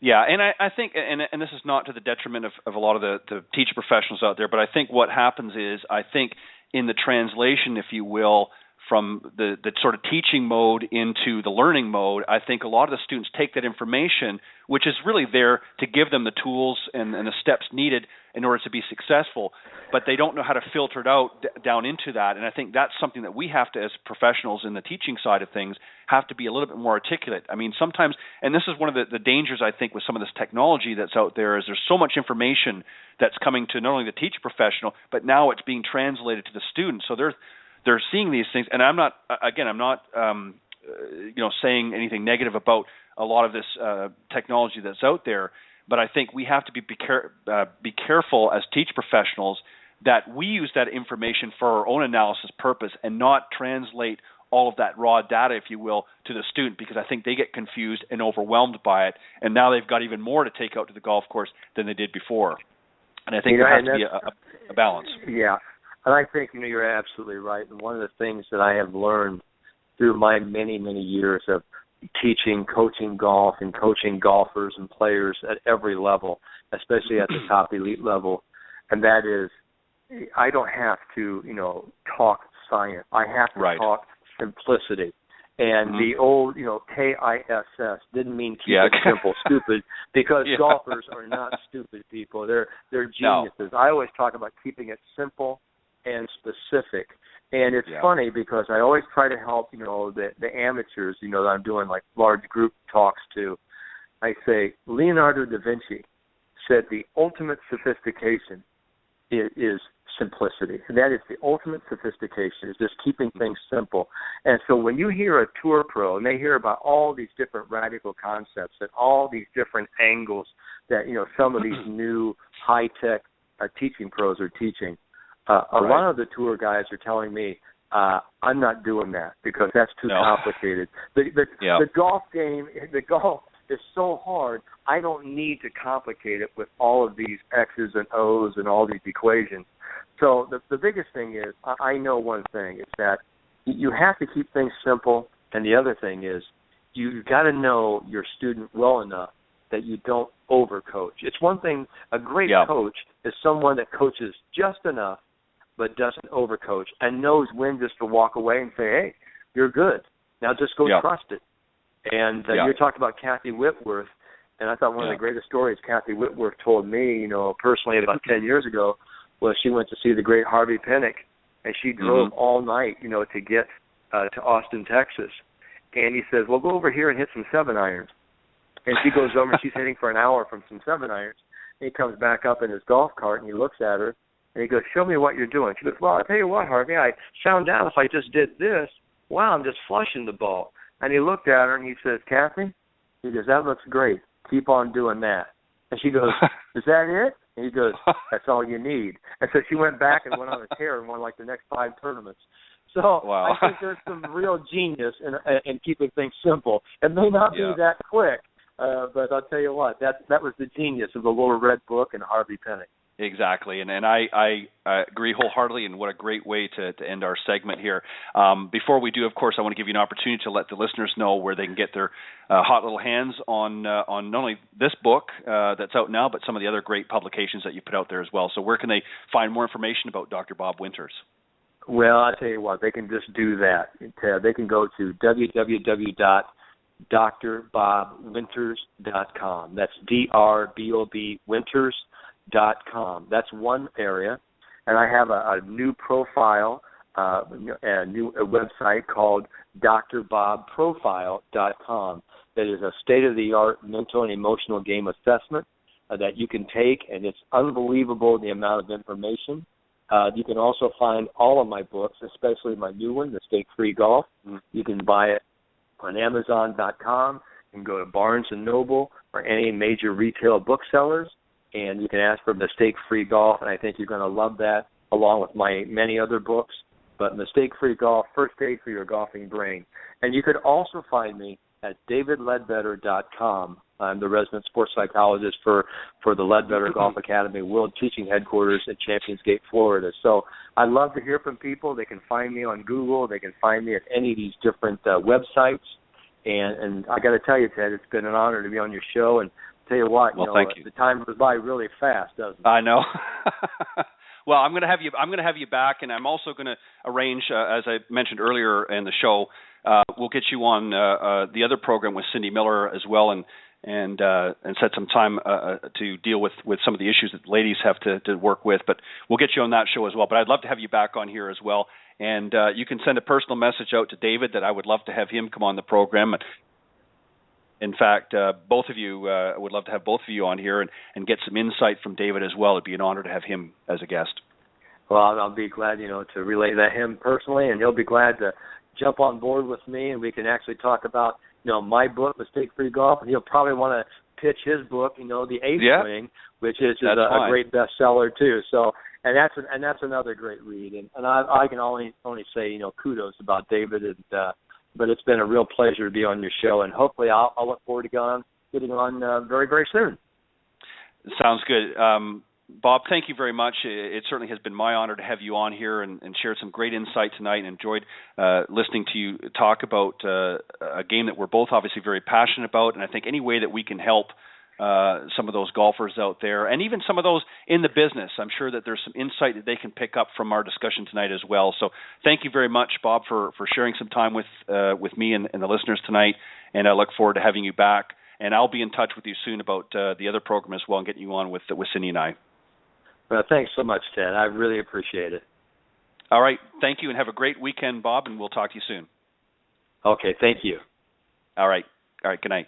[SPEAKER 2] Yeah, and I think, and this is not to the detriment of a lot of the teacher professionals out there, but I think what happens is, I think in the translation, if you will, from the sort of teaching mode into the learning mode, I think a lot of the students take that information, which is really there to give them the tools and the steps needed in order to be successful, but they don't know how to filter it out down into that. And I think that's something that we have to, as professionals in the teaching side of things, have to be a little bit more articulate. I mean, sometimes, and this is one of the dangers, I think, with some of this technology that's out there, is there's so much information that's coming to not only the teacher professional, but now it's being translated to the student. So they're seeing these things, and I'm not saying anything negative about a lot of this technology that's out there, but I think we have to be careful as teacher professionals that we use that information for our own analysis purpose and not translate all of that raw data, if you will, to the student, because I think they get confused and overwhelmed by it, and now they've got even more to take out to the golf course than they did before. And I think there has to be a balance.
[SPEAKER 6] Yeah. And I think, you're absolutely right. And one of the things that I have learned through my many, many years of teaching, coaching golf, and coaching golfers and players at every level, especially at the top elite level, and that is, I don't have to, talk science. I have to talk simplicity. And the old, KISS didn't mean keep it simple, stupid, because golfers are not stupid people. They're geniuses. No. I always talk about keeping it simple and specific. And it's funny because I always try to help, the amateurs, that I'm doing like large group talks to. I say, Leonardo da Vinci said the ultimate sophistication is simplicity. And that is the ultimate sophistication, is just keeping things simple. And so when you hear a tour pro and they hear about all these different radical concepts and all these different angles that, some of these new high-tech teaching pros are teaching, a lot of the tour guys are telling me, I'm not doing that because that's too complicated. The golf game, is so hard, I don't need to complicate it with all of these X's and O's and all these equations. So the biggest thing is, I know one thing, is that you have to keep things simple, and the other thing is you've got to know your student well enough that you don't overcoach. It's one thing, a great coach is someone that coaches just enough but doesn't overcoach and knows when just to walk away and say, hey, you're good. Now just go trust it. And you talked about Kathy Whitworth, and I thought one of the greatest stories Kathy Whitworth told me, personally about 10 years ago, was she went to see the great Harvey Pinnock, and she drove all night, to get to Austin, Texas. And he says, well, go over here and hit some 7-irons. And she goes over and she's hitting for an hour from some 7-irons. And he comes back up in his golf cart, and he looks at her, and he goes, show me what you're doing. She goes, well, I'll tell you what, Harvey, I found out if I just did this, wow, I'm just flushing the ball. And he looked at her and he says, Kathy, he goes, that looks great. Keep on doing that. And she goes, is that it? And he goes, that's all you need. And so she went back and went on a tear and won like the next 5 tournaments. So I think there's some real genius in keeping things simple. It may not be that quick, but I'll tell you what, that was the genius of the Little Red Book and Harvey Pinnock.
[SPEAKER 2] Exactly, and I agree wholeheartely, and what a great way to end our segment here. Before we do, of course, I want to give you an opportunity to let the listeners know where they can get their hot little hands on not only this book that's out now, but some of the other great publications that you put out there as well. So where can they find more information about Dr. Bob Winters?
[SPEAKER 6] Well, I'll tell you what, they can just do that. They can go to www.drbobwinters.com. That's DRBOB Winters.com. That's one area. And I have a new profile, a website called drbobprofile.com. That is a state-of-the-art mental and emotional game assessment that you can take, and it's unbelievable the amount of information. You can also find all of my books, especially my new one, Mistake Free Golf. You can buy it on Amazon.com. You can go to Barnes & Noble or any major retail booksellers, and you can ask for Mistake Free Golf, and I think you're going to love that, along with my many other books. But Mistake Free Golf, First Aid for Your Golfing Brain. And you could also find me at davidledbetter.com. I'm the resident sports psychologist for the Leadbetter Golf Academy World Teaching Headquarters in Champions Gate, Florida. So I'd love to hear from people. They can find me on Google. They can find me at any of these different websites. And I got to tell you, Ted, it's been an honor to be on your show. And tell you what,
[SPEAKER 2] thank you.
[SPEAKER 6] The time goes by really fast, doesn't it?
[SPEAKER 2] I know. Well, I'm going to have you back, and I'm also going to arrange, as I mentioned earlier in the show, we'll get you on the other program with Cindy Miller as well, and set some time to deal with some of the issues that ladies have to work with. But we'll get you on that show as well. But I'd love to have you back on here as well. And you can send a personal message out to David that I would love to have him come on the program. In fact, both of you, I would love to have both of you on here and get some insight from David as well. It'd be an honor to have him as a guest.
[SPEAKER 6] Well, I'll be glad, to relay that him personally, and he'll be glad to jump on board with me, and we can actually talk about, my book, Mistake Free Golf, and he'll probably want to pitch his book, The Ace Swing, which is a great bestseller too. So, and that's another great read, and I can only say, kudos about David, and but it's been a real pleasure to be on your show, and hopefully I'll look forward to getting on very, very soon.
[SPEAKER 2] Sounds good. Bob, thank you very much. It certainly has been my honor to have you on here and shared some great insight tonight, and enjoyed listening to you talk about a game that we're both obviously very passionate about. And I think any way that we can help some of those golfers out there, and even some of those in the business, I'm sure that there's some insight that they can pick up from our discussion tonight as well. So thank you very much, Bob, for sharing some time with me and the listeners tonight, and I look forward to having you back. And I'll be in touch with you soon about the other program as well, and getting you on with Cindy and I.
[SPEAKER 6] Well, thanks so much, Ted. I really appreciate it.
[SPEAKER 2] All right. Thank you, and have a great weekend, Bob, and we'll talk to you soon.
[SPEAKER 6] Okay. Thank you.
[SPEAKER 2] All right. Good night.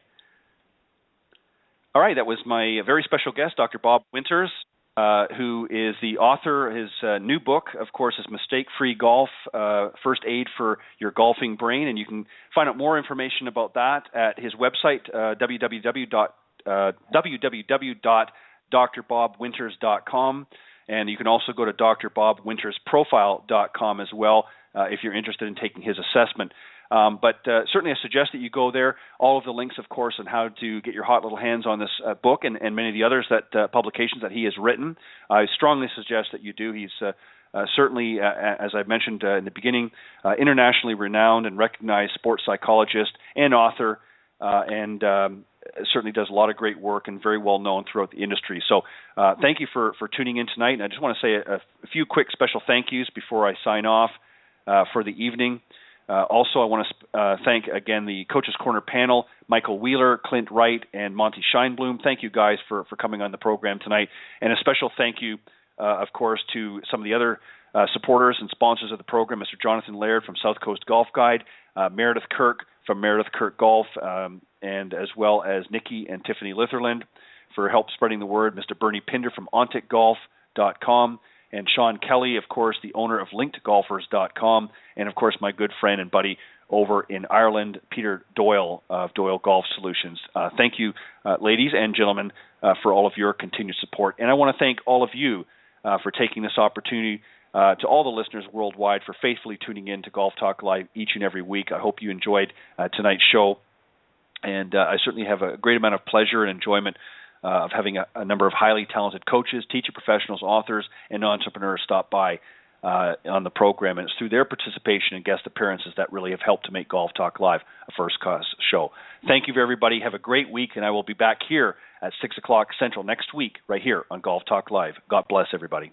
[SPEAKER 2] All right. That was my very special guest, Dr. Bob Winters, who is the author. His new book, of course, is Mistake-Free Golf, First Aid for Your Golfing Brain. And you can find out more information about that at his website, www.drbobwinters.com. And you can also go to drbobwintersprofile.com as well if you're interested in taking his assessment. But certainly I suggest that you go there. All of the links, of course, on how to get your hot little hands on this book and many of the others that publications that he has written. I strongly suggest that you do. He's certainly, as I mentioned in the beginning, internationally renowned and recognized sports psychologist and author, and certainly does a lot of great work and very well known throughout the industry. So thank you for tuning in tonight. And I just want to say a few quick special thank yous before I sign off for the evening. Also, I want to thank again the Coach's Corner panel, Michael Wheeler, Clint Wright, and Monte Scheinblum. Thank you guys for coming on the program tonight. And a special thank you, of course, to some of the other supporters and sponsors of the program, Mr. Jonathan Laird from South Coast Golf Guide, Meredith Kirk from Meredith Kirk Golf, and as well as Nikki and Tiffany Litherland for help spreading the word, Mr. Bernie Pinder from OnticGolf.com, and Sean Kelly, of course, the owner of LinkedGolfers.com, and, of course, my good friend and buddy over in Ireland, Peter Doyle of Doyle Golf Solutions. Thank you, ladies and gentlemen, for all of your continued support. And I want to thank all of you for taking this opportunity, to all the listeners worldwide for faithfully tuning in to Golf Talk Live each and every week. I hope you enjoyed tonight's show. And I certainly have a great amount of pleasure and enjoyment of having a number of highly talented coaches, teacher professionals, authors, and entrepreneurs stop by on the program. And it's through their participation and guest appearances that really have helped to make Golf Talk Live a first-class show. Thank you, everybody. Have a great week, and I will be back here at 6 o'clock Central next week right here on Golf Talk Live. God bless everybody.